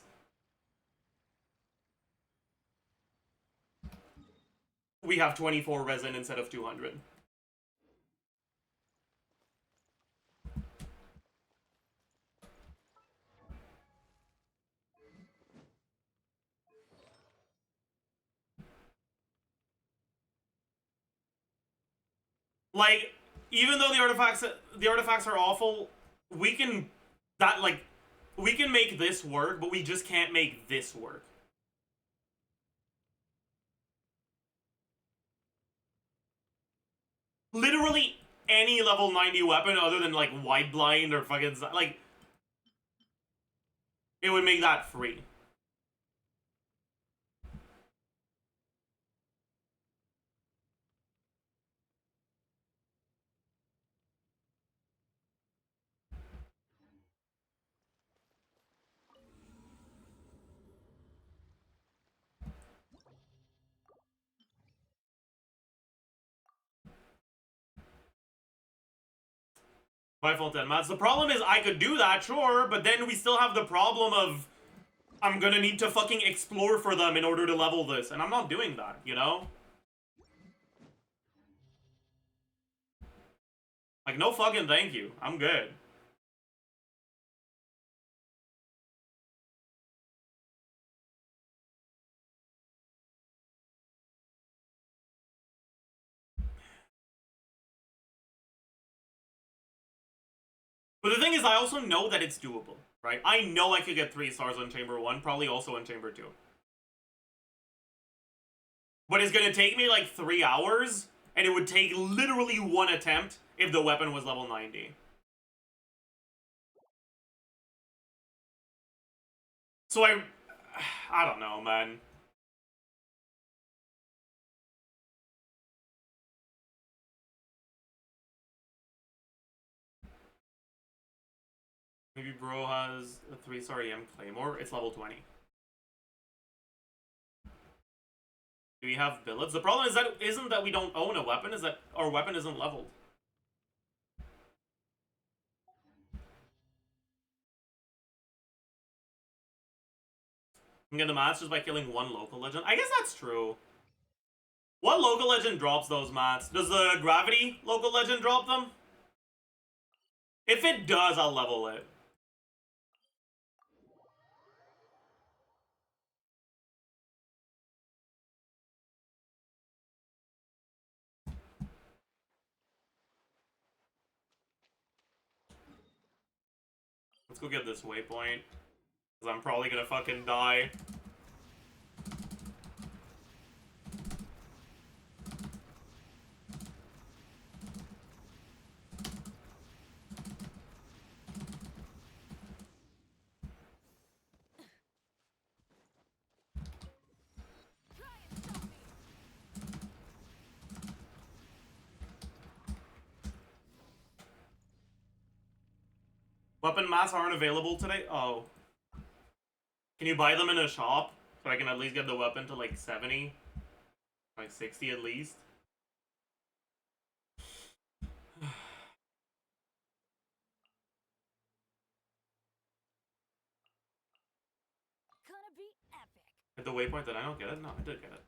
we have 24 resin instead of 200. Like, even though the artifacts are awful, we can we can make this work, but we just can't make this work. Literally any level 90 weapon other than like Wide Blind or fucking like it would make that free. My fault, 10 mats. The problem is I could do that, sure, but then we still have the problem of I'm gonna need to fucking explore for them in order to level this, and I'm not doing that, you know? Like, no fucking thank you. I'm good. But the thing is, I also know that it's doable, right? I know I could get 3 stars on Chamber 1, probably also on Chamber 2. But it's gonna take me like 3 hours, and it would take literally 1 attempt if the weapon was level 90. So I don't know, man. Maybe bro has a 3-star EM Claymore. It's level 20. Do we have billets? The problem is that isn't that we don't own a weapon, is that our weapon isn't leveled. You can get the mats just by killing 1 local legend. I guess that's true. What local legend drops those mats? Does the gravity local legend drop them? If it does, I'll level it. Let's go get this waypoint. Because I'm probably gonna fucking die. Weapon mats aren't available today? Oh. Can you buy them in a shop? So I can at least get the weapon to like 70? Like 60 at least? Gonna be epic. At the waypoint, did I not get it? No, I did get it.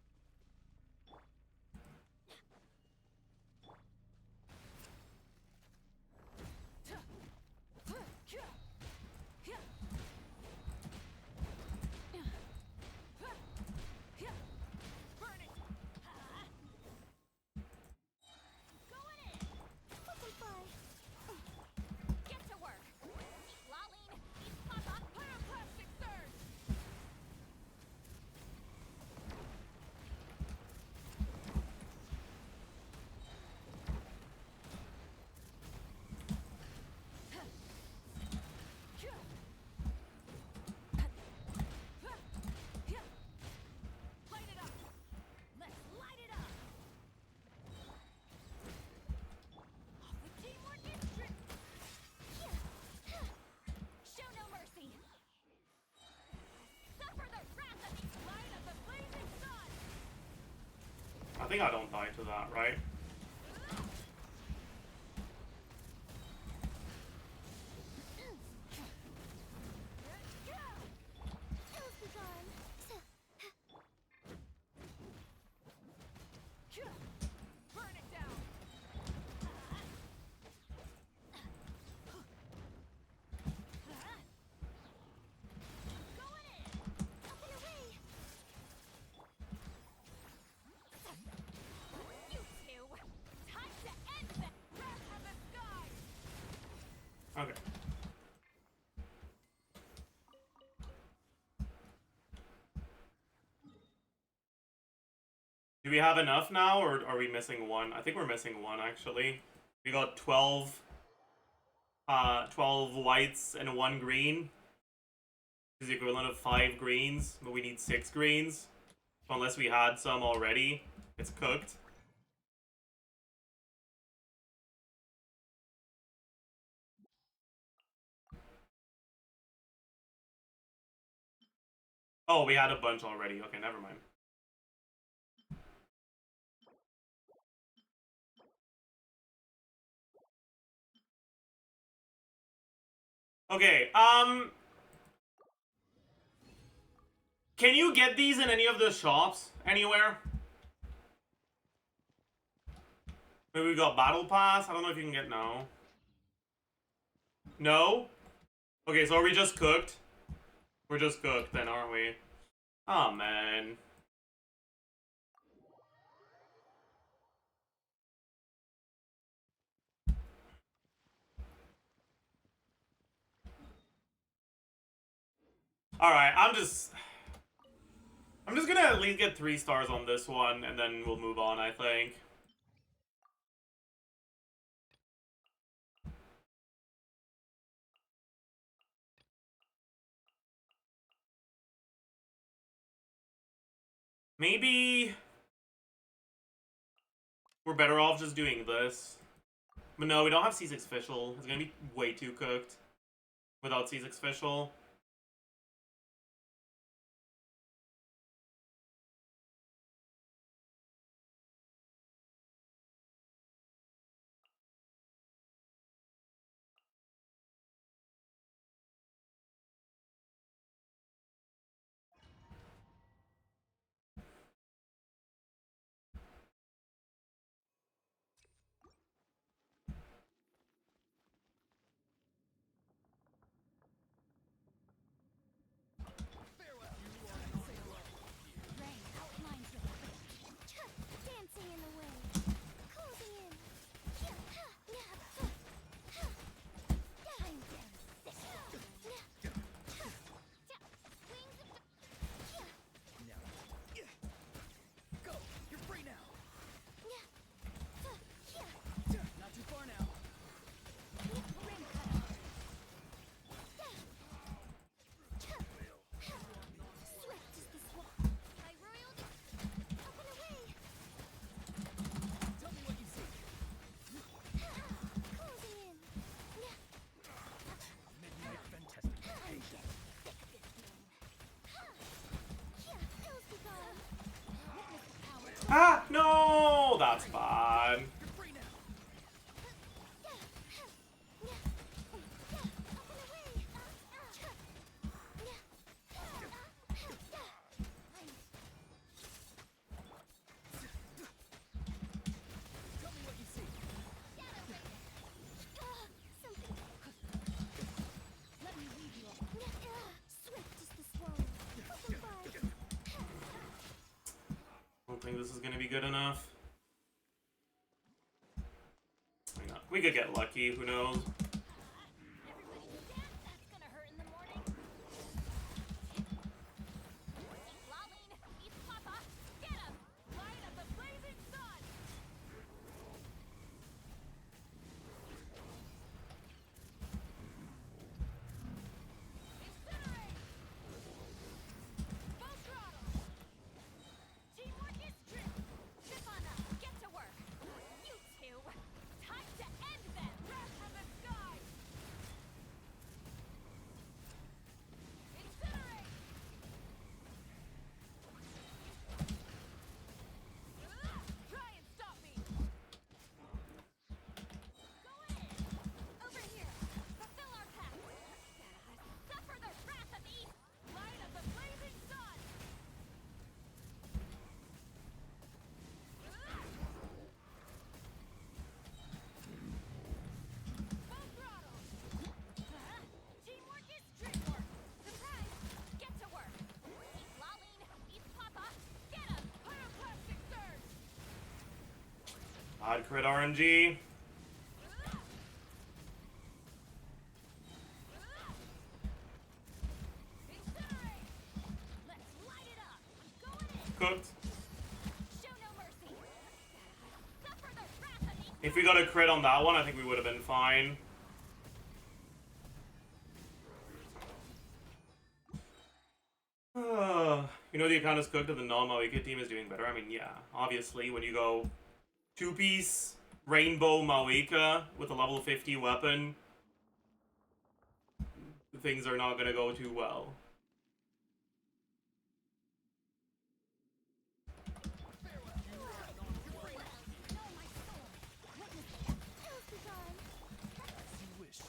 Burn it. Going in. Open fire. Get to work. Eat Laline. Eat Papa. Pyroclastic surge. Light it up. Let's light it up. Off with teamwork and strength. Show no mercy. Suffer the wrath of the light of the blazing sun. I think I don't die to that, right? Two's begun. Burn it down. Going in. Up and away. You two. Time to end the wrath of the sky. Okay. Do we have enough now, or are we missing one? I think we're missing one, actually. We got 12 whites and 1 green. Is the equivalent of 5 greens, but we need 6 greens. So unless we had some already, it's cooked. Oh, we had a bunch already. Okay, never mind. Okay, can you get these in any of the shops? Anywhere? Maybe we got Battle Pass? I don't know if you can get no. No? Okay, so are we just cooked? We're just cooked then, aren't we? Oh, man. Alright, I'm just gonna at least get 3 stars on this one, and then we'll move on, I think. Maybe we're better off just doing this. But no, we don't have C6 official. It's gonna be way too cooked without C6 official. Ah, no, that's bad. You're free now. Tell me what you see. Let me lead you. Swift is the swallow. Open fire. I don't think this is gonna be good enough. Hang on. We could get lucky, who knows? Everybody stand. That's gonna hurt in the morning. Eat Lolene. Eat Papa. Get him. Light of the blazing sun. Incinerate. Full throttle. Teamwork is true. Zip on up. Get to work. You two. Time to end them. Breath of the sky. Incinerate. Try and stop me. Go in. Over here. Fulfill our pact. Suffer the wrath of Eve. Light of the blazing sun. Full throttle. Teamwork is dreamwork. Surprise. Get to work. Eat Lolene. Eat Papa. Get him. Pyroclastic surge. Odd crit RNG. Incinerate. Let's light it up. Going in. Cooked. Show no mercy. Suffer the wrath of Eve. If we got a crit on that one, I think we would have been fine. You know the account is cooked and the non-Maoika team is doing better? I mean, yeah. Obviously, when you go two-piece Rainbow Maoika with a level 50 weapon, things are not gonna go too well. As you wish.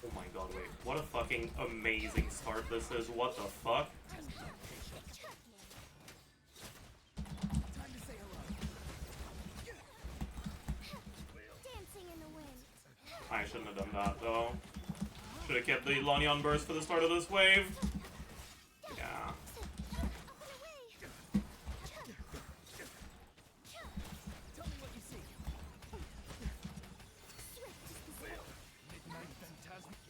Oh my god, wait. What a fucking amazing start this is. What the fuck? Time to say hello. Dancing in the wind. I shouldn't have done that, though. Should have kept the Lanion burst for the start of this wave. Yeah. Up and away. Tell me what you see. Swift is the swallow. Midnight Phantasmic.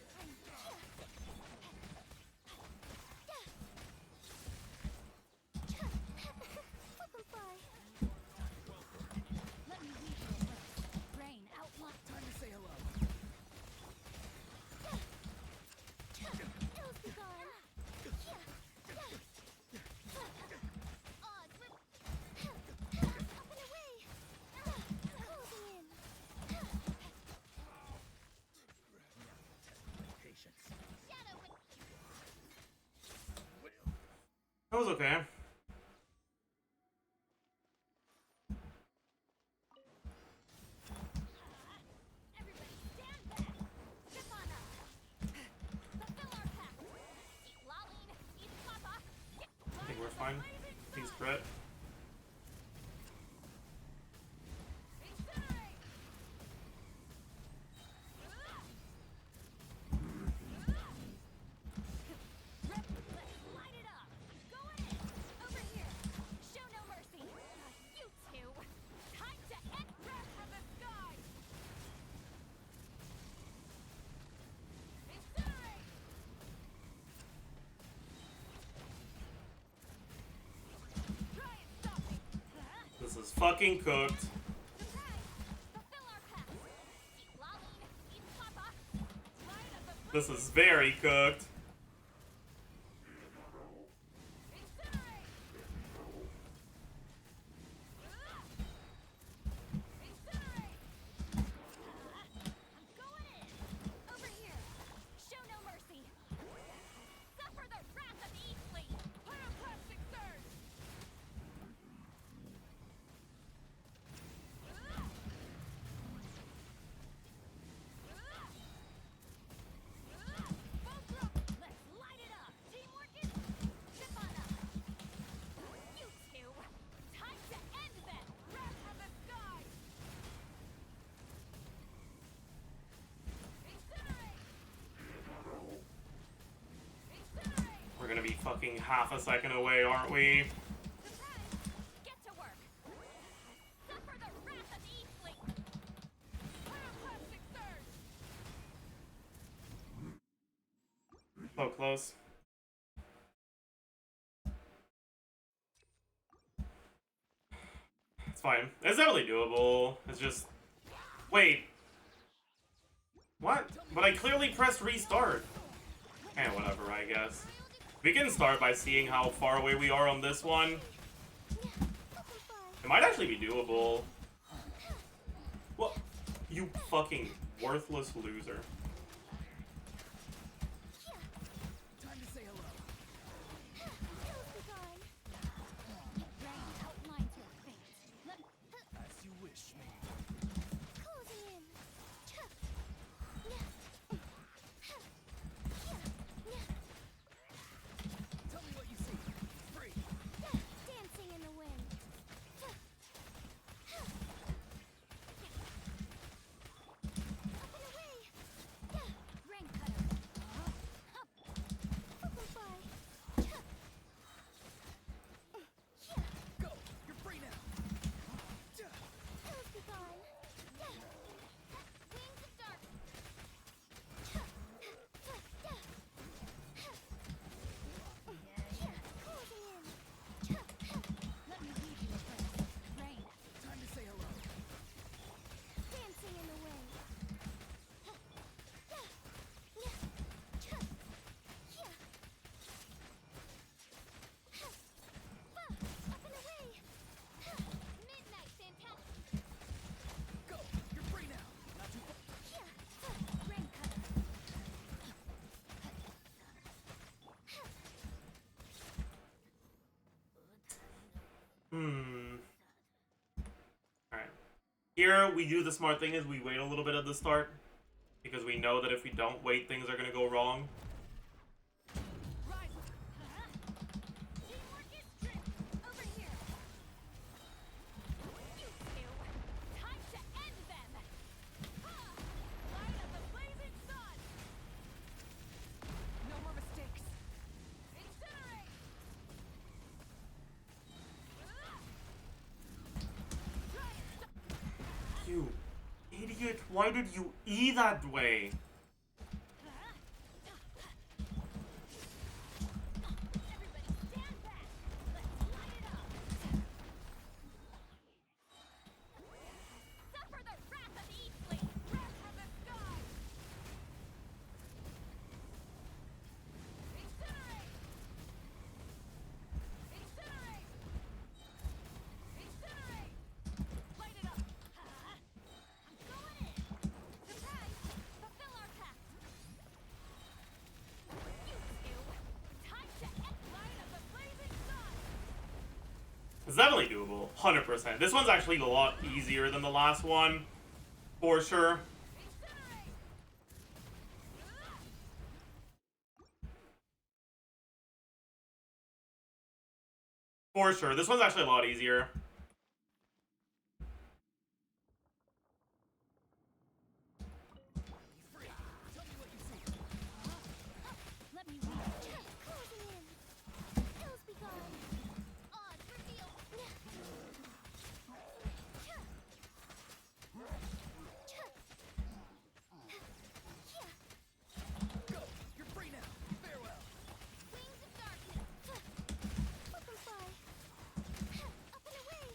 Open fire. Let me lead you away. Brain outlook. Time to say hello. Ills be gone. Odds rip. Up and away. Closing in. Patience. Shadow with That was okay. everybody stand back. Zip on up. Fulfill our pact. Eat Lolene. Eat Papa. Get I think we're fine. He's crit. Incinerate. Let's light it up. Going in. Over here. Show no mercy. You two. Time to end breath from the sky. Incinerate. Try and stop me. This is fucking cooked. Surprise. Fulfill our pact. Eat Lolene. Eat Papa. Light of the This is very cooked. Incinerate. Incinerate. I'm going in. Over here. Show no mercy. Suffer the wrath of Eastleigh. Pyroclastic surge. fucking half a second away, aren't we? Surprise! Get to work! Suffer the wrath of E-Fleet! Pyroclastic surge! So close. It's fine. It's definitely doable. It's just... Wait. What? But I clearly pressed restart. Eh, whatever, I guess. We can start by seeing how far away we are on this one. It might actually be doable. What? You fucking worthless loser. Time to say hello. As you wish, me. Tell me what you see. Free. Dancing in the wind. Up and away. Rain cutter. Go. You're free now. Wings of darkness. Let me lead you a place. Rain. Time to say hello. Dancing in the wind. Up and away. Midnight fantastic. Go. You're free now. Not too far. Rain cutter. Alright. Here, we do the smart thing is we wait a little bit at the start. Because we know that if we don't wait, things are gonna go wrong. Rise. Teamwork is strength. Over here. You two. Time to end them. Light of the blazing sun. No more mistakes. Incinerate. You idiot, why did you E that way? Everybody stand back. Let's light it up. Suffer the wrath of E-Fleet. Wrath from the sky. Incinerate. Incinerate. Incinerate. Light it up. I'm going in. Surprise. Fulfill our pact. You two. Time to end light of the blazing sun. It's definitely doable. 100%. This one's actually a lot easier than the last one. For sure. Incinerate. For sure. This one's actually a lot easier. Free. Tell me what you see. Let me read. Closing in. Ills be gone. Odds reveal. Go. You're free now. Farewell. Wings of darkness. Let them fly. Up and away.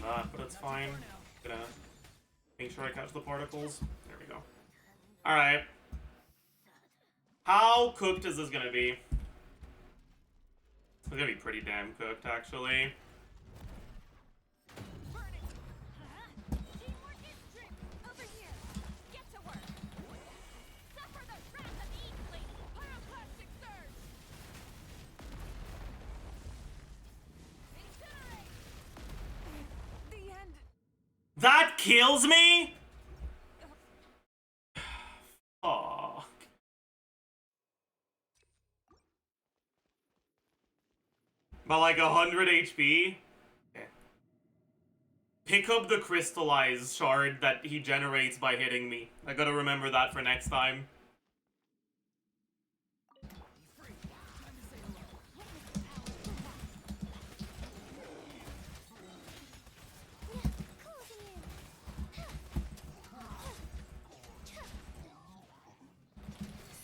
that, but it's fine. Gonna make sure I catch the particles. There we go. Alright. How cooked is this gonna be? It's gonna be pretty damn cooked, actually. Teamwork is strength. Over here. Get to work. Suffer the wrath of Easley. Pyroclastic surge. Incinerate. The end. That kills me? Fuck. But like 100 HP? Okay. Pick up the crystallized shard that he generates by hitting me. I gotta remember that for next time. Free. Time to say hello. Closing in.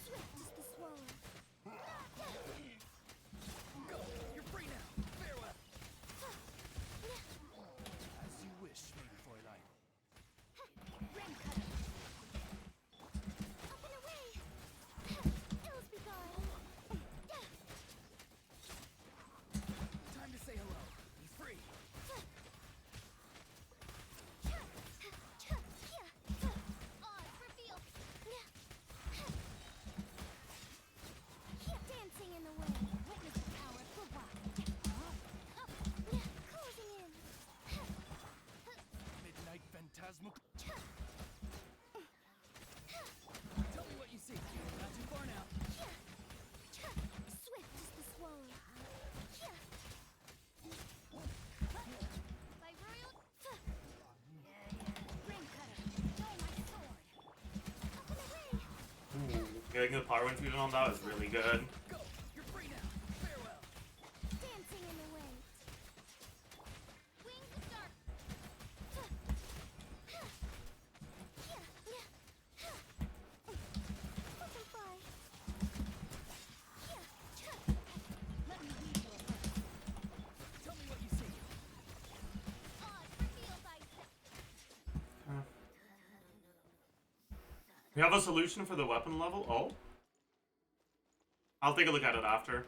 Swift is the swallow. Go. You're free now. Farewell. As you wish, maybe Fräulein. Ring cutter. Up and away. Ills be gone. Time to say hello. Be free. Odds revealed. Dancing in the way. Witness the power for what? Closing in. Midnight phantasmal. Tell me what you see. Not too far now. Swift is the swallow. By royal. Ring cutter. Know my sword. Up and away. Getting the power infusion on that was really good. Go. You're free now. Farewell. Dancing in the wind. Wings of dark. Butterfly. Let me lead you a first. Tell me what you see. Odds revealed I We have a solution for the weapon level? Oh? I'll take a look at it after.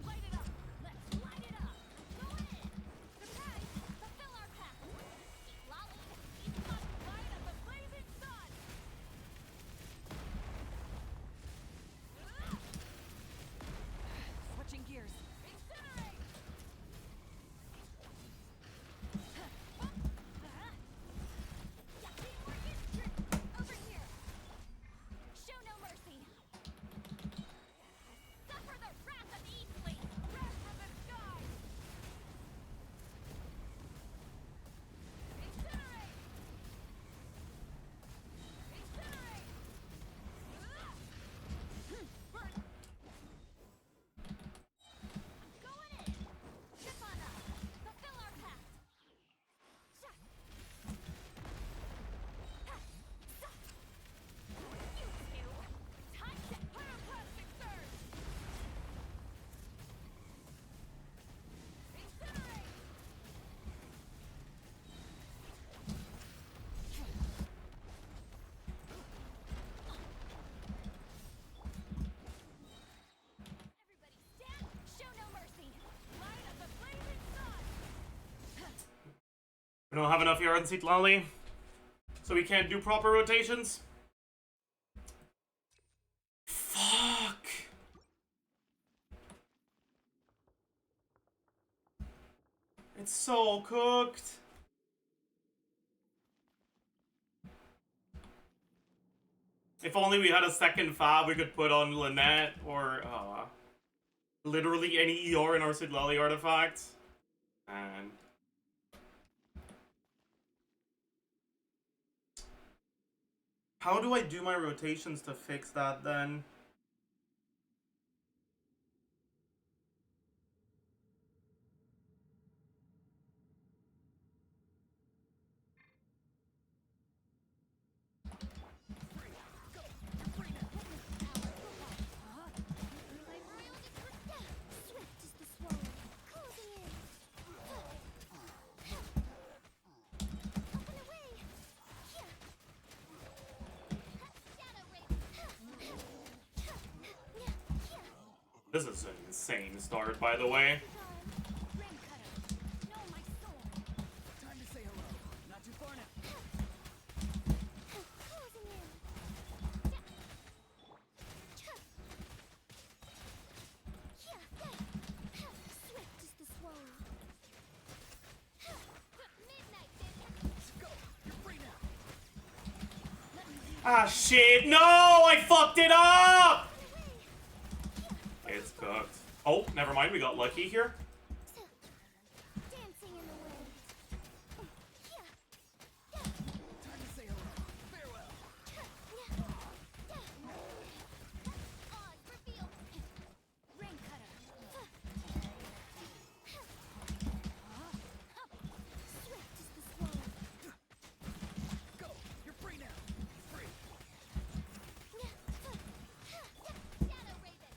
light it up. Let's light it up. Going in. Surprise. Fulfill our path. Keep lolling. Keep hot. Light up the blazing sun. Switching gears. Incinerate. Teamwork is strength. Over here. Show no mercy. Suffer the wrath of Easley. Wrath from the sky. Incinerate. Incinerate. Burn. Going in. Zip on up. Fulfill our path. You two. Time to pyroclastic surge. Incinerate. Everybody stand. Show no mercy. Light up the blazing sun. We don't have enough here on Seat Lolly, so we can't do proper rotations. Fuck. It's so cooked. If only we had a second fab we could put on Lynette or literally any ER in our Sid Lolly artifact. And how do I do my rotations to fix that then? Free. Go. You're free now. This is an insane start, by the way. Rain cutter. No, my sword. Time to say hello. Not too far now. Closing in. Swift as the swallow. Midnight, baby. Go. You're free now. Ah, shit. No, I fucked it up! It's cooked. Oh, never mind. We got lucky here. Dancing in the wind. Time to say hello. Farewell. Oz revealed. Rain cutter. Swift as the swallow. Go. You're free now. Free. Shadow Raven.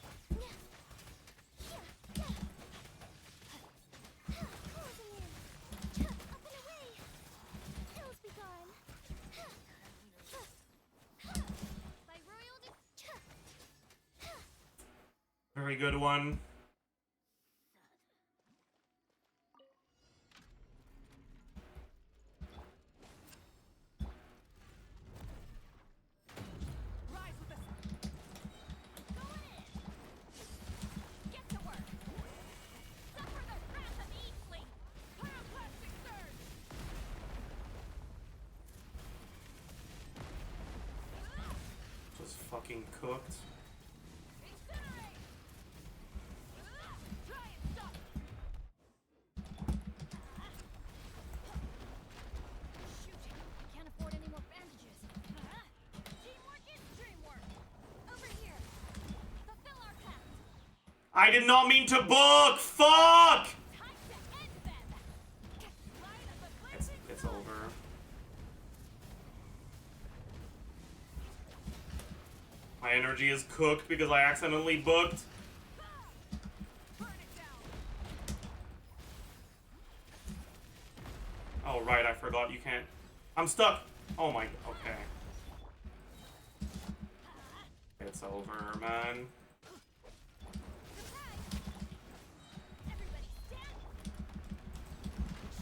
Closing in. Up and away. Hills be gone. By royal Very good one. Rise with us. going in. Get to work. Suffer the wrath of Eastling. Pyroclastic surge. Just fucking cooked. Incinerate. Try and stop. Shoot. Can't afford any more bandages. Teamwork is dreamwork. Over here. Fulfill our pact. I did not mean to book! Fuck! Time to end them. Light up the blazing It's over. My energy is cooked because I accidentally booked. burn it down. Oh, right, I forgot you can't. I'm stuck! Oh my, okay. It's over, man. Surprise. Everybody stand.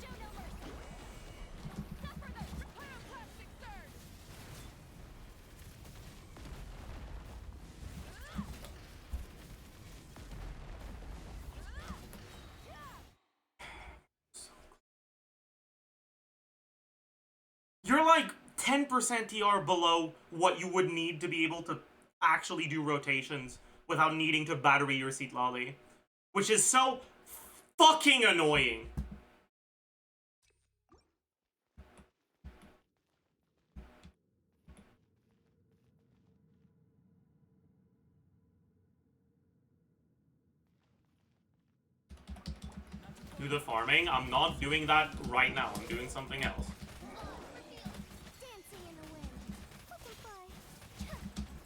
Show no mercy. Suffer the pyroclastic surge. You're like 10% TR below what you would need to be able to actually do rotations without needing to battery your seat lolly. Which is so fucking annoying. Do the farming. I'm not doing that right now. I'm doing something else. Dancing in the wind. Butterfly.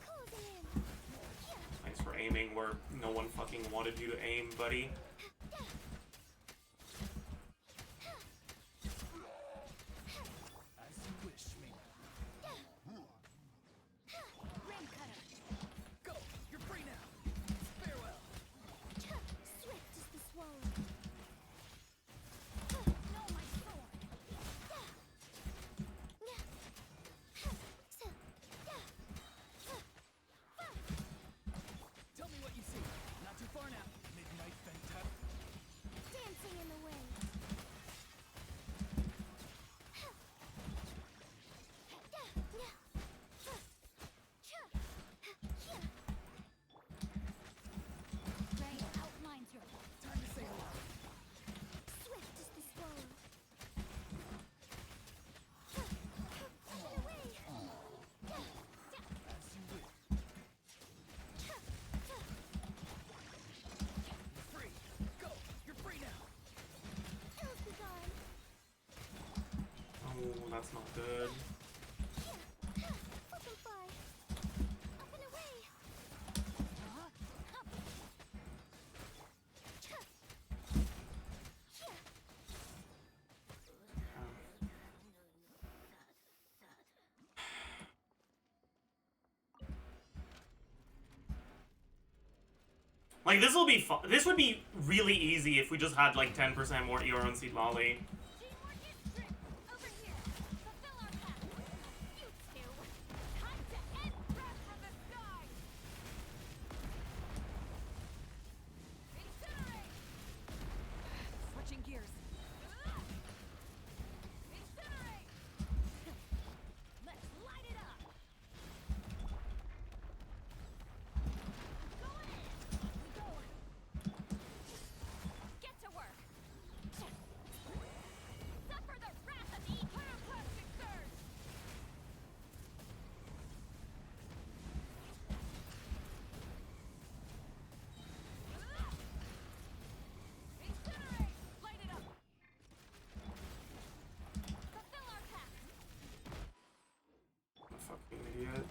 Closing in. Thanks for aiming where no one fucking wanted you to aim, buddy. As you wish, me. Rain cutter. Go. You're free now. Farewell. Swift as the swallow. No, my sword. Tell me what you see. Not too far now. Midnight fantastic. Dancing in the wind. Rain outlines your Time to say hello. swift as the swallow. Up and away. As you wish. Free. Go. You're free now. Hills be gone. Oh, that's not good. Butterfly. Up and away. Like, this will be fun. This would be really easy if we just had, like, 10% more ER on Seat Lolly. Teamwork is strength. Over here. Fulfill our path. You two. Time to end wrath from the sky. Incinerate. Switching gears. Incinerate. Let's light it up. Going in. We go. Get to work. Suffer the wrath of the pyroclastic surge. Incinerate. Light it up. Fulfill our path. Fucking idiot.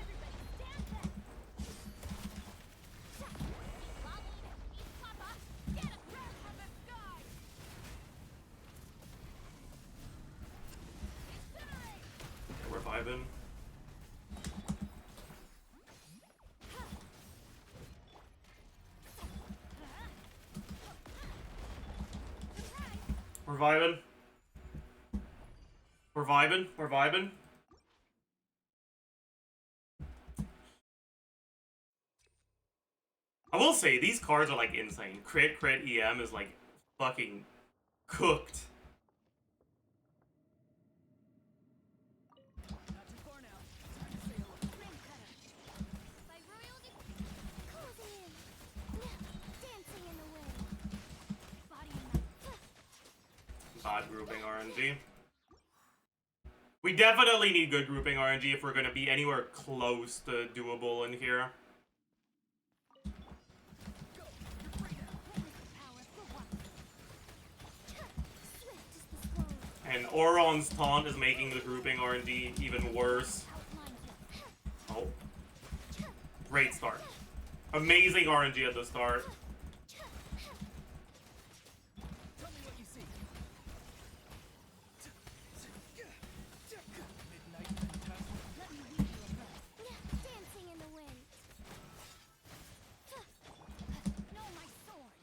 Everybody stand back. Lolly, eat Papa. Get a wrath from the sky. Incinerate. We're vibing. Surprise. We're vibing. We're vibing. We're vibing. I will say, these cards are, like, insane. Crit, EM is, like, fucking cooked. Not too far now. Time to say hello. Rim cutter. By royalty. Closing in. Dancing in the wind. Body in the. Bad grouping RNG. We definitely need good grouping RNG if we're gonna be anywhere close to doable in here. Go. You're free now. Power for one. Swift is the slow. And Auron's taunt is making the grouping RNG even worse. Outlines it. Oh. Great start. Amazing RNG at the start. Tell me what you see. Midnight Phantasm. Let me lead you above. Dancing in the wind. No, my sword.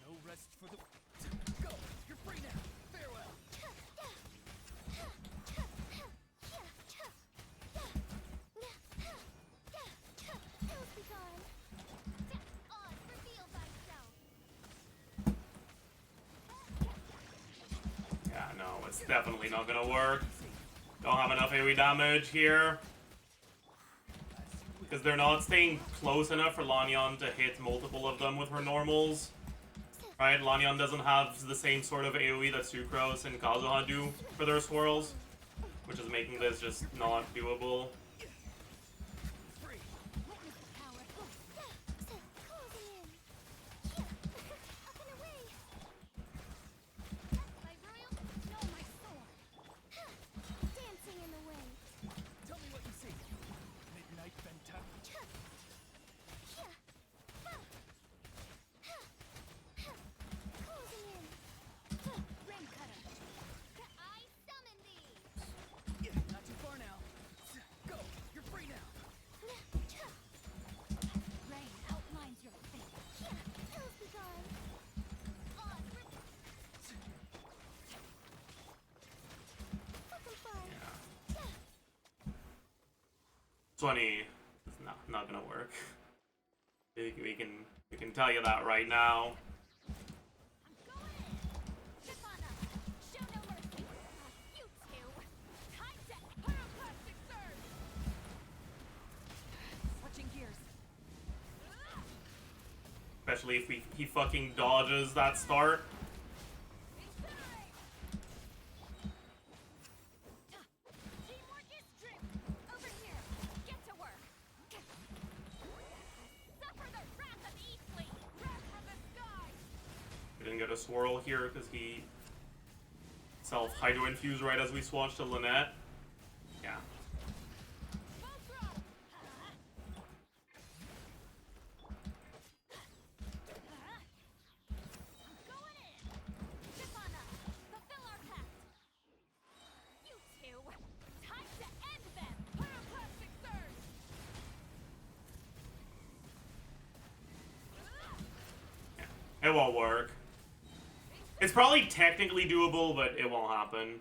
No rest for the. Go. You're free now. Farewell. Hills be gone. Oz, reveal thyself. Yeah, no, it's definitely not gonna work. Don't have enough AoE damage here. Because they're not staying close enough for Lanyan to hit multiple of them with her normals. Right? Lanyan doesn't have the same sort of AoE that Sucrose and Kazuha do for their swirls. Which is making this just not doable. Free. Witness the power. Closing in. Up and away. My royal, no, my sword. Dancing in the wind. Tell me what you see. Midnight Phantasm. Closing in. Rim cutter. I summon thee. Not too far now. Go. You're free now. Rain outlines your fate. Hills be gone. Oz, fucking fun. 20 is not gonna work. We can tell you that right now. I'm going in. Zip on up. Show no mercy. You two. Time to pyroclastic surge. Switching gears. Especially if he fucking dodges that start. Incinerate. Teamwork is strength. Over here. Get to work. Suffer the wrath of Eastleigh. Wrath from the sky. We didn't get a swirl here because he self-hydro infused right as we swatched to Lynette. Yeah. Voltron. Going in. Zip on up. Fulfill our pact. You two. Time to end them. Pyroclastic surge. It won't work. It's probably technically doable, but it won't happen.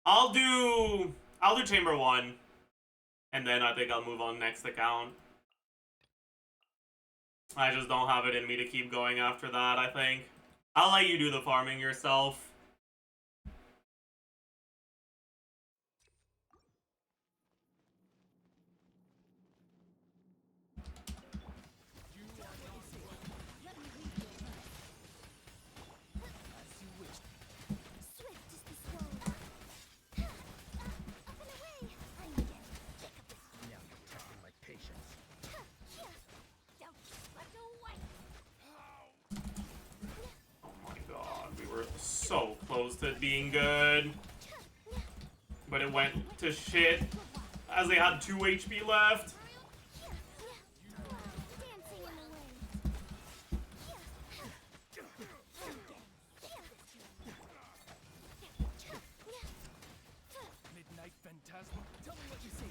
I'll do chamber 1. And then I think I'll move on next account. I just don't have it in me to keep going after that, I think. I'll let you do the farming yourself. So close to being good, but it went to shit as they had 2 HP left. Midnight Phantasma, tell me what you see.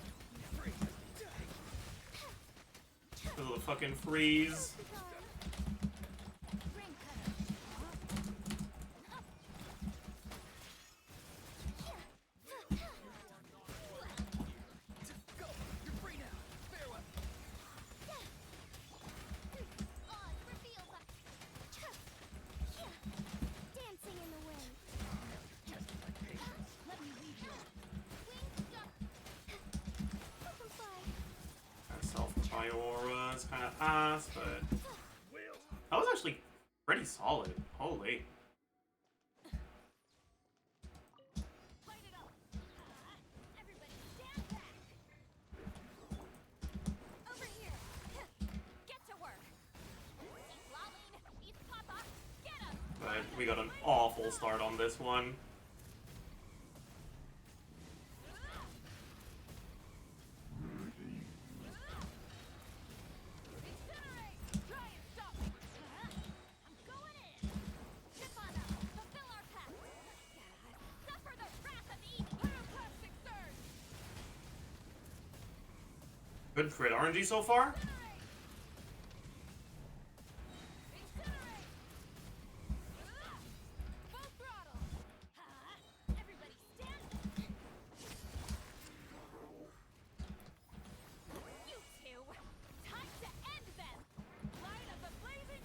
Little fucking freeze. Aura is kind of ass, but that was actually pretty solid. Holy. But we got an awful start on this one. Good crit RNG so far.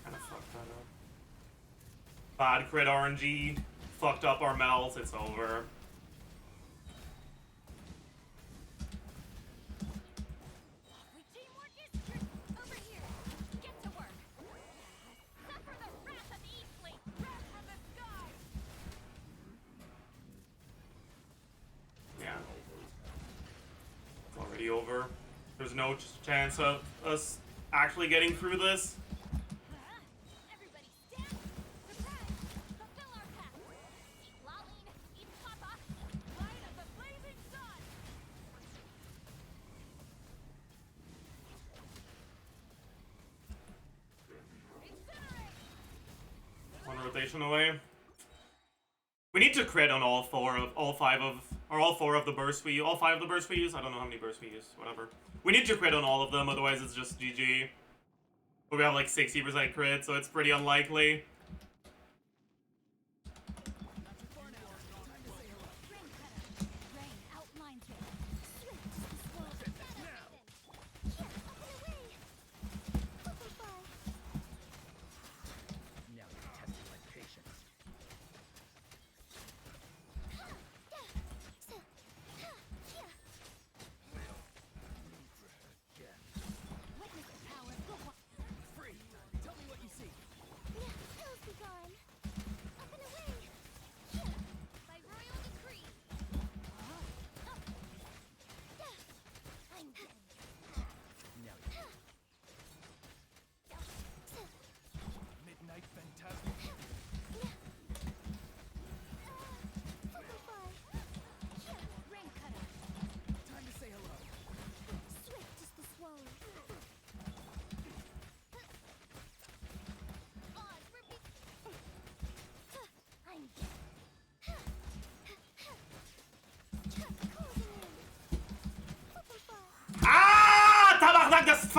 Kinda fucked that up. Bad crit RNG. Fucked up our mouths. It's over. Over. There's no chance of us actually getting through this. One rotation away. We need to crit on all 4 of the bursts we use. All 5 of the bursts we use? I don't know how many bursts we use. Whatever. We need to crit on all of them, otherwise it's just GG. But we have like 60% crit, so it's pretty unlikely.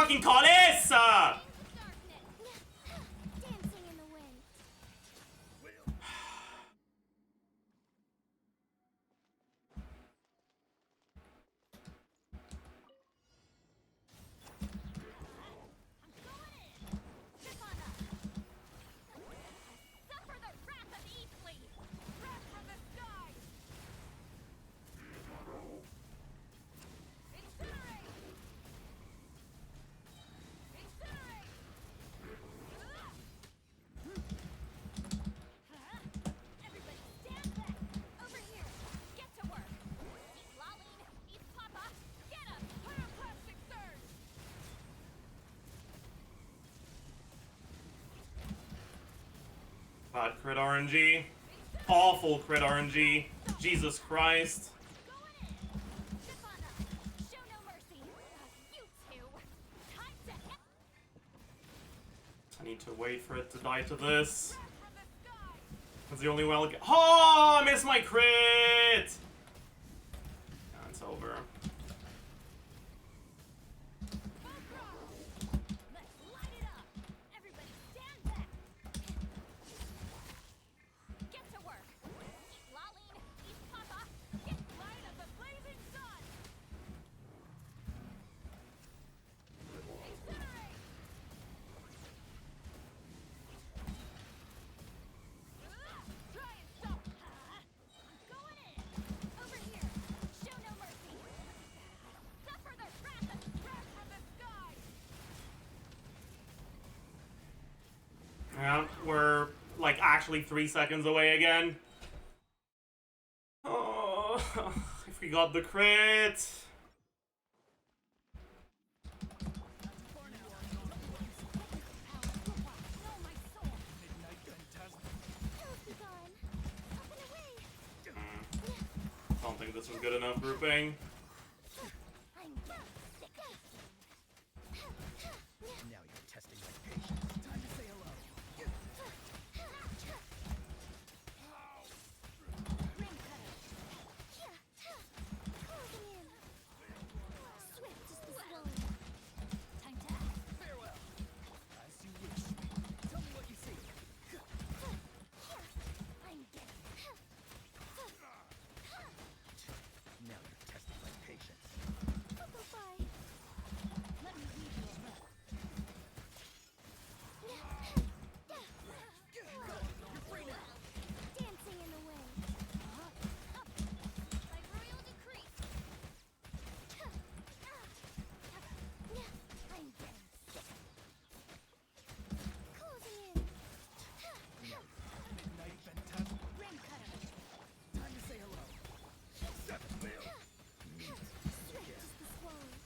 fucking call this? Darkness. Dancing in the wind. I'm going in. Step on up. Suffer the wrath of Eastleigh. Wrath from the sky. Incinerate. Incinerate. Everybody stand back. Over here. Get to work. Eat Laline. Eat Papa. Get up. Pyroclastic surge. Bad crit RNG. Awful crit RNG. Jesus Christ. Going in. Step on up. Show no mercy. You two. Time to I need to wait for it to die to this. wrath from the sky. That's the only way I'll get. Oh, I missed my crit! Yeah, it's over. Let's light it up. Everybody stand back. Get to work. Eat Laline. Eat Papa. Get light of the blazing sun. Incinerate. Try and stop. I'm going in. Over here. Show no mercy. Suffer the wrath from the sky. Yeah, we're like actually 3 seconds away again. Oh, if we got the crit. Know my soul. Midnight Phantasm. Hell's begun. Up and away. Don't think this is good enough grouping. I'm getting sick. Now you're testing my patience. Time to say hello. Ring cutter. Closing in. Swift is the swelling. Time to act. Farewell. As you wish. Tell me what you see. I'm getting. Now you're testing my patience. I'll go by. Let me read your breath. You're free now. Dancing in the wind. Up. By royal decree. I'm getting sick. Closing in. Midnight Phantasm. Ring cutter. Time to say hello. Seven wheel. Swift is the swallow.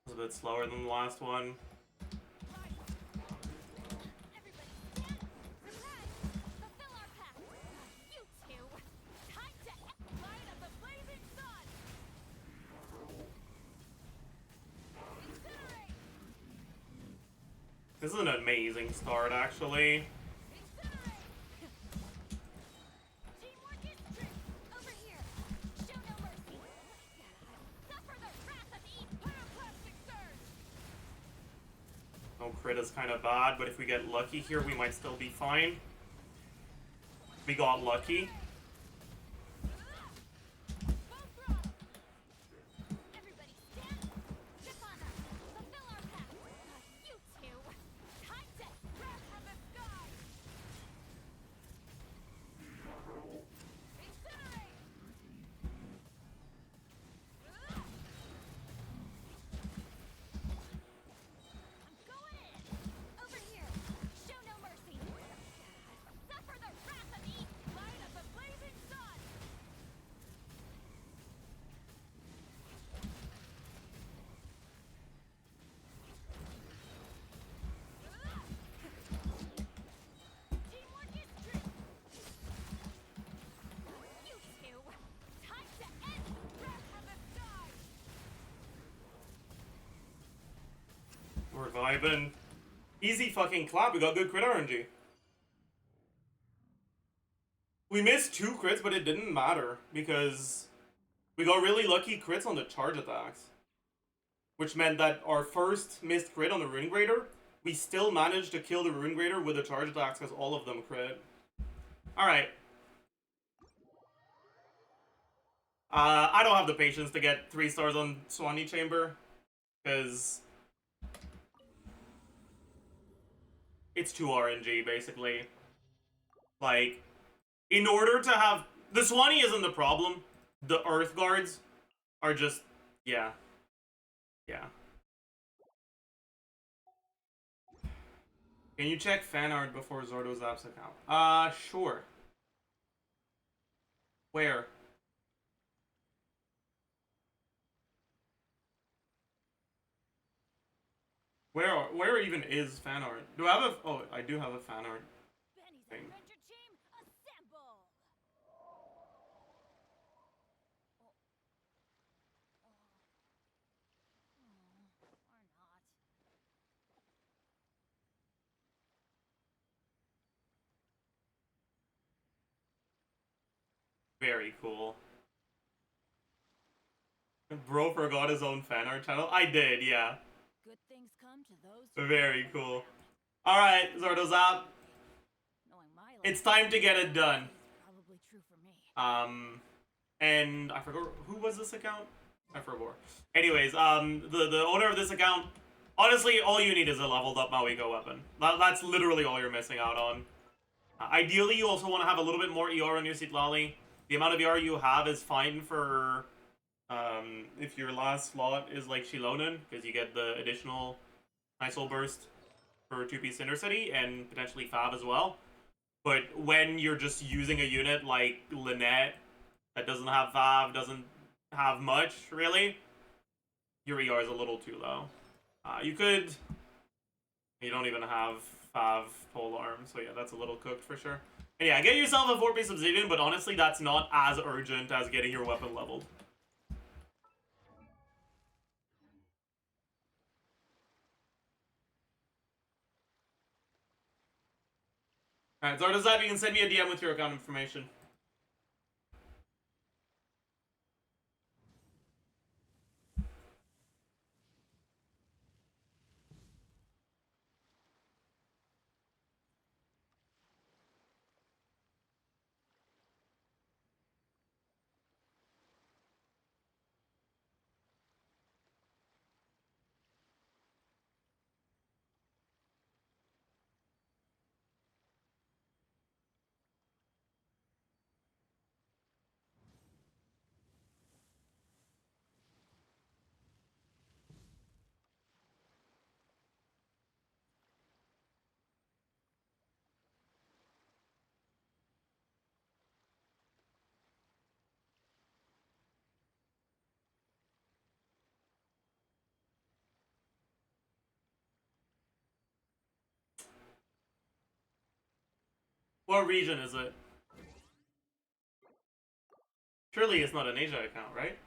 It was a bit slower than the last one. Everybody stand. Surprise. Fulfill our pact. You two. Time to light of the blazing sun. Incinerate. This is an amazing start, actually. Incinerate. Teamwork is strength. Over here. Show no mercy. Suffer the wrath of Pyroclastic surge. No crit is kind of bad, but if we get lucky here, we might still be fine. We got lucky. Full throttle. Everybody stand. Step on up. Fulfill our pact. You two. Time to wrath from the sky. Incinerate. I'm going in. Over here. Show no mercy. Suffer the wrath of light of the blazing sun. Teamwork is strength. You two. Time to end wrath from the sky. We're vibing. Easy fucking clap. We got good crit RNG. We missed 2 crits, but it didn't matter because We got really lucky crits on the charge attacks, which meant that our first missed crit on the Rune Grader, we still managed to kill the Rune Grader with the charge attacks because all of them crit. Alright. I don't have the patience to get 3 stars on Swanee Chamber, because it's too RNG, basically. Like, in order to have... The Swanee isn't the problem. The Earth Guards are just... Yeah. Yeah. Can you check fan art before Zordo's apps account? Sure. Where? Where even is fan art? Do I have a... Oh, I do have a fan art Benny's thing. adventure team, assemble! Or not. Very cool. Bro forgot his own fan art channel? I did, yeah. Good things come to those who Very cool. Alright, Zordo's app. knowing my life It's time to get it done. is probably true for me. And I forgot, who was this account? I forgot. Anyways, the owner of this account, honestly, all you need is a leveled up Mawiko weapon. That's literally all you're missing out on. Ideally, you also want to have a little bit more ER on your Citlali. The amount of ER you have is fine for, if your last slot is like Shilonen, because you get the additional Nice Soul Burst for 2-piece Intercity, and potentially Fab as well. But when you're just using a unit like Lynette, that doesn't have Fab, doesn't have much, really, your ER is a little too low. You don't even have Fav pole arm, so yeah, that's a little cooked for sure. And yeah, get yourself a 4-piece Obsidian, but honestly, that's not as urgent as getting your weapon leveled. Alright, Zardazap, you can send me a DM with your account information. What region is it? Surely it's not an Asia account, right?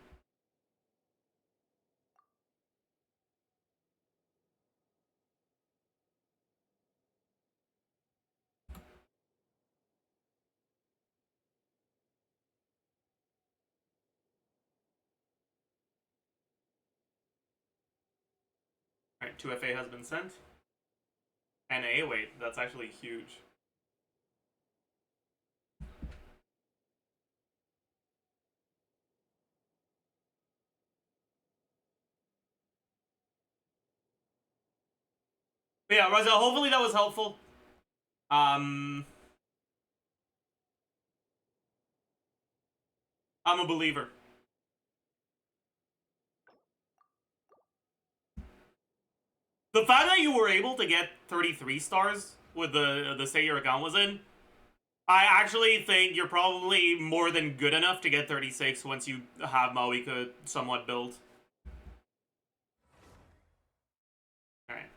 Alright, 2FA has been sent. NA, wait, that's actually huge. But yeah, Raza, hopefully that was helpful. I'm a believer. The fact that you were able to get 33 stars with the state your account was in, I actually think you're probably more than good enough to get 36 once you have Mawika somewhat built. Alright.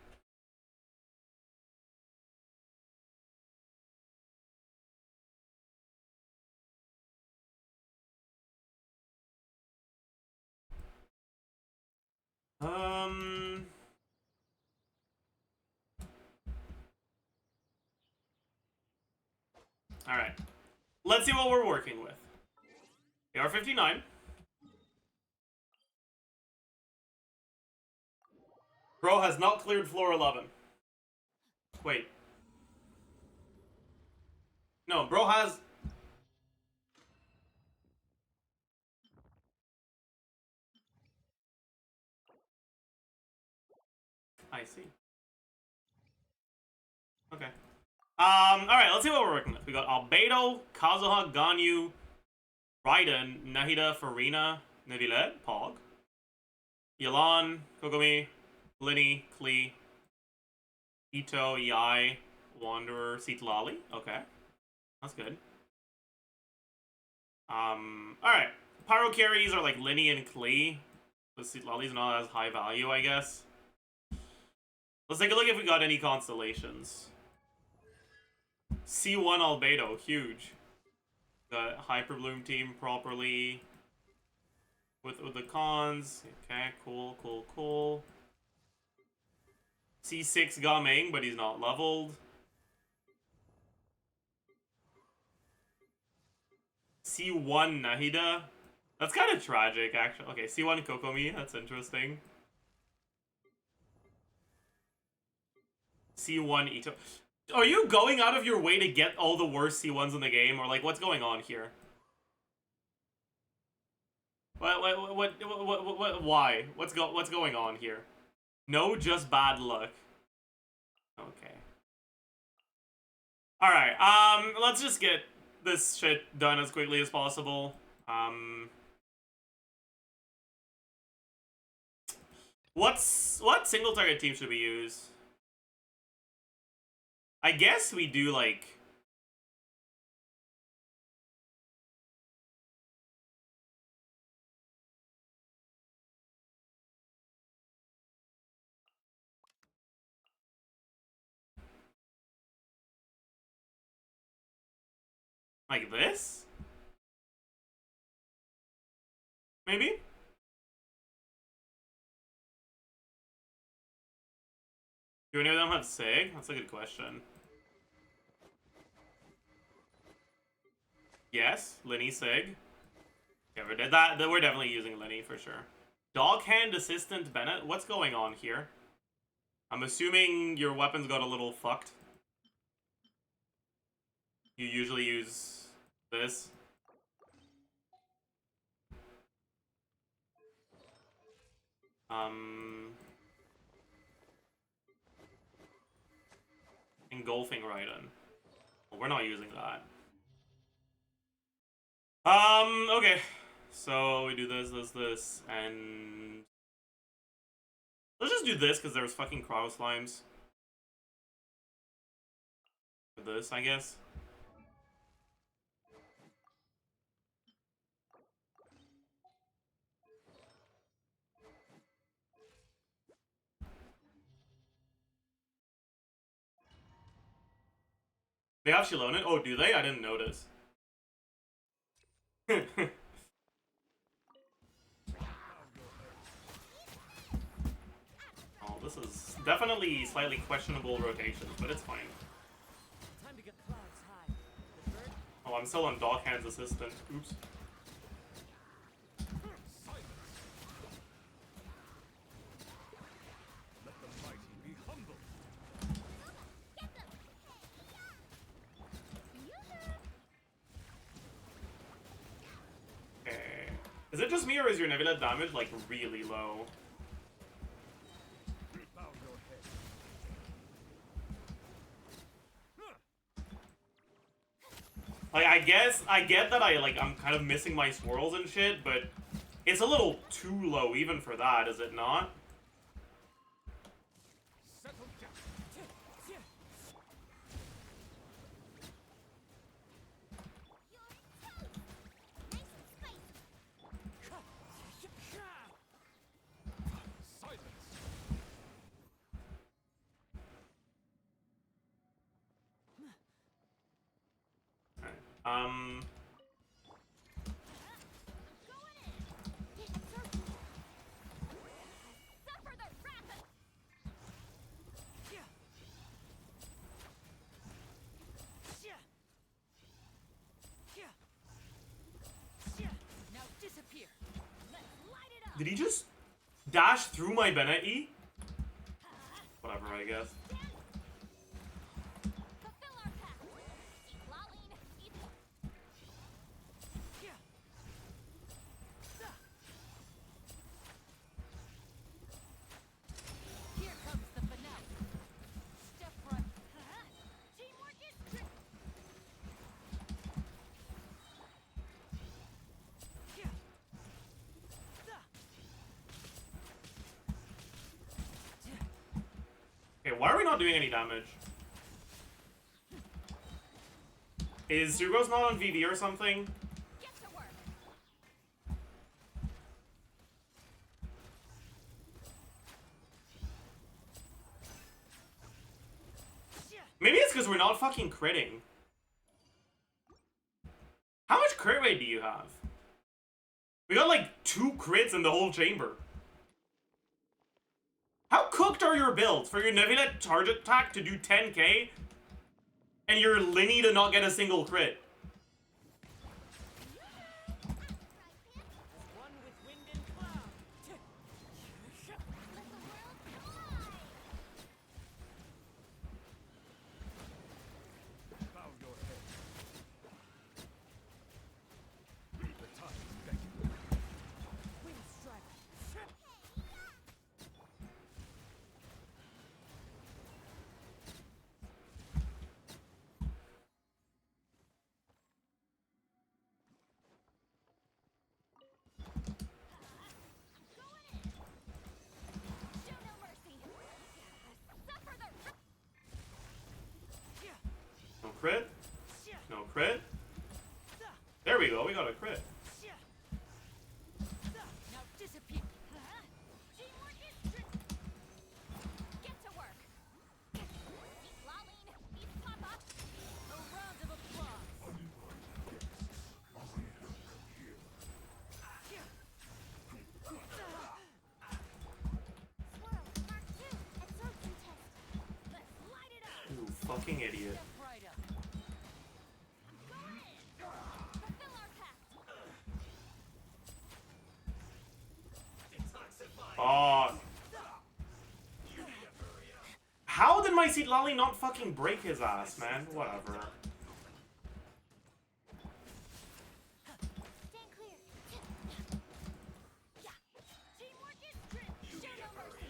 Alright. Let's see what we're working with. AR-59. Bro has not cleared floor 11. Wait. No, bro has... I see. Okay. Alright, let's see what we're working with. We got Albedo, Kazuha, Ganyu, Raiden, Nahida, Farina, Neville, Pog, Yelan, Kokomi, Linny, Klee, Ito, Yai, Wanderer, Citlali. Okay. That's good. Alright. Pyro carries are like Linny and Klee. The Citlali's not as high value, I guess. Let's take a look if we got any constellations. C1 Albedo, huge. Got Hyperbloom team properly. With the cons. Okay, cool, cool, cool. C6 Gaming, but he's not leveled. C1 Nahida. That's kind of tragic, actually. Okay, C1 Kokomi, that's interesting. C1 Ito. Are you going out of your way to get all the worst C1s in the game? Or, like, what's going on here? Why? What's going on here? No, just bad luck. Okay. Alright, let's just get this shit done as quickly as possible. What single target team should we use? I guess we do, like... like this? Maybe? Do any of them have SIG? That's a good question. Yes, Linny SIG. Yeah, we're definitely using Linny for sure. Dog Hand Assistant Bennett? What's going on here? I'm assuming your weapons got a little fucked. You usually use this. Engulfing Raiden. Well, we're not using that. Okay. So we do this, and... let's just do this, because there's fucking cryo slimes. For this, I guess. They have Shilonen? Oh, do they? I didn't notice. Oh, this is definitely slightly questionable rotations, but it's fine. Time to get clouds high. The bird Oh, I'm still on Dog Hand's assistant. Oops. let the mighty be humble. Get them! Okay. Is it just me, or is your Nebula damage, like, really low? Bow your head. Like, I get that I'm kind of missing my swirls and shit, but it's a little too low even for that, is it not? Settle down. Silence. Alright. Suffer the wrath of... Now disappear. Let's light it up! Did he just dash through my Bennett E? I guess. Fulfill our pact. Eat lolling, eat. Here comes the finale. Step right. Teamwork is trick. Okay, why are we not doing any damage? Is Zugo's not on VD or something? Get to work. Maybe it's because we're not fucking critting. How much crit rate do you have? We got like 2 crits in the whole chamber. How cooked are your builds for your Nebula charge attack to do 10k and your Linny to not get a single crit? One with wind and cloud. Let the world collide. Bow your head. The time is beckoning. Wind strike. Show no mercy. Suffer the No crit? No crit? There we go, we got a crit. now disappear. Teamwork is trick. Get to work. Eat lolling, eat papa. A round of applause. Swirl, Mark 2, absorption test. Let's light it up. You fucking idiot. Step right up. Fulfill our pact. Oh. How did my seat lolly not fucking break his ass, man? Whatever. Stand clear. Yeah. Teamwork is trick. Show no mercy.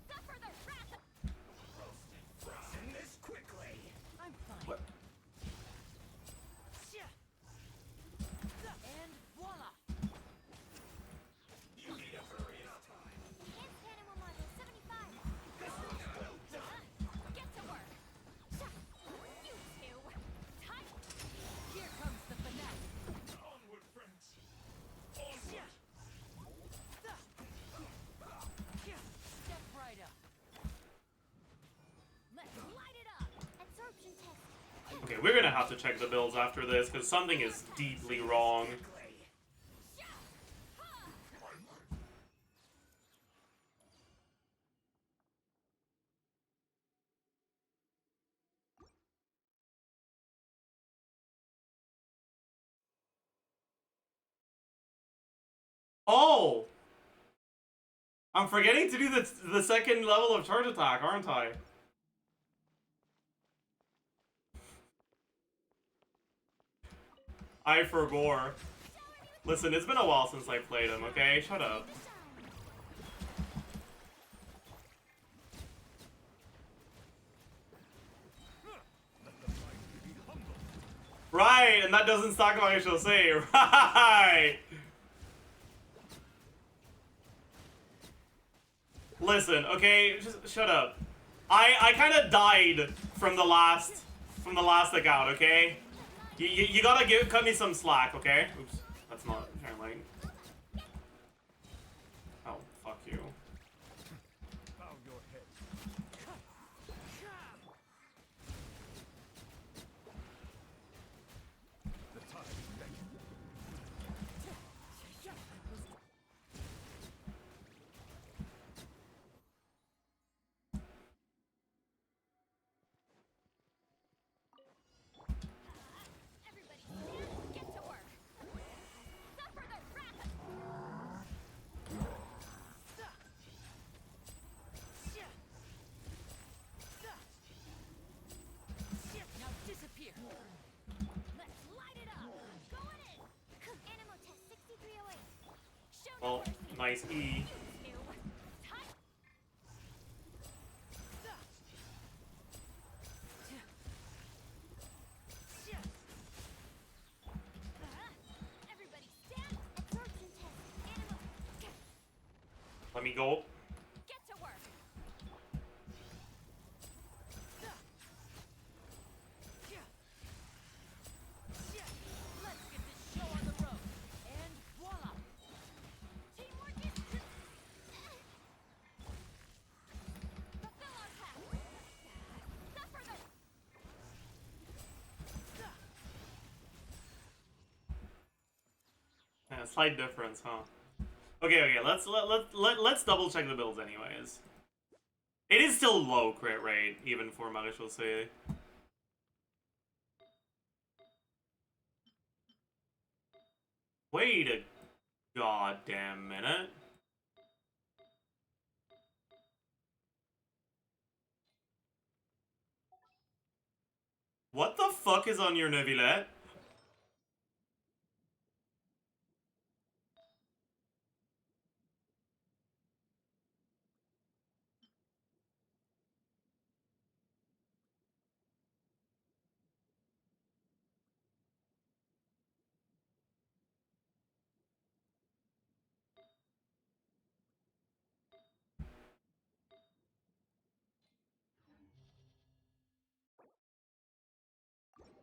Suffer the wrath. Frozen this quickly. I'm fine. What? And voila. Hands Panama Module 75. Get to work. You two. Time. Here comes the finale. Onward, friends! Onward! Step right up. Let's light it up. Absorption test. Okay, we're gonna have to check the builds after this, because something is deeply wrong. Oh! I'm forgetting to do the second level of charge attack, aren't I? I forbore. Listen, it's been a while since I played him, okay? Shut up. Right, and that doesn't stack what I shall say. Right! Listen, okay, just shut up. I kind of died from the last account, okay? You gotta cut me some slack, okay? Oops, that's not sharing light. Oh, fuck you. Bow your head. The time is beckoning. Everybody stand. Get to work. Suffer the wrath. Oh, nice E. Everybody stand. Absorption test. Animal. Let me go. Get to work. Let's get this show on the road. And voila. Teamwork is fulfill our task. Suffer the Yeah, slight difference, huh? Okay, let's double check the builds anyways. It is still low crit rate, even for Marshal C. Wait a goddamn minute. What the fuck is on your Neuvillette?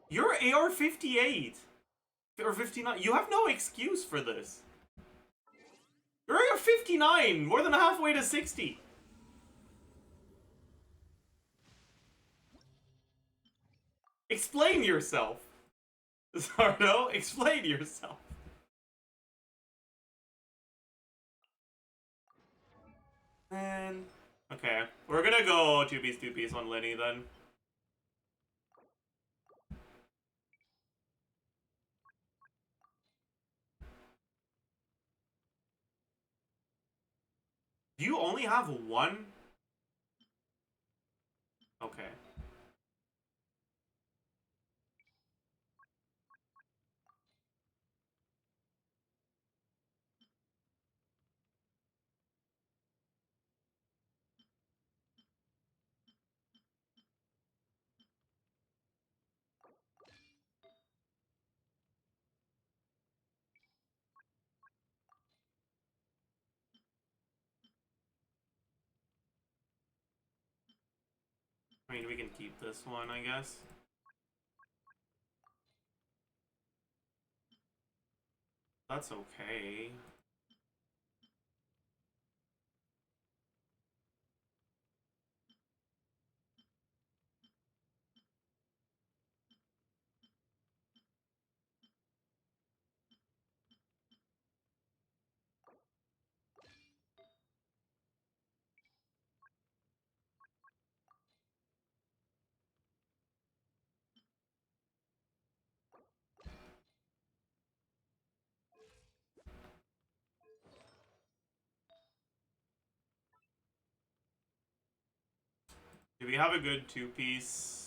You're AR-58 or 59. You have no excuse for this. You're AR-59, more than halfway to 60. Explain yourself. Zardo, explain yourself. Man. Okay, we're gonna go 2-piece on Lenny then. Do you only have one? Okay. I mean, we can keep this one, I guess. That's okay. Do we have a good 2-piece?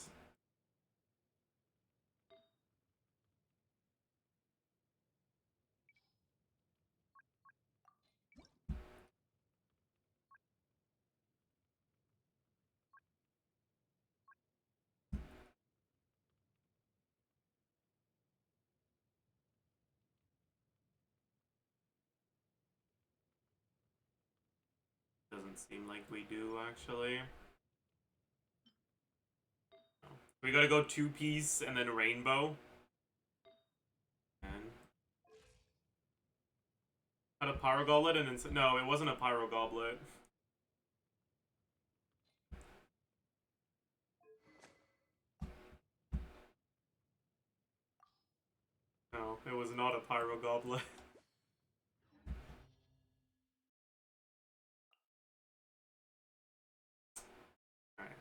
Doesn't seem like we do, actually. We gotta go 2-piece and then rainbow. And had a pyro goblet and then no, it wasn't a pyro goblet. No, it was not a pyro goblet. Alright.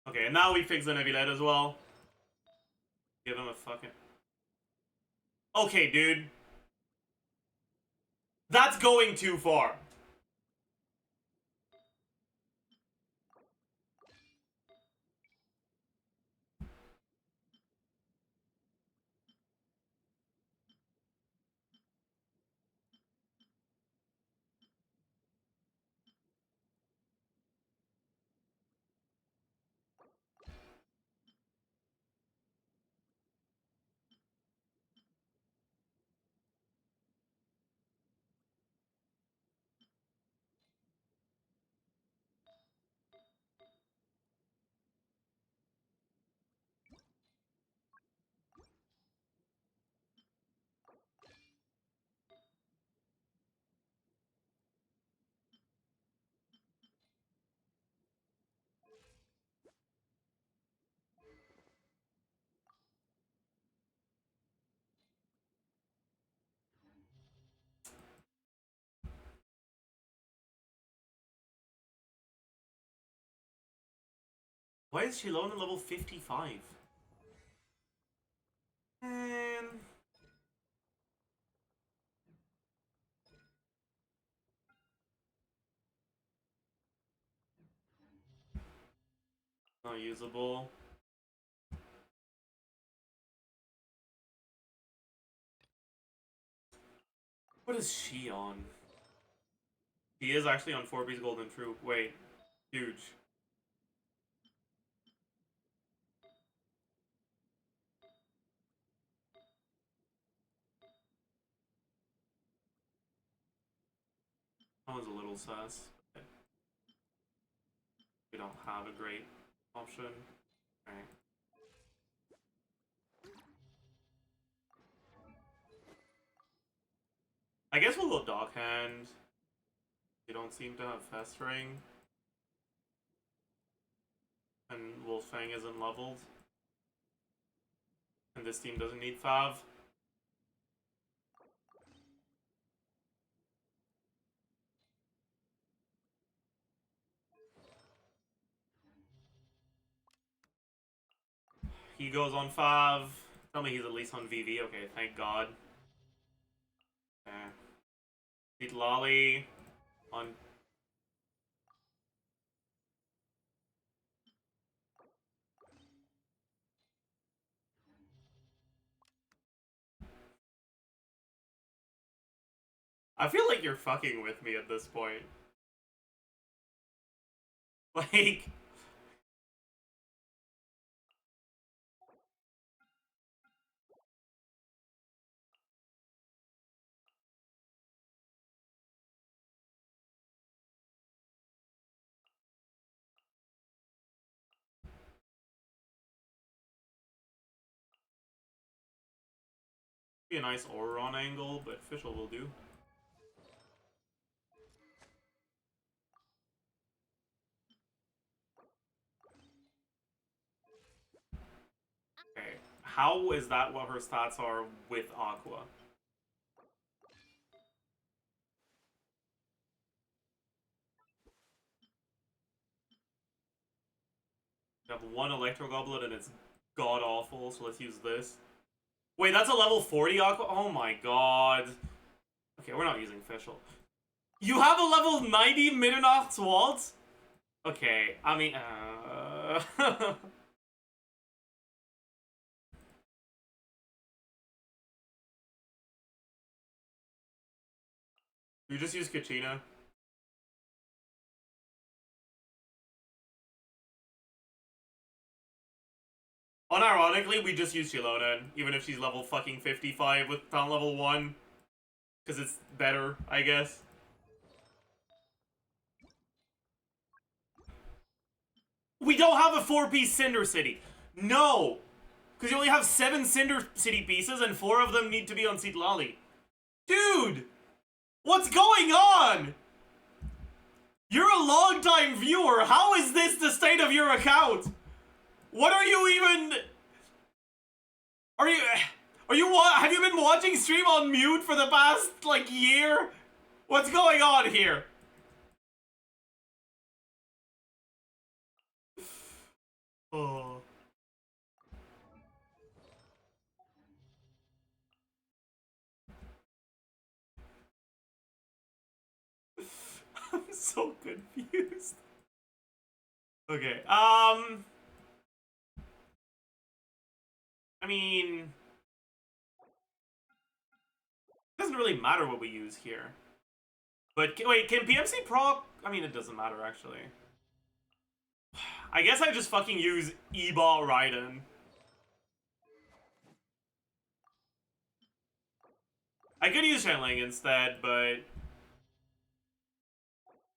Okay, and now we fix the Neuvillette as well. Give him a fucking... Okay, dude. That's going too far. Why is she alone at level 55? Man. Not usable. What is she on? She is actually on 4B's Golden Troop. Wait. Huge. That one's a little sus. But we don't have a great option. Alright. I guess we'll go Dockhand. They don't seem to have Festering. And Wolfang isn't leveled. And this team doesn't need Fav. He goes on Fav. Tell me he's at least on VV. Okay, thank God. Okay. Beat Lolly on. I feel like you're fucking with me at this point. Like. Be a nice Auron angle, but Fischl will do. Okay, how is that what her stats are with Aqua? We have one Electro Goblet and it's god awful, so let's use this. Wait, that's a level 40 Aqua? Oh my god. Okay, we're not using Fischl. You have a level 90 Middernacht's vods? Okay, I mean, You just use Kachina. Unironically, we just use Shilona, even if she's level fucking 55 with talent level 1. Because it's better, I guess. We don't have a 4-piece Cinder City. No! Because you only have 7 Cinder City pieces and 4 of them need to be on Citlali. Dude! What's going on? You're a long-time viewer. How is this the state of your account? What are you even... Have you been watching stream on mute for the past, like, year? What's going on here? Oh. I'm so confused. Okay, I mean... It doesn't really matter what we use here. But, wait, can PMC proc? I mean, it doesn't matter, actually. I guess I just fucking use E-Ball Raiden. I could use Shenling instead, but...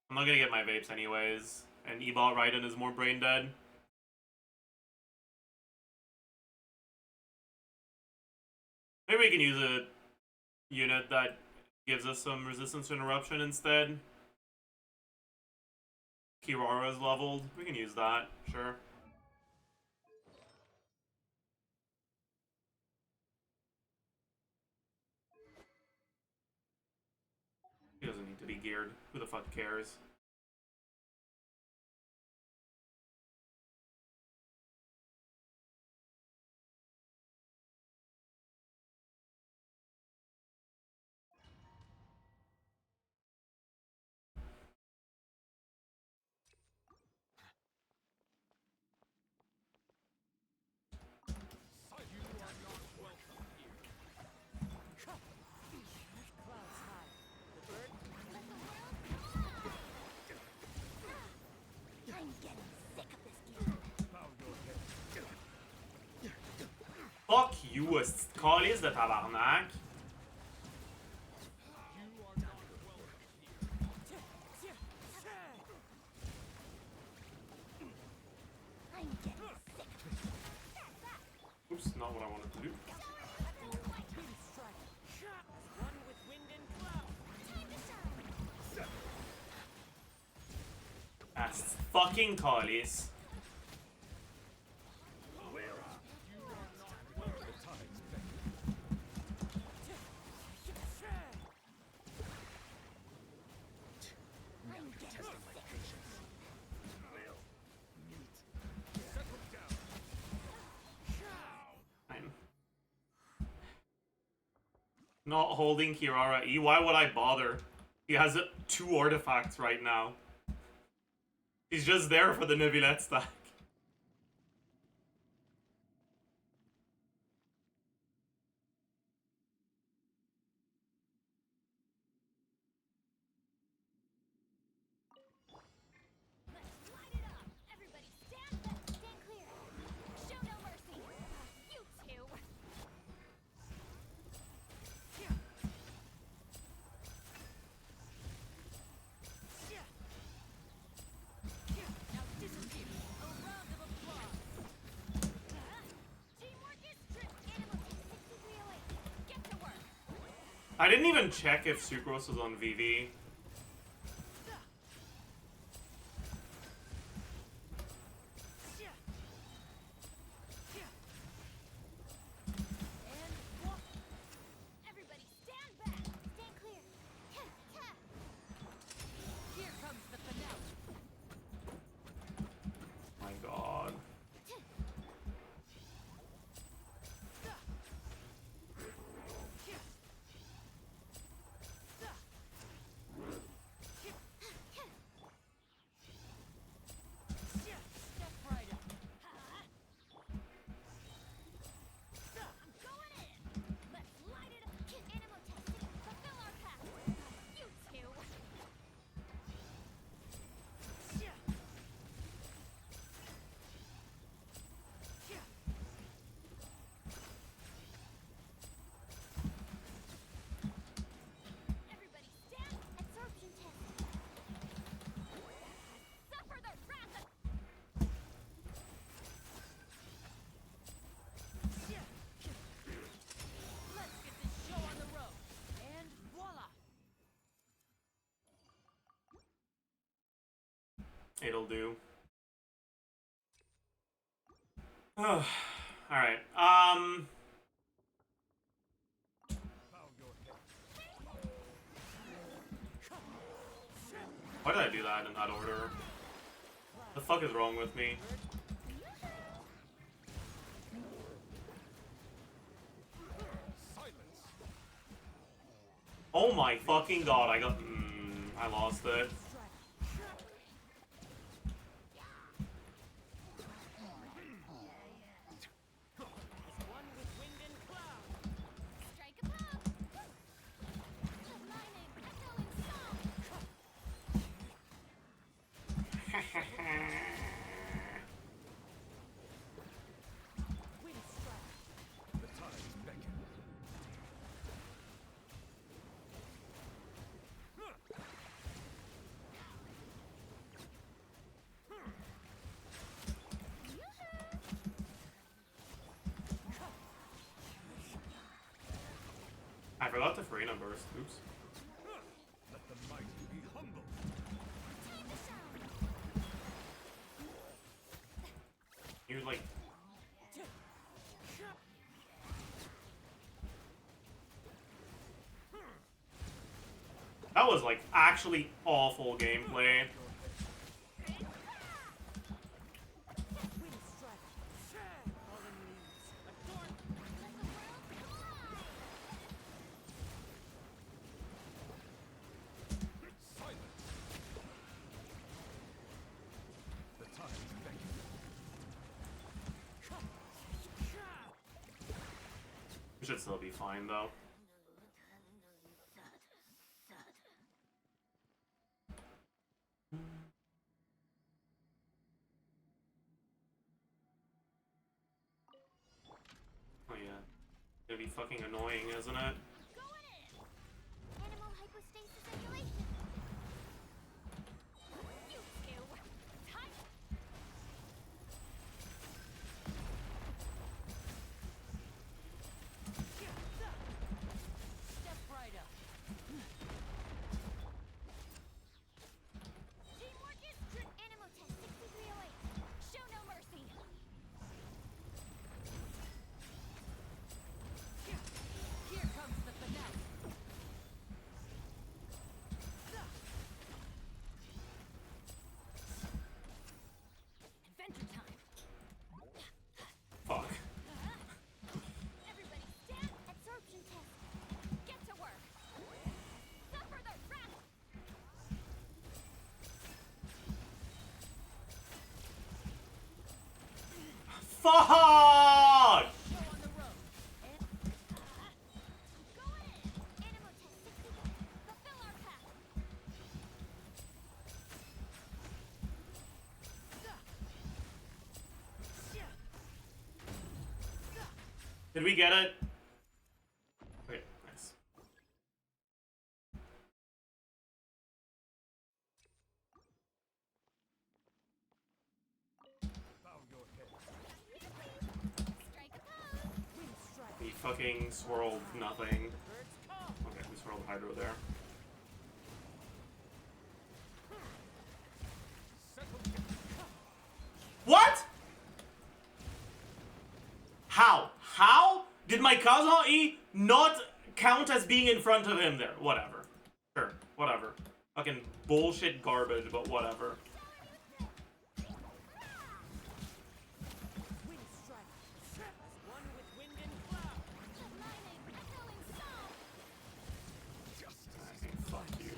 I'm not gonna get my vapes anyways. And E-Ball Raiden is more brain dead. Maybe we can use a unit that gives us some resistance to interruption instead. Kirara's leveled. We can use that, sure. He doesn't need to be geared. Who the fuck cares? Fuck you, calice de tabarnak. I'm getting sick. Oops, not what I wanted to do. One with wind and cloud. Time to shine. That's fucking calice. I'm getting Testing my sick. patience. Fine. Not holding Kirara E. Why would I bother? He has 2 artifacts right now. He's just there for the Neuvillette stack. Let's light it up. Everybody stand back. Stand clear. Show no mercy. You two. Now disappear. A round of applause. Teamwork is true. Animal team 6308. Get to work. I didn't even check if Sucrose was on VV. Everybody stand back. Stand clear. Here comes the finale. My god. Step right up. I'm going in. Let's light it up. Animal testing. Fulfill our path. You two. Everybody stand. Absorption test. Suffer the wrath of... Let's get this show on the road. And voila. It'll do. Alright, why did I do that in that order? The fuck is wrong with me? Oh my fucking god, I got... I lost it. One with wind and cloud. Strike a pose. Aligning. Echoing song. Wind strike. The tides beckon. I forgot to Farina burst. Oops. Let the mighty be humble. Time to shine. He was like... That was like actually awful gameplay. Wind strike. Fallen leaves. Adorn. Let the world collide. Silence. The tides beckon. We should still be fine though. Oh yeah. Gonna be fucking annoying, isn't it? Going in. Animal hypostasis simulation. You two. Time. Step right up. Teamwork is Animal test 6308. Show no mercy. Here comes the finale. Adventure time. Fuck. Everybody stand. Absorption test. Get to work. Suffer the wrath. Fuck! Show on the road. Going in. Animal test 61. Fulfill our path. Did we get it? Okay, nice. Bow your head. Strike a pose. Wind strike. We fucking swirled nothing. Birds come. Okay, we swirled Hydro there. Settle down. What? How? How did my Kazuha-E not count as being in front of him there? Whatever. Sure, whatever. Fucking bullshit garbage, but whatever. Wind strike. As one with wind and cloud. Aligning. Echoing song. Okay, fuck you.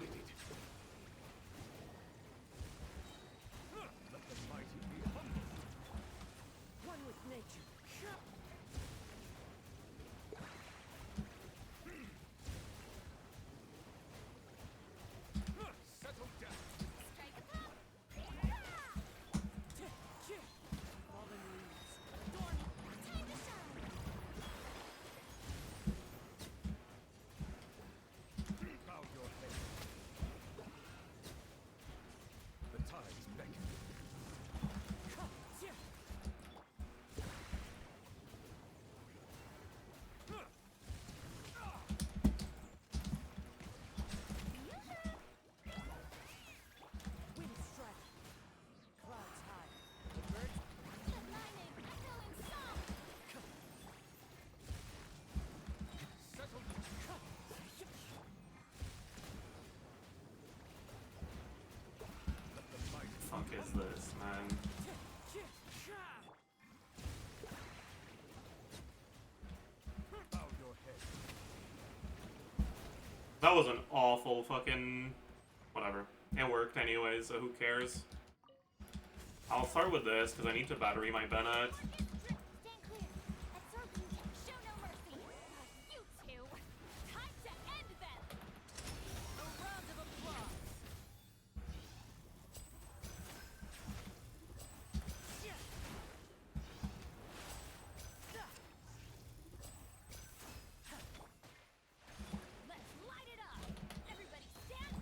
Let the mighty be humble. One with nature. Settle down. Strike a pose. Fallen leaves. Adorn. Time to shine. Bow your head. The tides beckon. Wind strike. Clouds high. The birds. Aligning. Echoing song. Settle down. Let the mighty Fuck is this, man? bow your head. That was an awful fucking... Whatever. It worked anyway, so who cares? I'll start with this, because I need to battery my Bennett. Stand clear. Absorption test. Show no mercy. You two. Time to end them. A round of applause. Let's light it up. Everybody stand.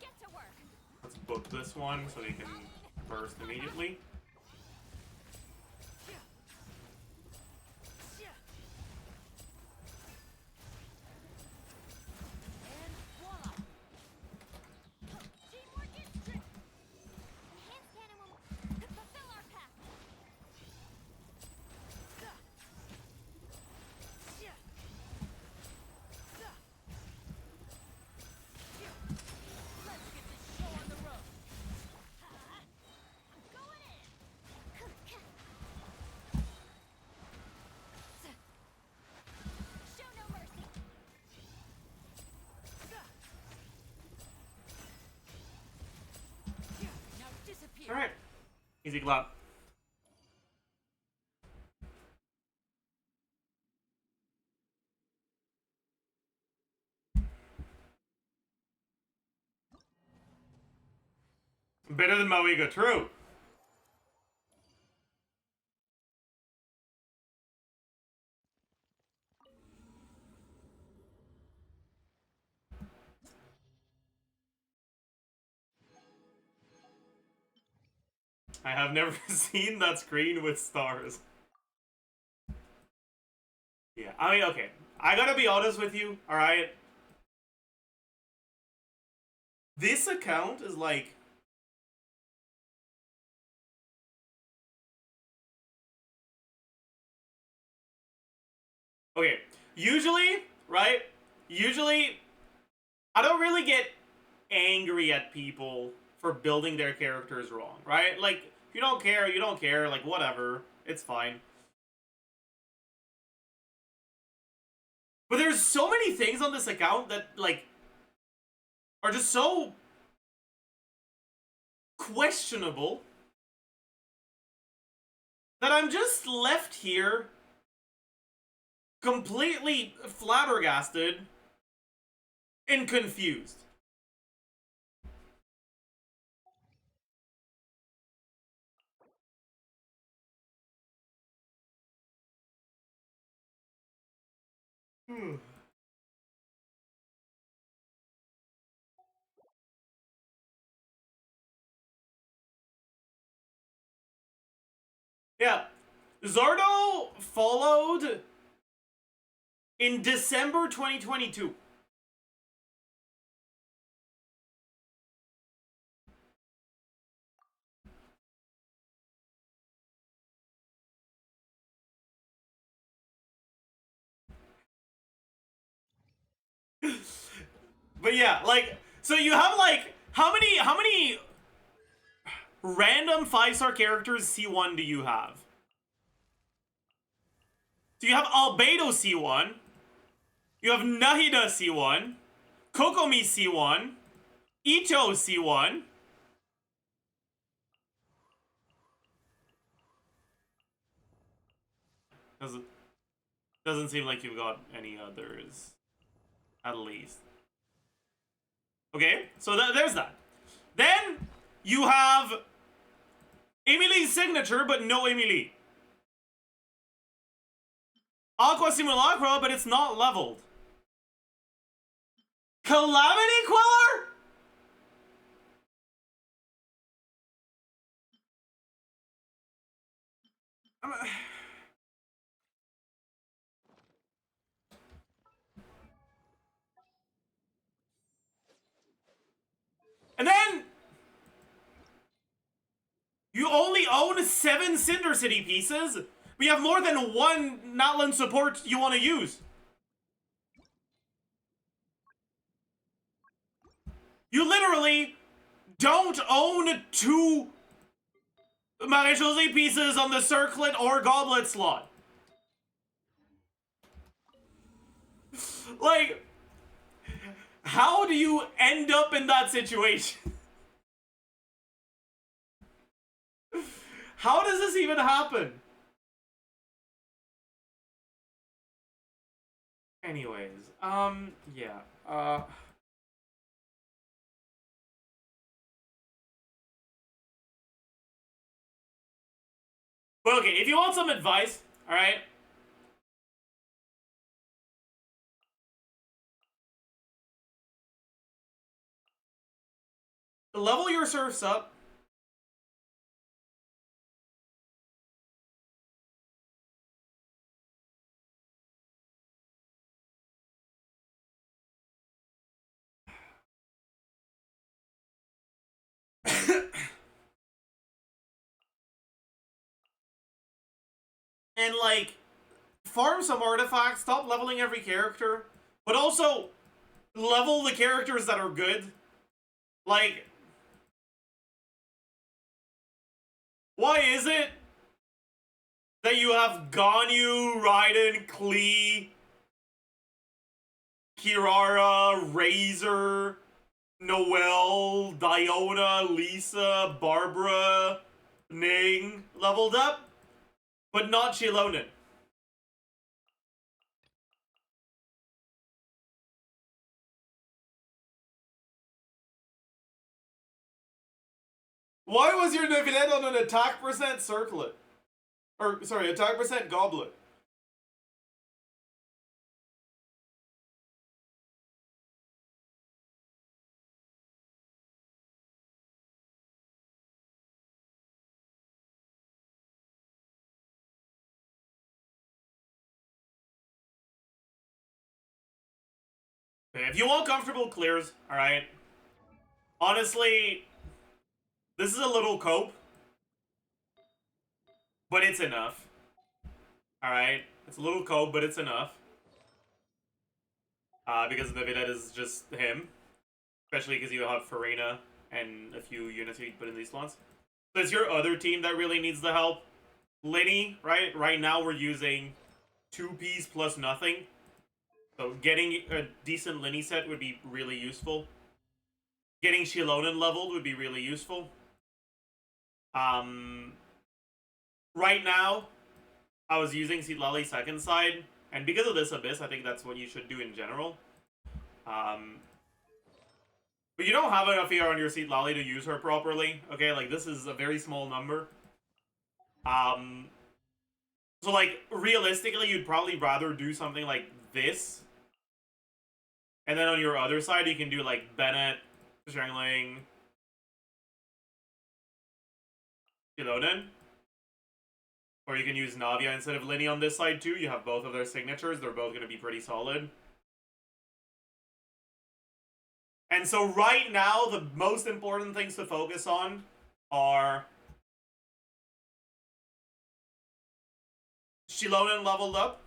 Get to work. Let's book this one so he can burst immediately. And voila. Teamwork is strict. Enhanced animal. Fulfill our path. Let's get this show on the road. I'm going in. Show no mercy. Now disappear. Alright. Easy clap. Better than Moiga, true. I have never seen that screen with stars. Yeah, I mean, okay. I gotta be honest with you, alright? This account is like... Okay, usually, right? Usually, I don't really get angry at people for building their characters wrong, right? Like, if you don't care, you don't care, like, whatever. It's fine. But there's so many things on this account that, like, are just so questionable that I'm just left here completely flabbergasted and confused. Yeah, Zardo followed in December 2022. But yeah, like, so you have like, how many random 5-star characters C1 do you have? So you have Albedo C1, you have Nahida C1, Kokomi C1, Icho C1. Doesn't seem like you've got any others, at least. Okay, so there's that. Then you have Emily's signature, but no Emily. Aqua Simulacra, but it's not leveled. Calamity Queller? And then you only own 7 Cinder City pieces. We have more than one Natlan support you want to use. You literally don't own 2 Maréchaussée pieces on the Circlet or Goblet slot. Like, how do you end up in that situation? How does this even happen? Anyways, yeah, But okay, if you want some advice, alright? Level your serfs up. And like, farm some artifacts, stop leveling every character, but also level the characters that are good. Like, why is it that you have Ganyu, Raiden, Klee, Kirara, Razor, Noelle, Diona, Lisa, Barbara, Ning leveled up, but not Shilonen? Why was your Nevinette on an attack percent circlet? Or, sorry, attack percent goblet? Okay, if you want comfortable clears, alright. Honestly, this is a little cope, but it's enough. Alright? It's a little cope, but it's enough. Because the Vidette is just him. Especially because you have Farina and a few units you can put in these slots. So it's your other team that really needs the help. Linny, right? Right now we're using 2Ps plus nothing. So getting a decent Linny set would be really useful. Getting Shilonen leveled would be really useful. Right now, I was using Sitlali second side, and because of this Abyss, I think that's what you should do in general. But you don't have enough here on your Sitlali to use her properly, okay? Like, this is a very small number. So, like, realistically, you'd probably rather do something like this. And then on your other side, you can do, like, Bennett, Zhengling, Shilonen. Or you can use Navia instead of Linny on this side, too. You have both of their signatures. They're both going to be pretty solid. And so right now, the most important things to focus on are Shilonen leveled up.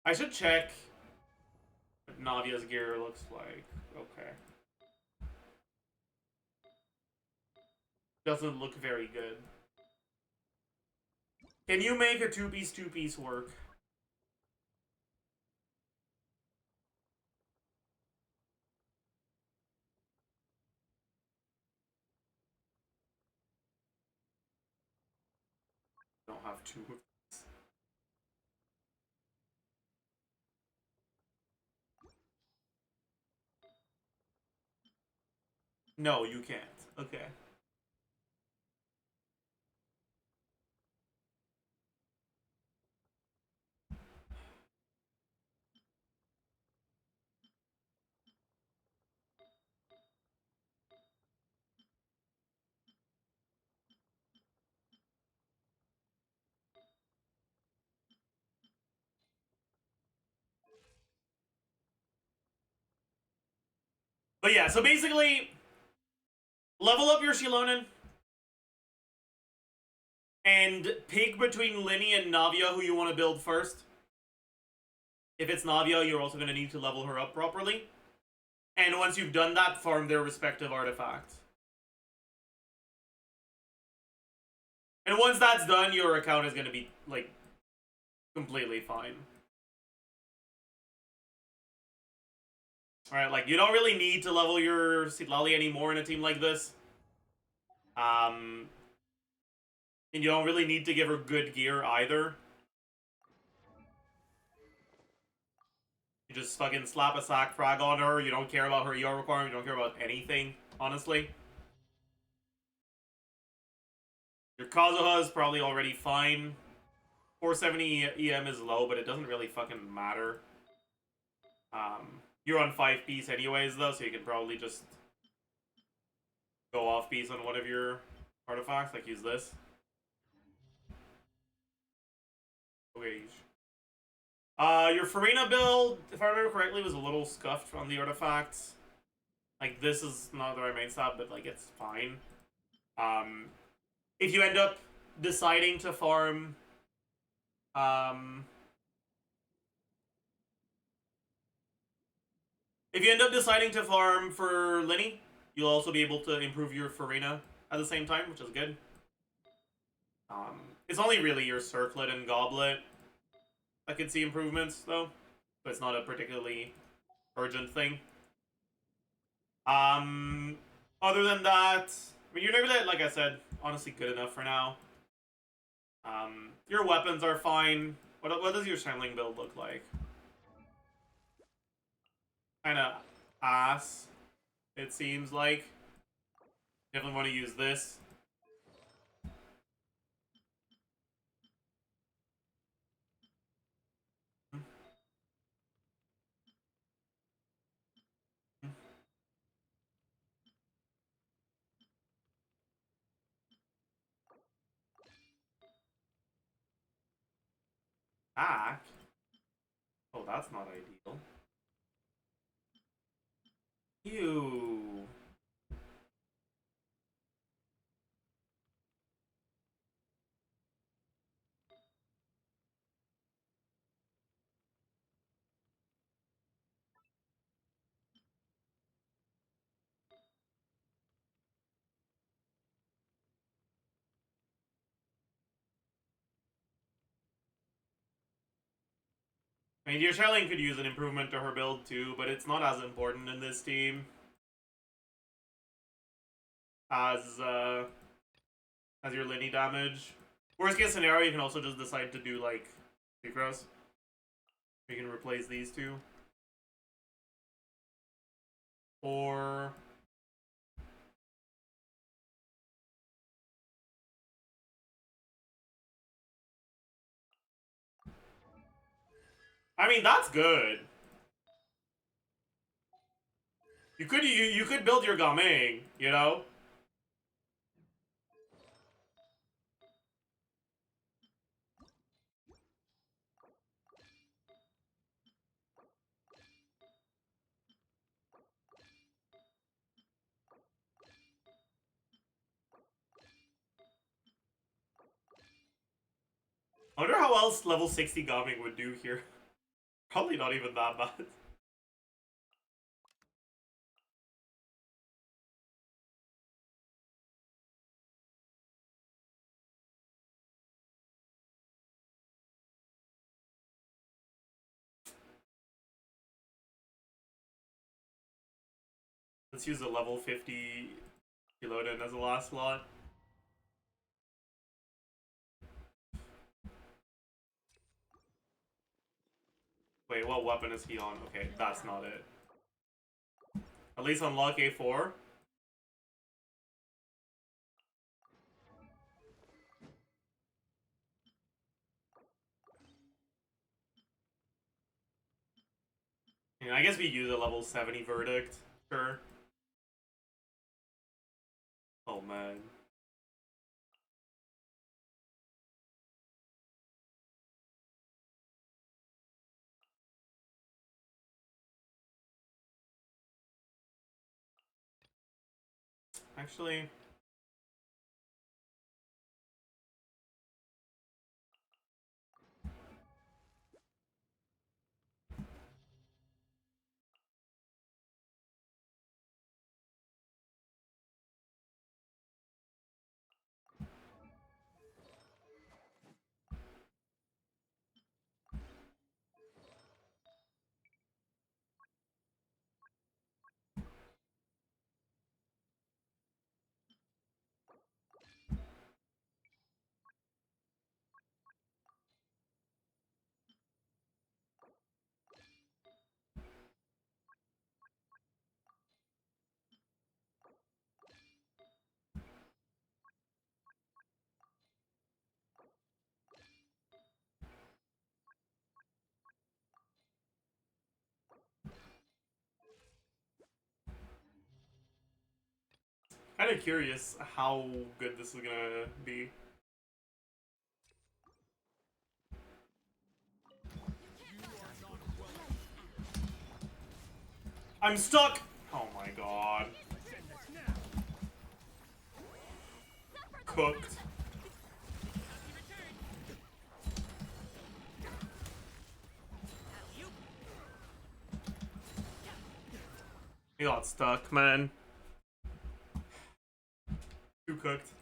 I should check what Navia's gear looks like. Okay. Doesn't look very good. Can you make a two-piece work? Don't have two. No, you can't. Okay. But yeah, so basically, level up your Shilonen and pick between Linny and Navia who you want to build first. If it's Navia, you're also going to need to level her up properly. And once you've done that, farm their respective artifacts. And once that's done, your account is going to be, like, completely fine. Alright, like, you don't really need to level your Sitlali anymore in a team like this. And you don't really need to give her good gear either. You just fucking slap a sack frag on her, you don't care about her ER requirement, you don't care about anything, honestly. Your Kazuha is probably already fine. 470 EM is low, but it doesn't really fucking matter. You're on 5-piece anyways, though, so you can probably just go off-piece on one of your artifacts, like use this. Okay. Your Farina build, if I remember correctly, was a little scuffed on the artifacts. Like, this is not the right main stat, but, like, it's fine. If you end up deciding to farm... If you end up deciding to farm for Linny, you'll also be able to improve your Farina at the same time, which is good. It's only really your Circlet and Goblet that can see improvements, though. But it's not a particularly urgent thing. Other than that, I mean, your Nervlet, like I said, honestly good enough for now. Your weapons are fine. What does your Shangling build look like? Kinda ass, it seems like. Definitely want to use this. Back? Oh, that's not ideal. Ew. I mean, your Charlene could use an improvement to her build too, but it's not as important in this team as your Linny damage. Worst case scenario, you can also just decide to do like Sucrose. You can replace these two. Or I mean, that's good. You could build your Gaming, you know? I wonder how else level 60 Gaming would do here. Probably not even that bad. Let's use a level 50 Kilodin as a last slot. Wait, what weapon is he on? Okay, that's not it. At least unlock A4. Yeah, I guess we use a level 70 Verdict. Sure. Oh man. Actually, kind of curious how good this is gonna be. I'm stuck! Oh my god. Cooked. He got stuck, man. Too cooked.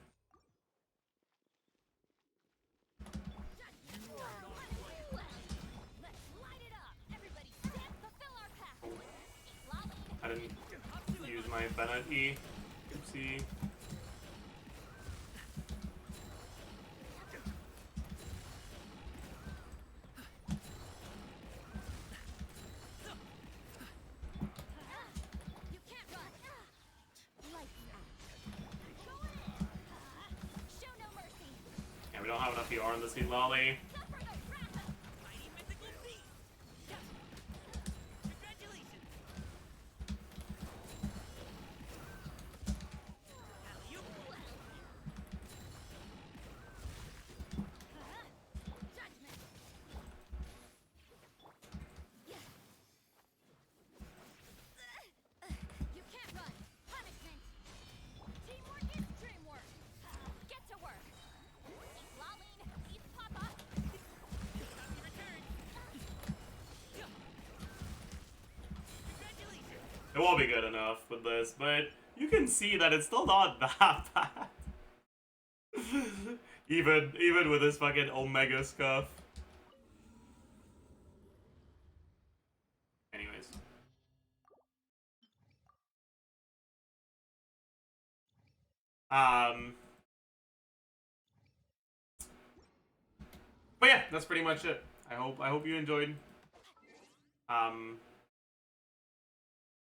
I didn't use my Bennett E. Oopsie. Yeah, we don't have enough ER on this Heat Lolly. won't be good enough with this, but you can see that it's still not that bad. even with this fucking Omega scuff. Anyways. But yeah, that's pretty much it. I hope you enjoyed.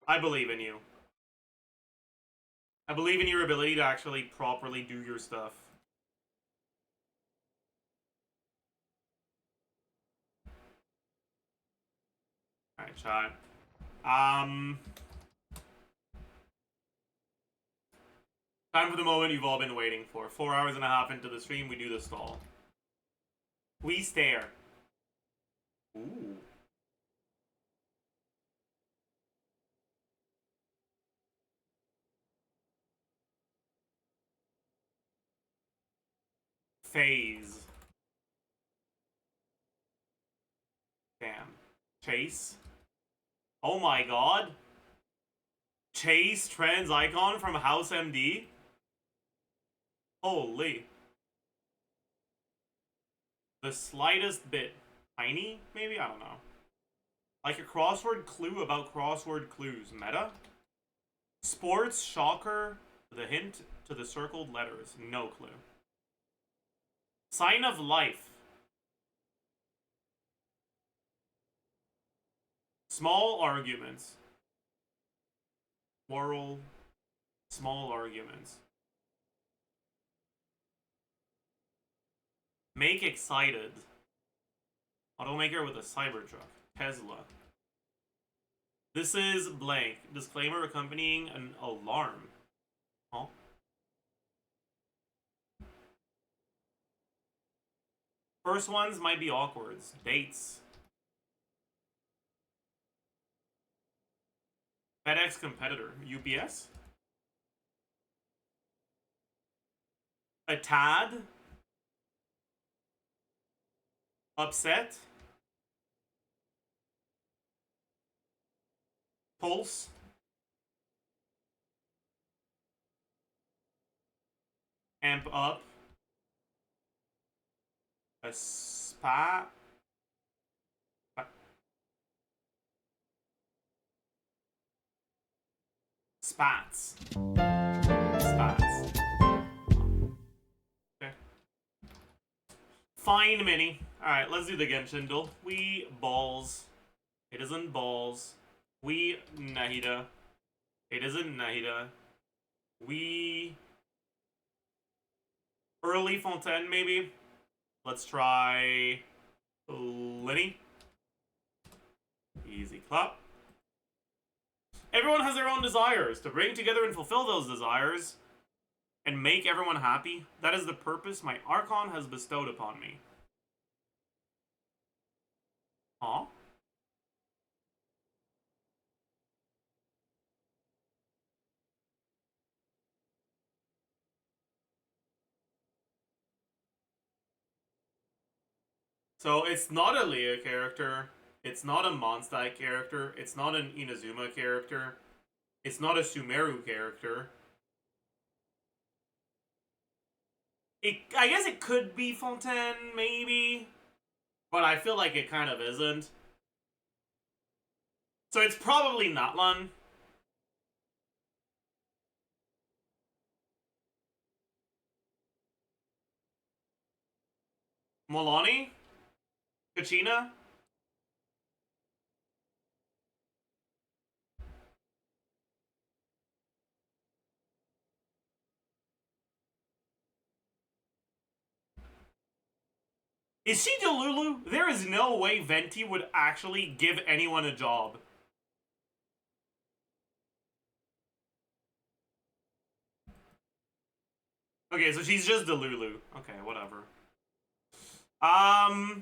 I believe in you. I believe in your ability to actually properly do your stuff. Alright, chat. Time for the moment you've all been waiting for. 4 hours and a half into the stream, we do the stall. We stare. Ooh. Phase. Damn. Chase. Oh my god. Chase trans icon from House MD. Holy. The slightest bit. Tiny, maybe? I don't know. Like a crossword clue about crossword clues. Meta? Sports, shocker, the hint to the circled letters. No clue. Sign of life. Small arguments. Quarrel. Small arguments. Make excited. Automaker with a Cybertruck. Tesla. This is blank. Disclaimer accompanying an alarm. Huh? First ones might be awkwards. Dates. FedEx competitor. UPS? A tad? Upset? Pulse? Amp up? A spa? Spats. Spats. Okay. Fine, Mini. Alright, let's do the Genshin duel. We balls. It isn't balls. We Nahida. It isn't Nahida. We early Fontaine, maybe. Let's try Lenny. Easy clap. Everyone has their own desires. To bring together and fulfill those desires and make everyone happy, that is the purpose my Archon has bestowed upon me. Huh? So it's not a Leah character. It's not a Mondstadt character. It's not an Inazuma character. It's not a Sumeru character. I guess it could be Fontaine, maybe. But I feel like it kind of isn't. So it's probably not Lun. Molani? Kachina? Is she Delulu? There is no way Venti would actually give anyone a job. Okay, so she's just Delulu. Okay, whatever.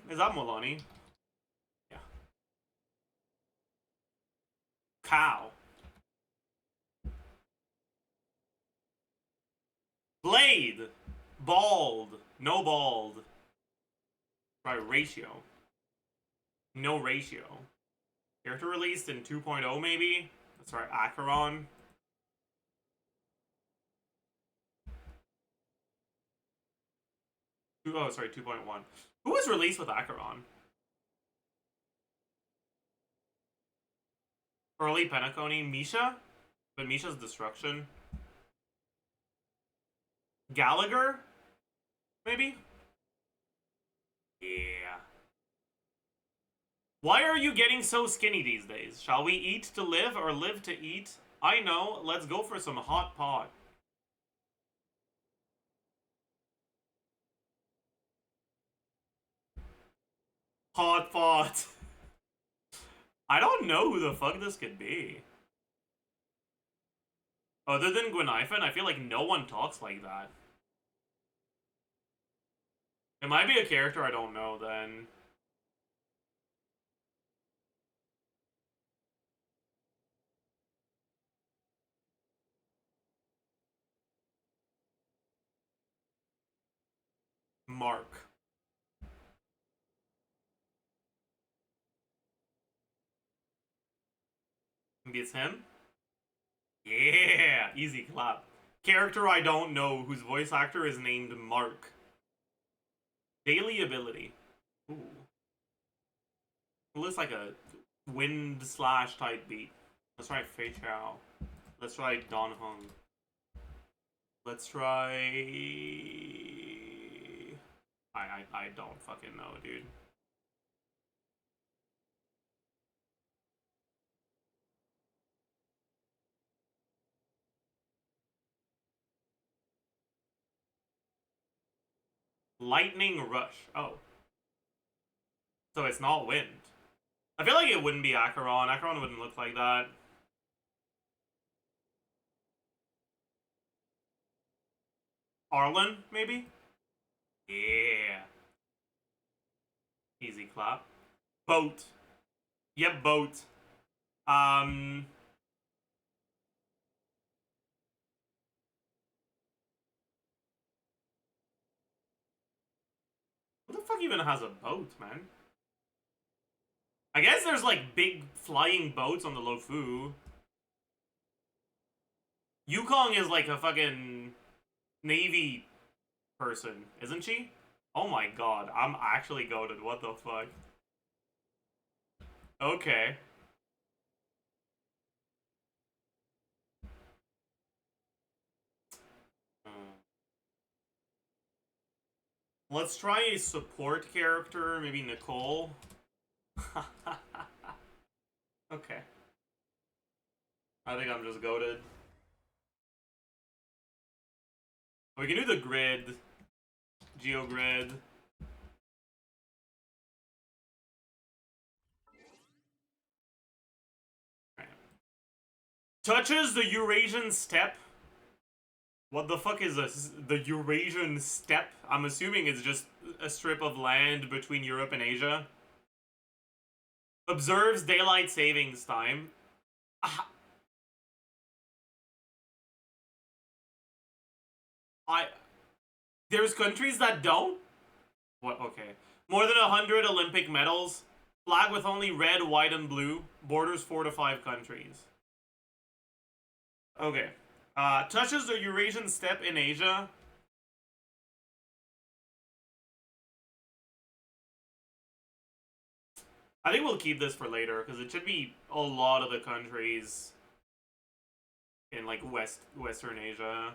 Is that Molani? Yeah. Cow. Blade. Bald. No bald. Right, ratio. No ratio. Character released in 2.0 maybe? That's right, Acheron. Oh, sorry, 2.1. Who was released with Acheron? Early Penacony? Misha? But Misha's Destruction? Gallagher? Maybe? Yeah. Why are you getting so skinny these days? Shall we eat to live or live to eat? I know, let's go for some hot pot. Hot pot. I don't know who the fuck this could be. Other than Gwenifan, I feel like no one talks like that. It might be a character I don't know then. Mark. Maybe it's him? Yeah! Easy clap. Character I don't know whose voice actor is named Mark. Daily ability. Ooh. It looks like a wind slash type beat. Let's try Fei Chao. Let's try Don Hung. Let's try... I don't fucking know, dude. Lightning Rush. Oh. So it's not wind. I feel like it wouldn't be Acheron. Acheron wouldn't look like that. Arlen, maybe? Yeah. Easy clap. Boat. Yep, boat. Who the fuck even has a boat, man? I guess there's like big flying boats on the Lofu. Yukong is like a fucking Navy person, isn't she? Oh my god, I'm actually goated. What the fuck? Okay. Let's try a support character, maybe Nicole. Okay. I think I'm just goated. We can do the grid. Geogrid. Right. Touches the Eurasian steppe. What the fuck is this? The Eurasian steppe? I'm assuming it's just a strip of land between Europe and Asia. Observes daylight savings time. There's countries that don't? What? Okay. More than 100 Olympic medals. Flag with only red, white, and blue. Borders 4 to 5 countries. Okay. Touches the Eurasian steppe in Asia. I think we'll keep this for later, because it should be a lot of the countries in, like, Western Asia.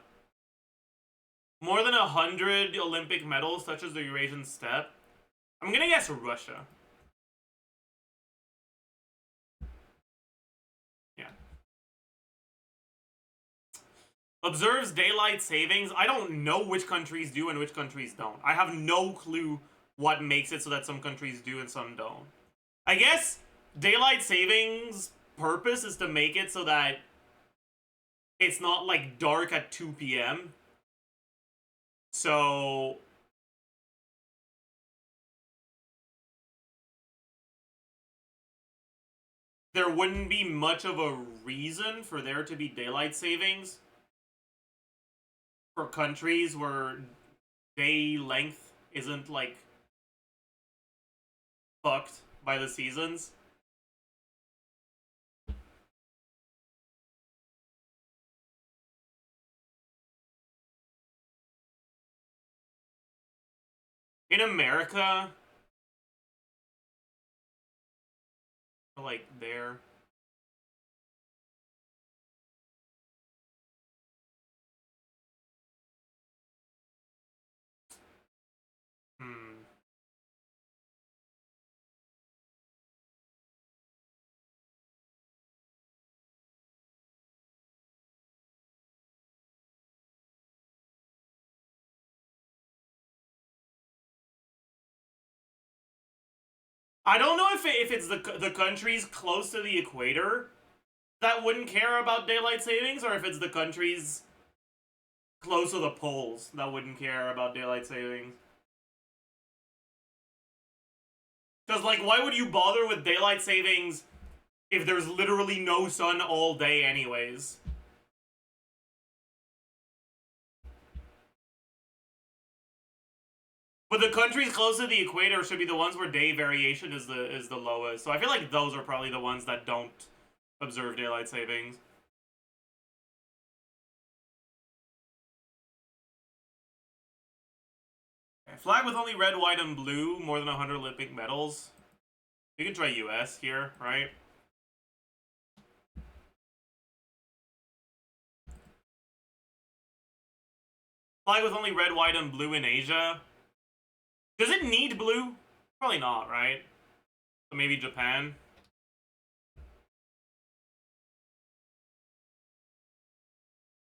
More than 100 Olympic medals touches the Eurasian steppe. I'm gonna guess Russia. Yeah. Observes daylight savings. I don't know which countries do and which countries don't. I have no clue what makes it so that some countries do and some don't. I guess daylight savings purpose is to make it so that it's not like dark at 2 p.m. So there wouldn't be much of a reason for there to be daylight savings for countries where day length isn't like fucked by the seasons. In America, like there. Hmm. I don't know if it's the countries close to the equator that wouldn't care about daylight savings, or if it's the countries close to the poles that wouldn't care about daylight savings. Because, like, why would you bother with daylight savings if there's literally no sun all day anyways? But the countries close to the equator should be the ones where day variation is the lowest. So I feel like those are probably the ones that don't observe daylight savings. Okay, flag with only red, white, and blue, more than 100 Olympic medals. We can try US here, right? Flag with only red, white, and blue in Asia. Does it need blue? Probably not, right? So maybe Japan.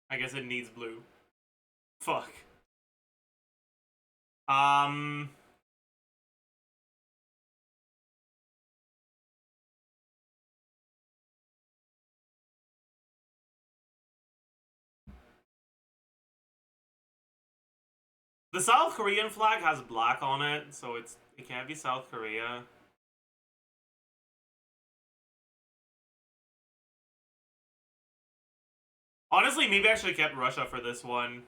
I guess it needs blue. Fuck. The South Korean flag has black on it, so it can't be South Korea. Honestly, maybe I should have kept Russia for this one.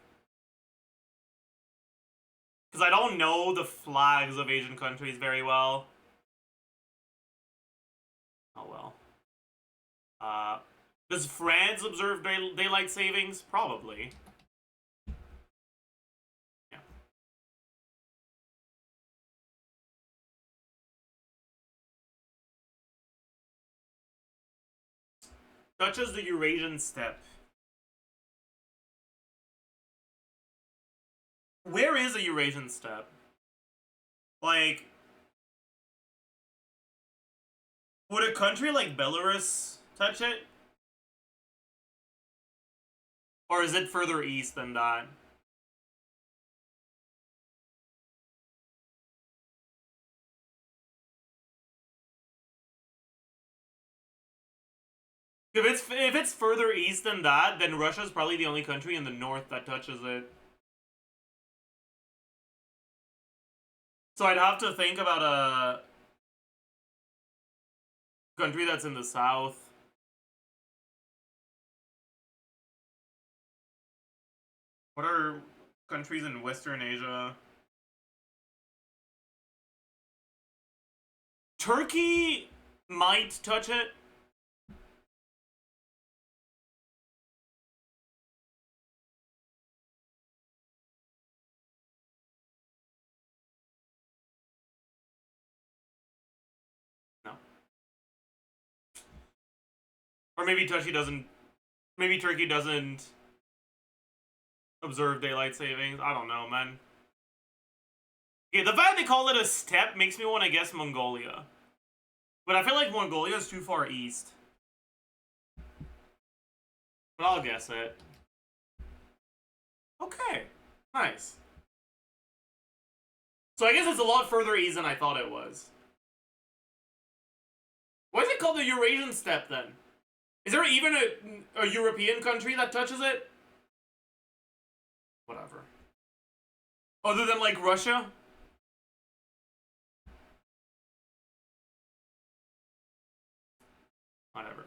Because I don't know the flags of Asian countries very well. Oh well. Does France observe daylight savings? Probably. Yeah. Touches the Eurasian steppe. Where is a Eurasian steppe? Like, would a country like Belarus touch it? Or is it further east than that? If it's further east than that, then Russia's probably the only country in the north that touches it. So I'd have to think about a country that's in the south. What are countries in Western Asia? Turkey might touch it. No. Or maybe Turkey doesn't. Maybe Turkey doesn't observe daylight savings. I don't know, man. Yeah, the fact they call it a steppe makes me want to guess Mongolia. But I feel like Mongolia is too far east. But I'll guess it. Okay. Nice. So I guess it's a lot further east than I thought it was. Why is it called the Eurasian steppe then? Is there even a European country that touches it? Whatever. Other than, like, Russia? Whatever.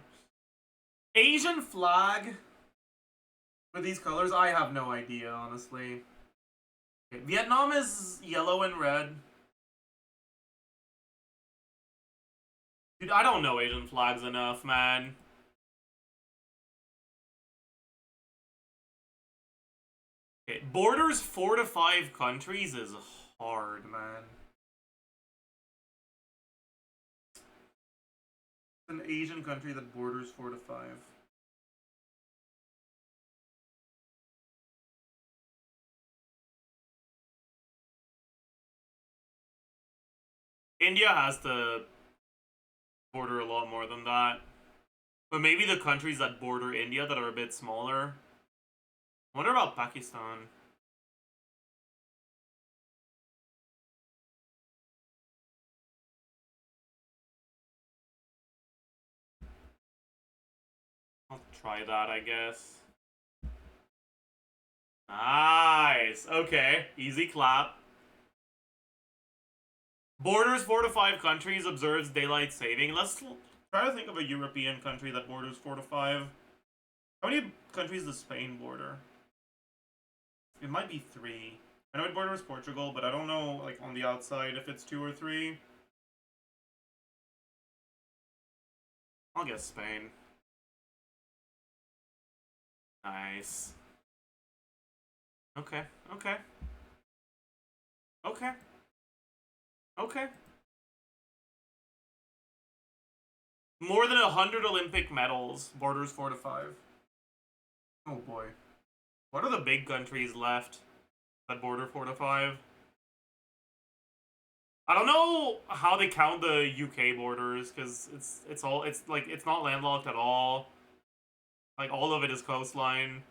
Asian flag with these colors? I have no idea, honestly. Okay, Vietnam is yellow and red. Dude, I don't know Asian flags enough, man. Okay, borders 4 to 5 countries is hard, man. It's an Asian country that borders 4 to 5. India has to border a lot more than that. But maybe the countries that border India that are a bit smaller. I wonder about Pakistan. I'll try that, I guess. Nice. Okay. Easy clap. Borders 4 to 5 countries, observes daylight saving. Let's try to think of a European country that borders 4 to 5. How many countries does Spain border? It might be 3. I know it borders Portugal, but I don't know, like, on the outside if it's 2 or 3. I'll guess Spain. Nice. Okay, okay. Okay. Okay. More than 100 Olympic medals, borders 4 to 5. Oh boy. What are the big countries left that border 4 to 5? I don't know how they count the UK borders, because it's not landlocked at all. Like, all of it is coastline.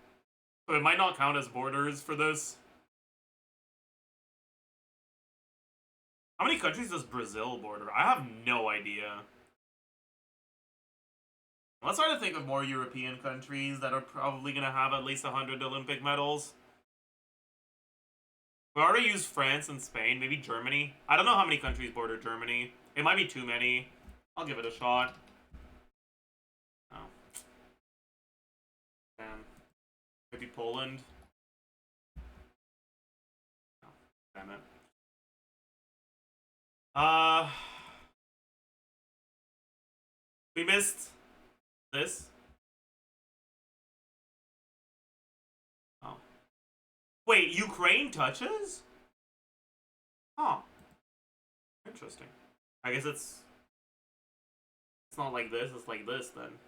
So it might not count as borders for this. How many countries does Brazil border? I have no idea. Let's try to think of more European countries that are probably going to have at least 100 Olympic medals. We already used France and Spain, maybe Germany. I don't know how many countries border Germany. It might be too many. I'll give it a shot. Oh. Damn. Maybe Poland. Oh, damn it. We missed this. Oh. Wait, Ukraine touches? Huh. Interesting. I guess it's not like this, it's like this then.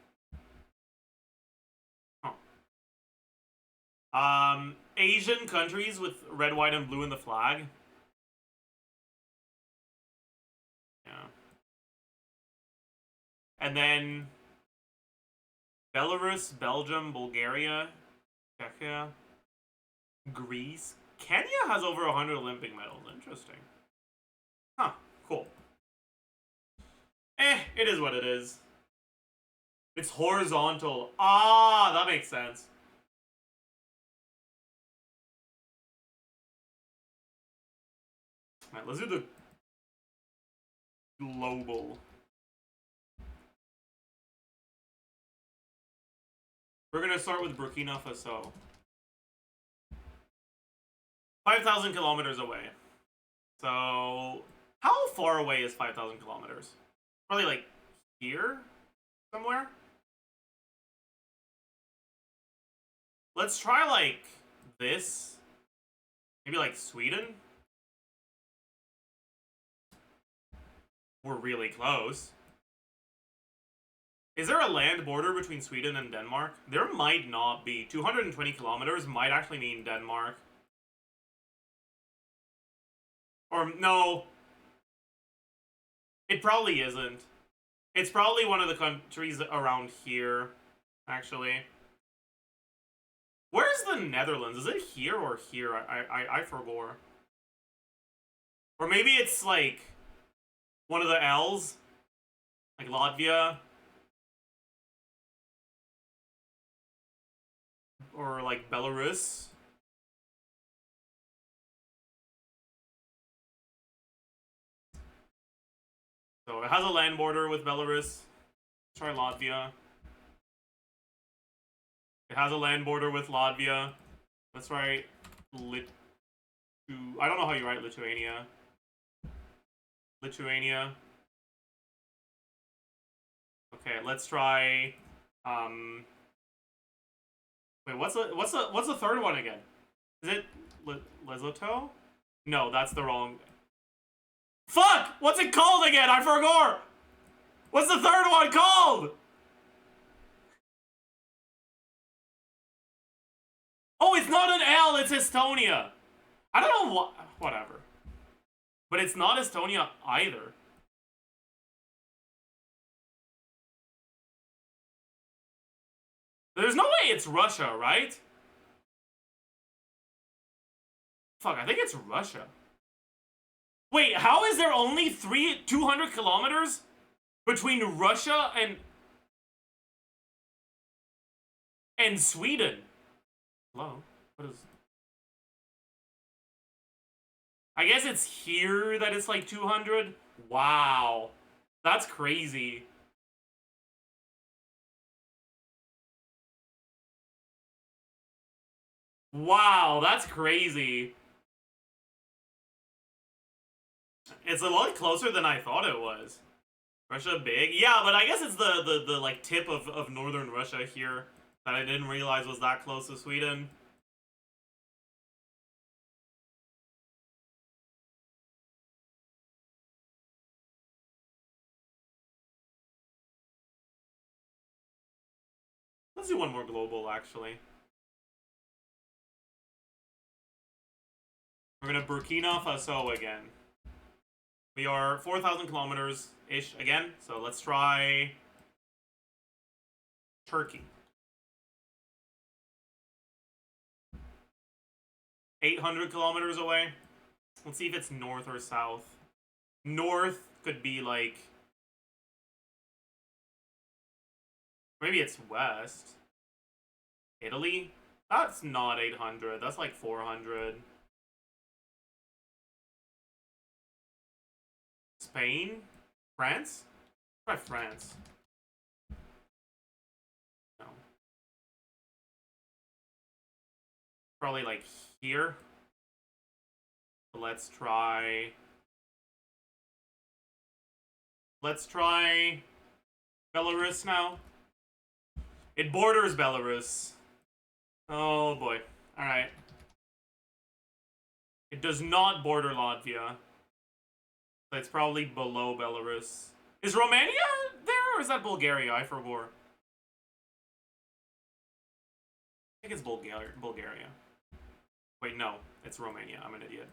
Huh. Asian countries with red, white, and blue in the flag. Yeah. And then Belarus, Belgium, Bulgaria, Czechia, Greece. Kenya has over 100 Olympic medals. Interesting. Huh. Cool. It is what it is. It's horizontal. Ah, that makes sense. Alright, let's do the global. We're gonna start with Burkina Faso. 5,000 kilometers away. So, how far away is 5,000 kilometers? Probably like here? Somewhere? Let's try like this. Maybe like Sweden? We're really close. Is there a land border between Sweden and Denmark? There might not be. 220 kilometers might actually mean Denmark. Or, no. It probably isn't. It's probably one of the countries around here, actually. Where's the Netherlands? Is it here or here? I forgot. Or maybe it's, like, one of the L's? Like Latvia? Or, like, Belarus? So it has a land border with Belarus. Let's try Latvia. It has a land border with Latvia. Let's try I don't know how you write Lithuania. Lithuania. Okay, let's try wait, what's the third one again? Is it Lesotho? No, that's the wrong... Fuck! What's it called again? I forgot! What's the third one called? Oh, it's not an L, it's Estonia. I don't know what... Whatever. But it's not Estonia either. There's no way it's Russia, right? Fuck, I think it's Russia. Wait, how is there only 200 kilometers between Russia and Sweden? Hello? What is... I guess it's here that it's like 200? Wow. That's crazy. Wow, that's crazy. It's a lot closer than I thought it was. Russia big? Yeah, but I guess it's the like tip of northern Russia here that I didn't realize was that close to Sweden. Let's do one more global, actually. We're gonna Burkina Faso again. We are 4,000 kilometers-ish again, so let's try Turkey. 800 kilometers away. Let's see if it's north or south. North could be like... Maybe it's west. Italy? That's not 800, that's like 400. Spain? France? Try France. No. Probably like here. So let's try Belarus now. It borders Belarus. Oh boy. Alright. It does not border Latvia. So it's probably below Belarus. Is Romania there or is that Bulgaria? I forgot. I think it's Bulgaria. Wait, no. It's Romania. I'm an idiot.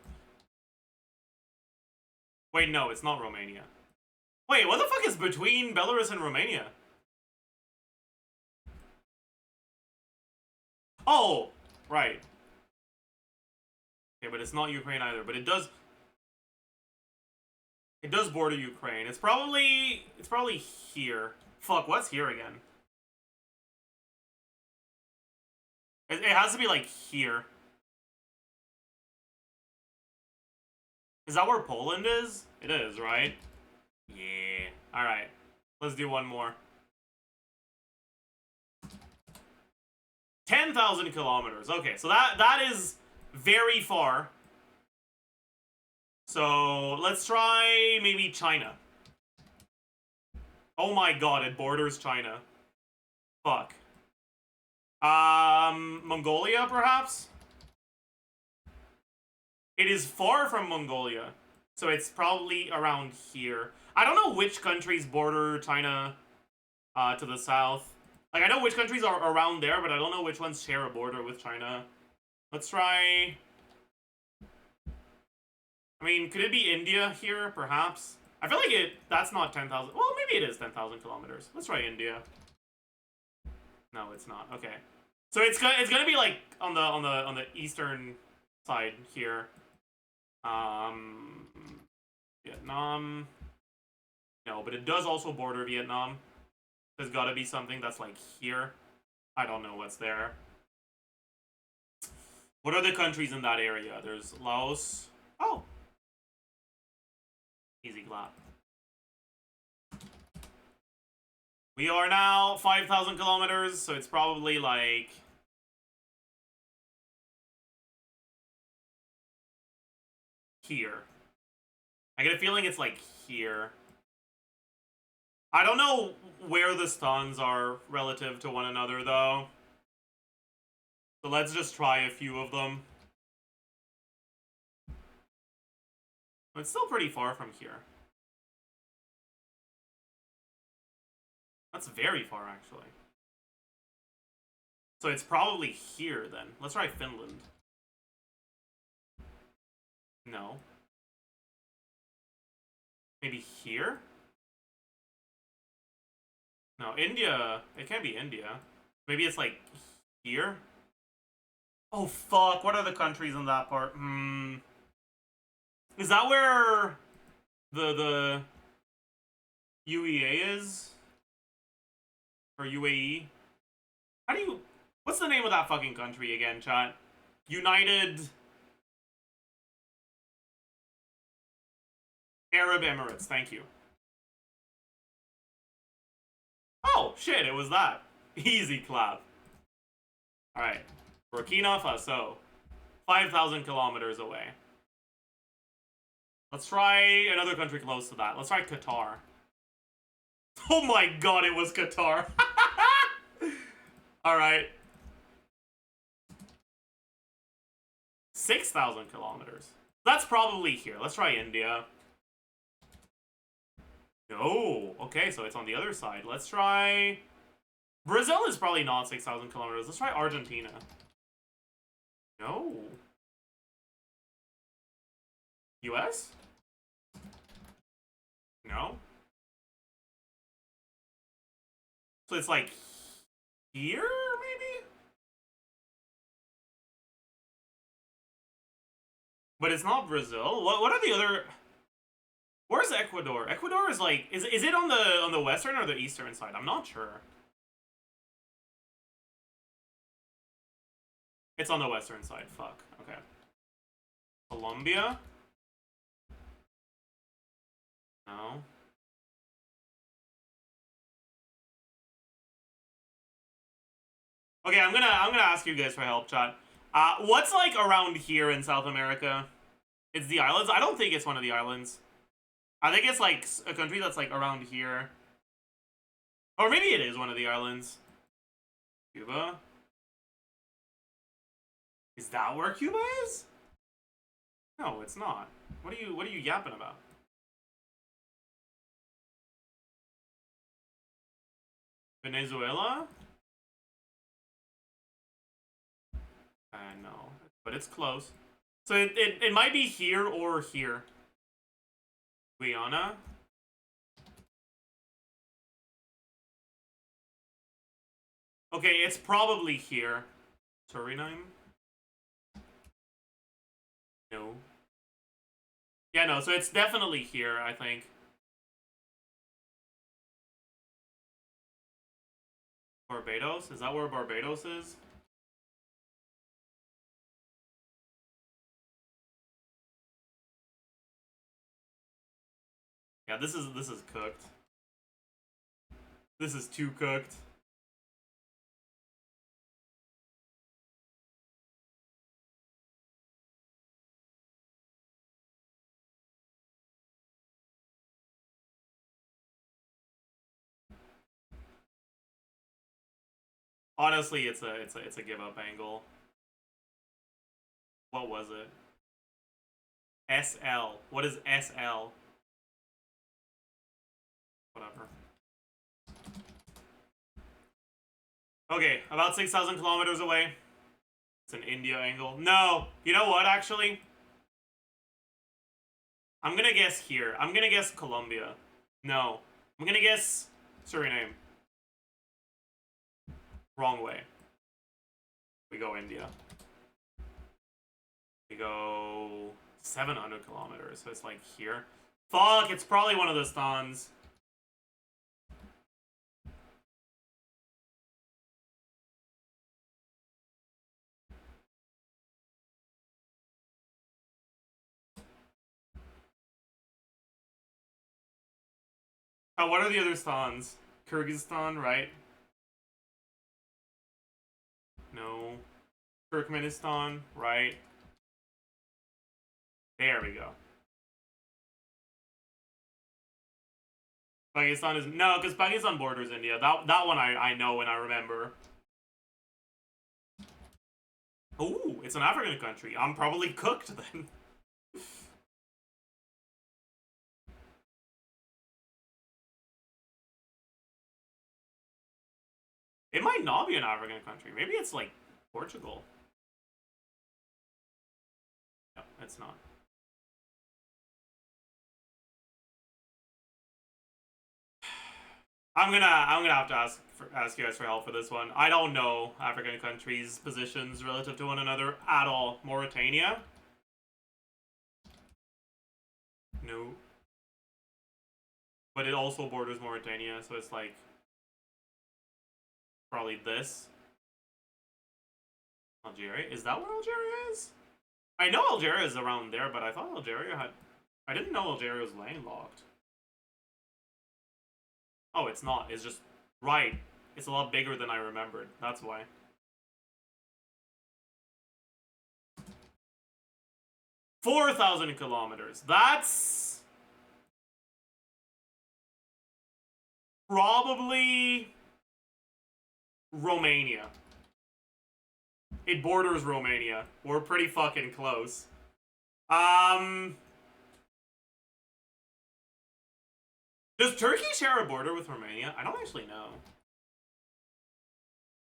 Wait, no. It's not Romania. Wait, what the fuck is between Belarus and Romania? Oh! Right. Okay, but it's not Ukraine either. But it does border Ukraine. It's probably here. Fuck, what's here again? It has to be like here. Is that where Poland is? It is, right? Yeah. Alright. Let's do one more. 10,000 kilometers. Okay, so that is very far. So let's try maybe China. Oh my god, it borders China. Fuck. Mongolia, perhaps? It is far from Mongolia, so it's probably around here. I don't know which countries border China to the south. Like, I know which countries are around there, but I don't know which ones share a border with China. Let's try... I mean, could it be India here, perhaps? I feel like that's not 10,000... Well, maybe it is 10,000 kilometers. Let's try India. No, it's not. Okay. So it's gonna be like on the eastern side here. Vietnam. No, but it does also border Vietnam. There's gotta be something that's like here. I don't know what's there. What are the countries in that area? There's Laos. Oh. Easy clap. We are now 5,000 kilometers, so it's probably like... here. I get a feeling it's like here. I don't know where the stuns are relative to one another, though. So let's just try a few of them. It's still pretty far from here. That's very far, actually. So it's probably here, then. Let's try Finland. No. Maybe here? No, India. It can't be India. Maybe it's like here? Oh, fuck. What are the countries in that part? Is that where the UEA is? Or UAE? How do you... What's the name of that fucking country again, chat? United Arab Emirates. Thank you. Oh, shit, it was that. Easy clap. Alright. Burkina Faso. 5,000 kilometers away. Let's try another country close to that. Let's try Qatar. Oh my god, it was Qatar. Alright. 6,000 kilometers. That's probably here. Let's try India. No. Okay, so it's on the other side. Let's try... Brazil is probably not 6,000 kilometers. Let's try Argentina. No. US? No. So it's like here, maybe? But it's not Brazil. What are the other... Where's Ecuador? Ecuador is like... Is it on the western or the eastern side? I'm not sure. It's on the western side. Fuck. Okay. Colombia? No. Okay, I'm gonna ask you guys for help, chat. What's like around here in South America? It's the islands? I don't think it's one of the islands. I think it's like a country that's like around here. Or maybe it is one of the islands. Cuba? Is that where Cuba is? No, it's not. What are you yapping about? Venezuela? No, but it's close. So it might be here or here. Guyana? Okay, it's probably here. Suriname? No. Yeah, no, so it's definitely here, I think. Barbados? Is that where Barbados is? Yeah, this is cooked. This is too cooked. Honestly, it's a give up angle. What was it? SL. What is SL? Whatever. Okay, about 6,000 kilometers away. It's an India angle. No! You know what, actually? I'm gonna guess here. I'm gonna guess Colombia. No. I'm gonna guess Suriname. Wrong way. We go India. We go 700 kilometers, so it's like here. Fuck, it's probably one of the stans. Oh, what are the other stans? Kyrgyzstan, right? No. Turkmenistan, right? There we go. Pakistan is... No, because Pakistan borders India. That one I know and I remember. Ooh, it's an African country. I'm probably cooked then. It might not be an African country. Maybe it's like Portugal. No, it's not. I'm gonna have to ask you guys for help for this one. I don't know African countries' positions relative to one another at all. Mauritania? No. But it also borders Mauritania, so it's like probably this. Algeria? Is that where Algeria is? I know Algeria is around there, but I thought Algeria had... I didn't know Algeria was landlocked. Oh, it's not. It's just... Right. It's a lot bigger than I remembered. That's why. $4,000 kilometers. That's... probably... Romania. It borders Romania. We're pretty fucking close. Does Turkey share a border with Romania? I don't actually know.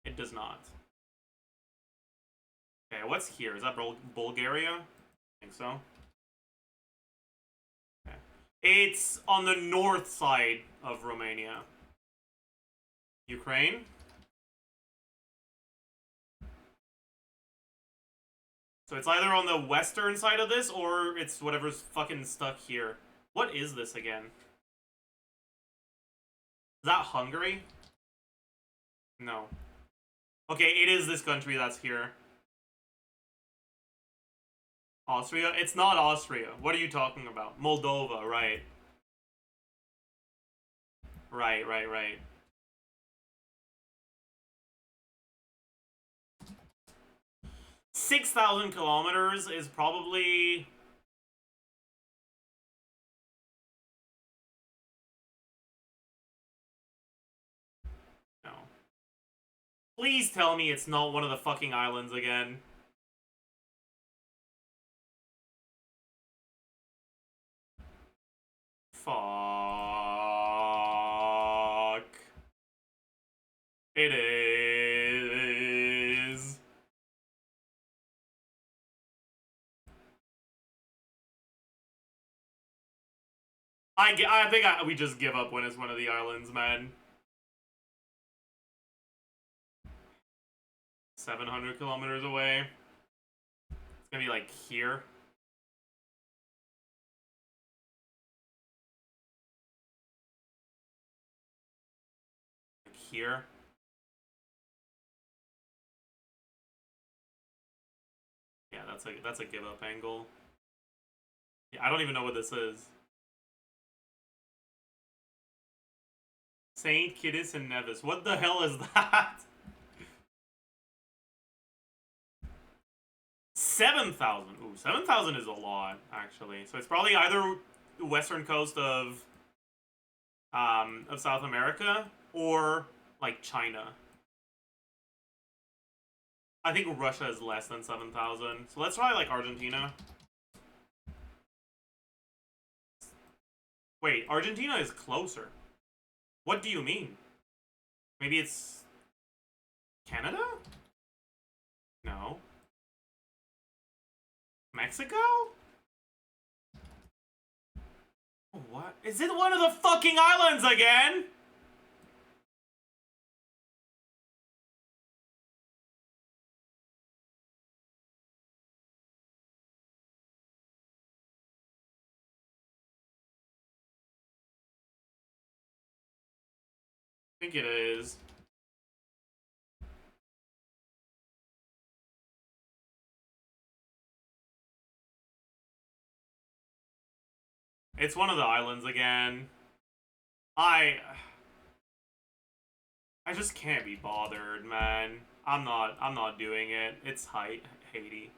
It does not. Okay, what's here? Is that Bulgaria? I think so. Okay. It's on the north side of Romania. Ukraine? So it's either on the western side of this, or it's whatever's fucking stuck here. What is this again? Is that Hungary? No. Okay, it is this country that's here. Austria? It's not Austria. What are you talking about? Moldova, right. Right. 6,000 kilometers is probably... No. Please tell me it's not one of the fucking islands again. Fuck. It is. I think we just give up when it's one of the islands, man. 700 kilometers away. It's gonna be like here. Like here. Yeah, that's a give up angle. Yeah, I don't even know what this is. Saint Kitts and Nevis. What the hell is that? 7,000. Ooh, 7,000 is a lot, actually. So it's probably either the western coast of South America or like China. I think Russia is less than 7,000. So let's try like Argentina. Wait, Argentina is closer. What do you mean? Maybe it's Canada? No. Mexico? What? Is it one of the fucking islands again? I think it is. It's one of the islands again. I just can't be bothered, man. I'm not doing it. It's Haiti.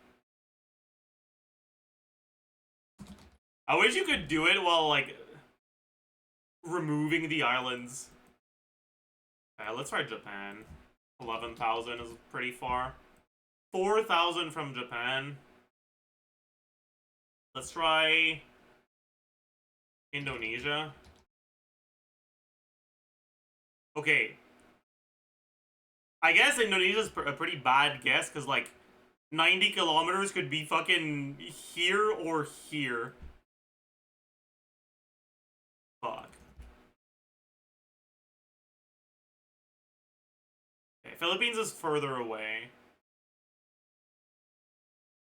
I wish you could do it while like removing the islands. Yeah, let's try Japan. 11,000 is pretty far. 4,000 from Japan. Let's try Indonesia. Okay. I guess Indonesia's a pretty bad guess, because, like, 90 kilometers could be fucking here or here. Fuck. Okay, Philippines is further away.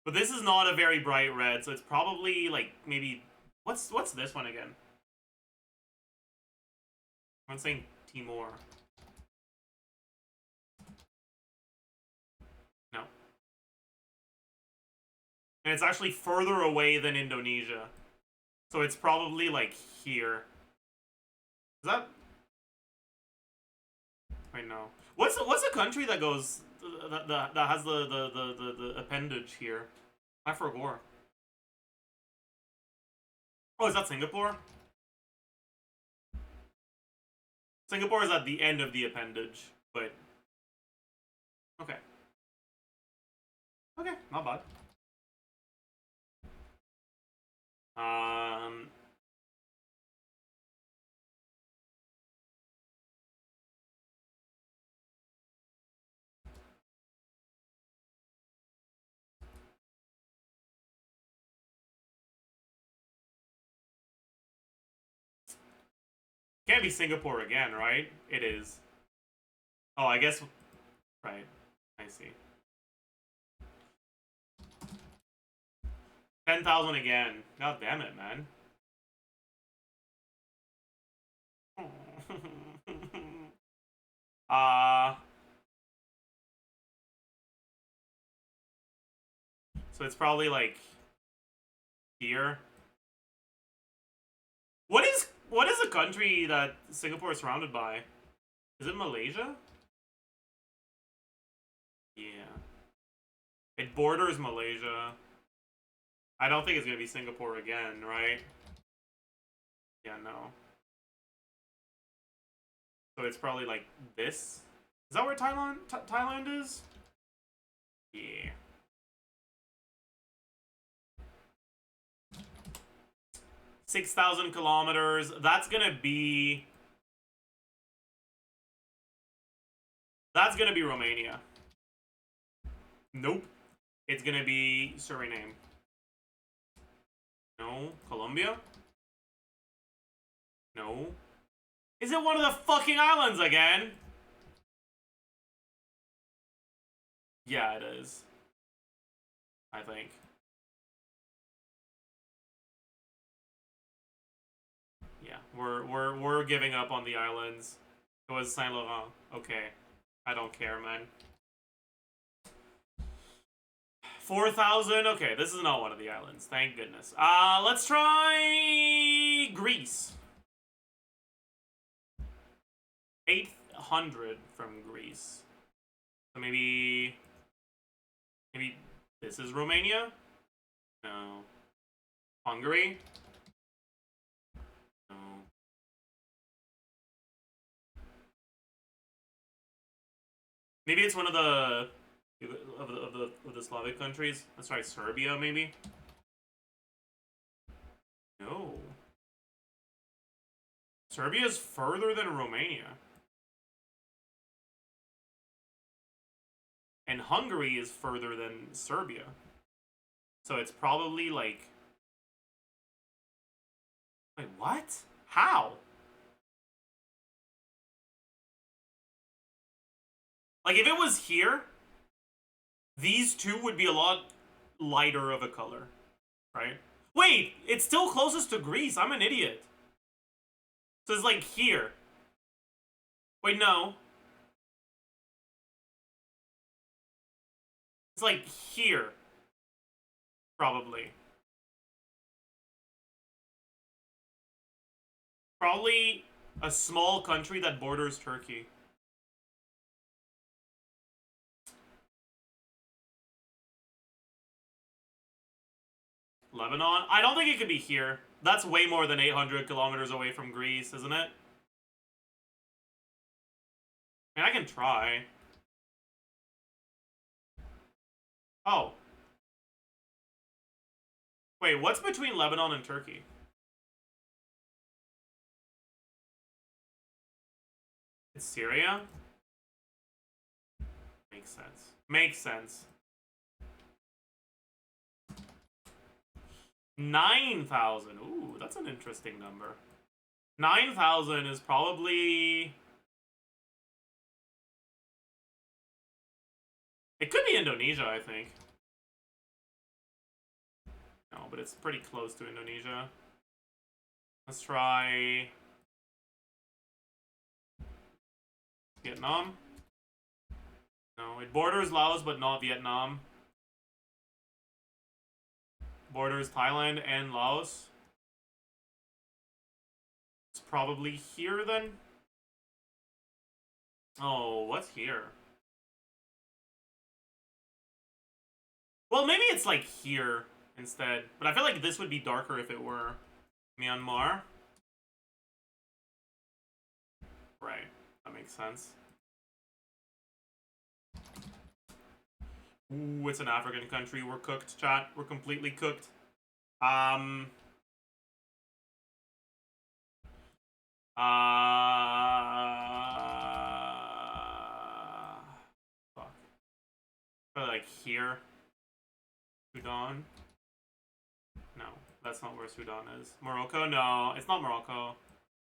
But this is not a very bright red, so it's probably, like, maybe... What's this one again? I'm saying Timor. No. And it's actually further away than Indonesia. So it's probably, like, here. Is that... Wait, no. What's a country that goes... that has the appendage here? I forgot. Oh, is that Singapore? Singapore is at the end of the appendage, but... Okay. Okay, not bad. Can't be Singapore again, right? It is. Oh, I guess... Right. I see. 10,000 again. God damn it, man. So it's probably like here. What is a country that Singapore is surrounded by? Is it Malaysia? Yeah. It borders Malaysia. I don't think it's gonna be Singapore again, right? Yeah, no. So it's probably like this. Is that where Thailand is? Yeah. $6,000 kilometers. That's gonna be Romania. Nope. It's gonna be Suriname. No. Colombia? No. Is it one of the fucking islands again? Yeah, it is. I think. Yeah, we're giving up on the islands. It was Saint Laurent. Okay. I don't care, man. 4,000? Okay, this is not one of the islands. Thank goodness. Let's try Greece. 800 from Greece. So maybe this is Romania? No. Hungary? No. Maybe it's one of the Slavic countries. Let's try Serbia, maybe. No. Serbia is further than Romania. And Hungary is further than Serbia. So it's probably like... Wait, what? How? Like, if it was here, these two would be a lot lighter of a color, right? Wait, it's still closest to Greece. I'm an idiot. So it's like here. Wait, no. It's like here. Probably. Probably a small country that borders Turkey. Lebanon? I don't think it could be here. That's way more than 800 kilometers away from Greece, isn't it? I mean, I can try. Oh. Wait, what's between Lebanon and Turkey? It's Syria? Makes sense. Makes sense. 9,000. Ooh, that's an interesting number. 9,000 is probably... It could be Indonesia, I think. No, but it's pretty close to Indonesia. Let's try... Vietnam? No, it borders Laos, but not Vietnam. Borders Thailand and Laos. It's probably here, then? Oh, what's here? Well, maybe it's like here instead. But I feel like this would be darker if it were Myanmar. Right. That makes sense. Ooh, it's an African country. We're cooked, chat. We're completely cooked. Fuck. Probably like here. Sudan? No, that's not where Sudan is. Morocco? No, it's not Morocco.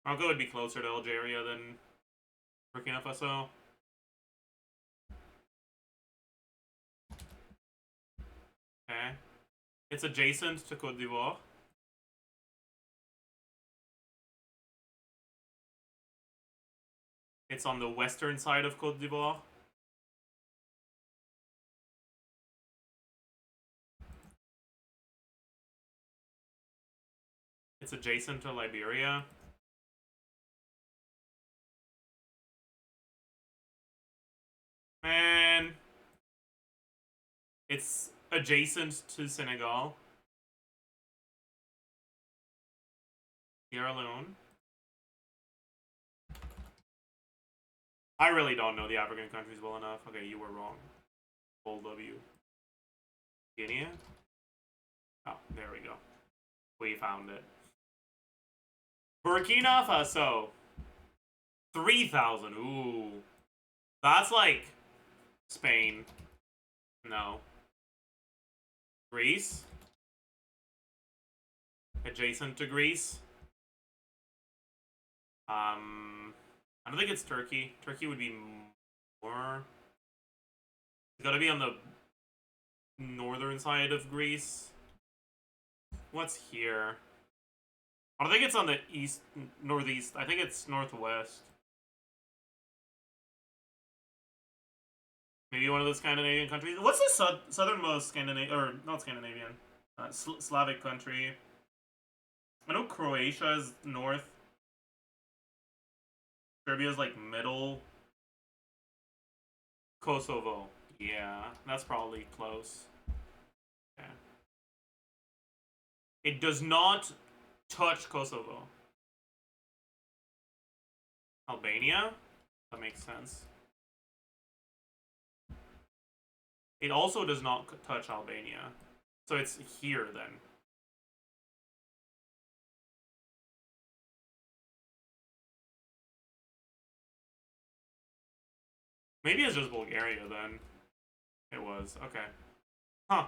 Morocco would be closer to Algeria than Burkina Faso. Okay. It's adjacent to Côte d'Ivoire. It's on the western side of Côte d'Ivoire. It's adjacent to Liberia. Man. It's adjacent to Senegal. Sierra Leone. I really don't know the African countries well enough. Okay, you were wrong. Full W. Guinea? Oh, there we go. We found it. Burkina Faso. 3,000. Ooh. That's like Spain. No. Greece? Adjacent to Greece? I don't think it's Turkey. Turkey would be more... It's gotta be on the northern side of Greece. What's here? I don't think it's on the east, northeast. I think it's northwest. Maybe one of the Scandinavian countries. What's the southernmost Scandinavian, or not Scandinavian, Slavic country? I know Croatia is north. Serbia's like middle. Kosovo. Yeah, that's probably close. Yeah. It does not touch Kosovo. Albania? That makes sense. It also does not touch Albania. So it's here then. Maybe it's just Bulgaria then. It was. Okay. Huh.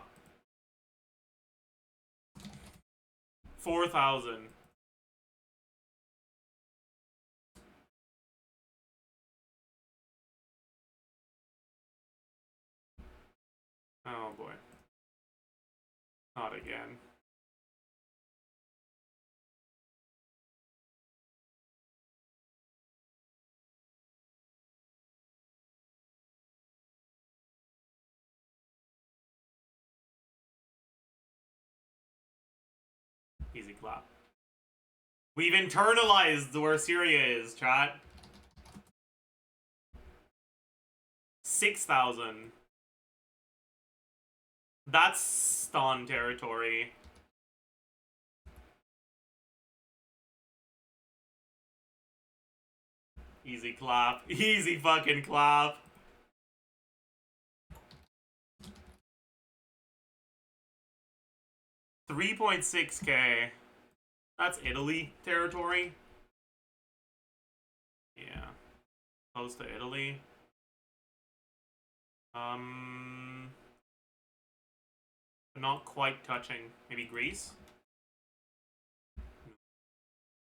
4,000. Oh boy. Not again. Easy clap. We've internalized where Syria is, chat. 6,000. That's Stan territory. Easy clap. Easy fucking clap. $3.6K. That's Italy territory. Yeah. Close to Italy. Not quite touching. Maybe Greece?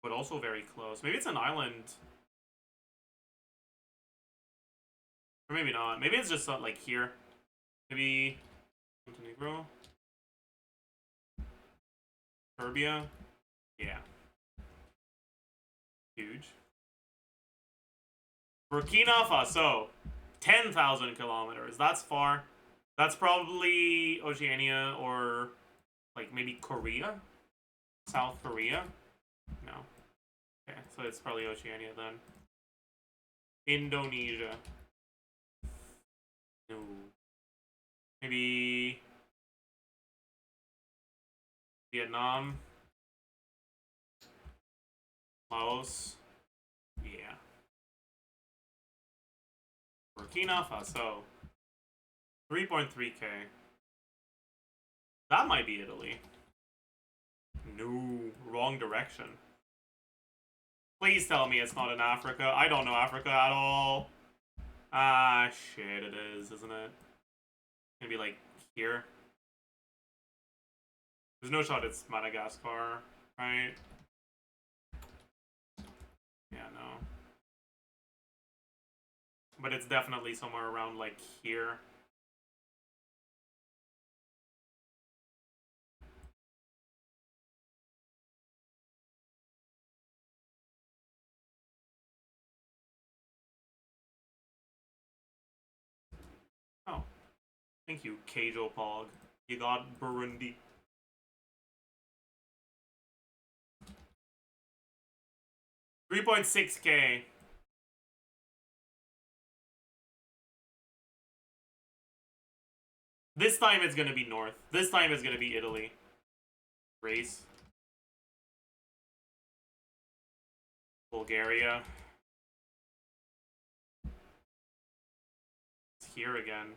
But also very close. Maybe it's an island. Or maybe not. Maybe it's just like here. Maybe Montenegro? Serbia? Yeah. Huge. Burkina Faso. 10,000 kilometers. That's far. That's probably Oceania or like maybe Korea? South Korea? No. Okay, so it's probably Oceania then. Indonesia. No. Maybe Vietnam. Laos. Yeah. Burkina Faso. 3.3k. That might be Italy. No, wrong direction. Please tell me it's not in Africa. I don't know Africa at all. Ah, shit, it is, isn't it? Maybe like here. There's no shot it's Madagascar, right? Yeah, no. But it's definitely somewhere around like here. Oh. Thank you, Keijo Pog. You got Burundi. $3.6k. This time it's gonna be north. This time it's gonna be Italy. Greece. Bulgaria. It's here again.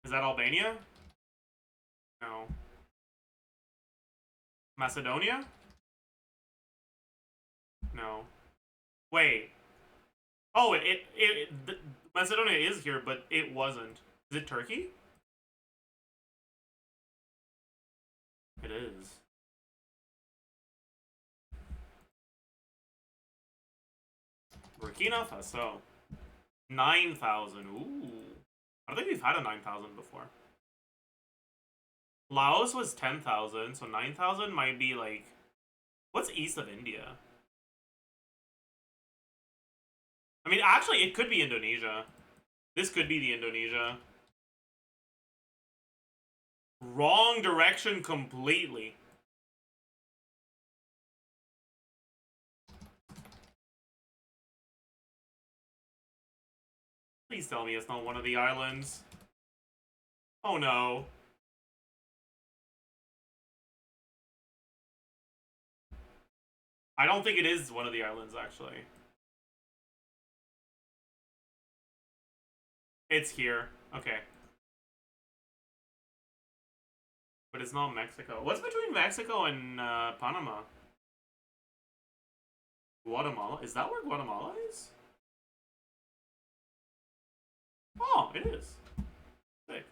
Is that Albania? No. Macedonia? No. Wait. Oh, Macedonia is here, but it wasn't. Is it Turkey? It is. Burkina Faso. 9,000. Ooh. I don't think we've had a 9,000 before. Laos was 10,000, so 9,000 might be like... What's east of India? I mean, actually, it could be Indonesia. This could be the Indonesia. Wrong direction completely. Please tell me it's not one of the islands. Oh no. I don't think it is one of the islands, actually. It's here. Okay. But it's not Mexico. What's between Mexico and Panama? Guatemala? Is that where Guatemala is? Oh, it is. Sick.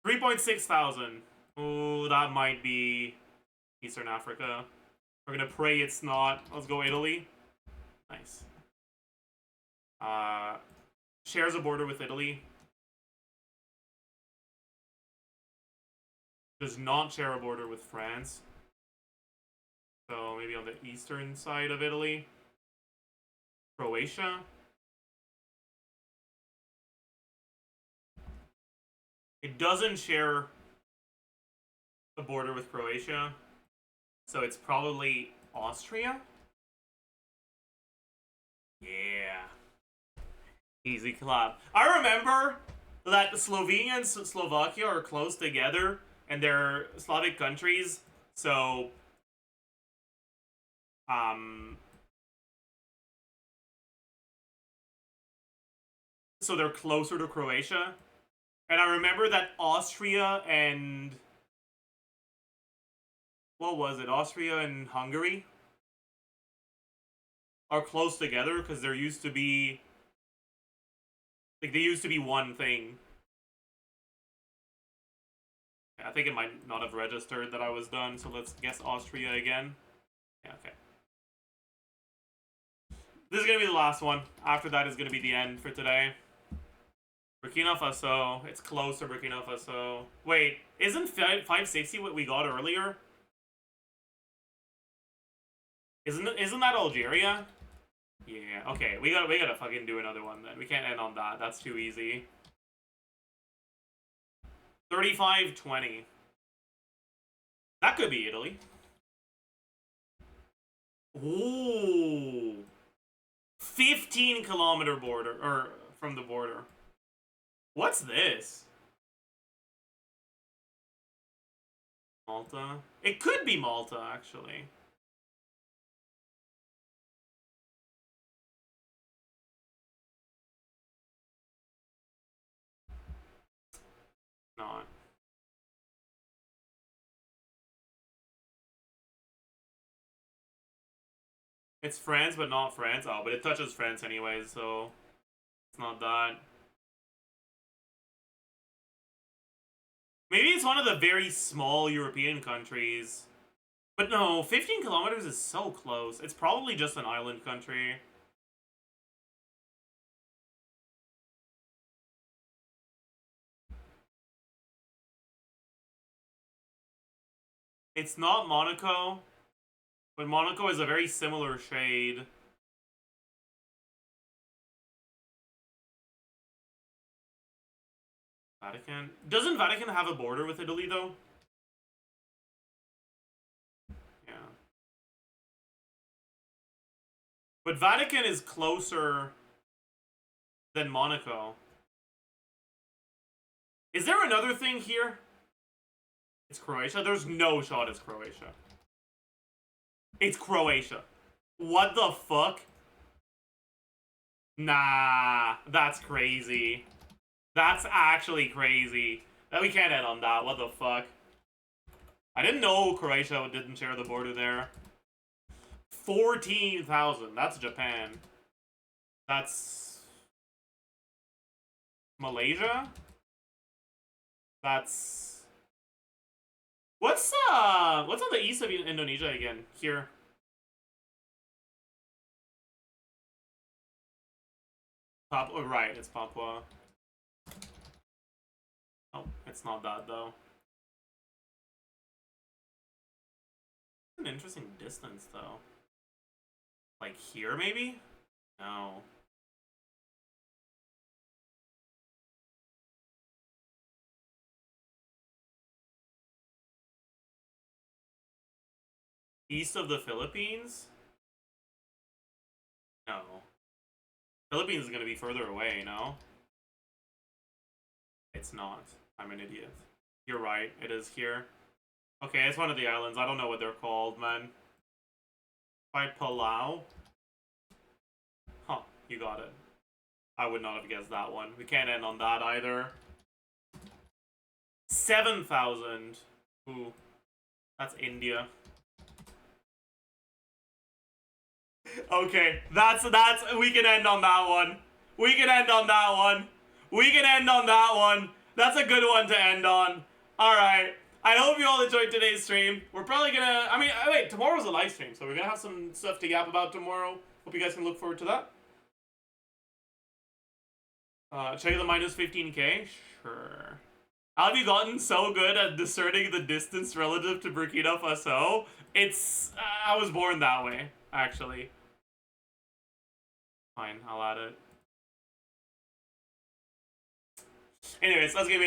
3,600. Ooh, that might be Eastern Africa. We're gonna pray it's not. Let's go Italy. Nice. Shares a border with Italy. Does not share a border with France. So maybe on the eastern side of Italy. Croatia. It doesn't share a border with Croatia. So it's probably Austria? Yeah. Easy clap. I remember that Slovenia and Slovakia are close together and they're Slavic countries, so so they're closer to Croatia. And I remember that Austria and what was it? Austria and Hungary are close together because there used to be, like, they used to be one thing. I think it might not have registered that I was done, so let's guess Austria again. Yeah, okay. This is gonna be the last one. After that is gonna be the end for today. Burkina Faso. It's close to Burkina Faso. Wait, isn't 560 what we got earlier? Isn't that Algeria? Yeah, okay. We gotta fucking do another one then. We can't end on that. That's too easy. 35-20. That could be Italy. Ooh. 15-kilometer border, or from the border. What's this? Malta? It could be Malta, actually. Not. It's France, but not France. Oh, but it touches France anyways, so it's not that. Maybe it's one of the very small European countries. But no, 15 kilometers is so close. It's probably just an island country. It's not Monaco, but Monaco is a very similar shade. Vatican? Doesn't Vatican have a border with Italy, though? Yeah. But Vatican is closer than Monaco. Is there another thing here? It's Croatia? There's no shot it's Croatia. It's Croatia. What the fuck? Nah, that's crazy. That's actually crazy. We can't end on that. What the fuck? I didn't know Croatia didn't share the border there. 14,000. That's Japan. That's Malaysia? That's... What's on the east of Indonesia again? Here. Oh, right, it's Papua. Oh, it's not that, though. An interesting distance, though. Like here, maybe? No. East of the Philippines? No. Philippines is gonna be further away, no? It's not. I'm an idiot. You're right, it is here. Okay, it's one of the islands. I don't know what they're called, man. By Palau? Huh, you got it. I would not have guessed that one. We can't end on that either. 7,000. Ooh. That's India. Okay, we can end on that one. We can end on that one. We can end on that one. That's a good one to end on. Alright. I hope you all enjoyed today's stream. We're probably gonna, wait, tomorrow's a live stream, so we're gonna have some stuff to yap about tomorrow. Hope you guys can look forward to that. Check the minus 15k? Sure. How have you gotten so good at discerning the distance relative to Burkina Faso? I was born that way, actually. Fine, I'll add it. Anyways, let's get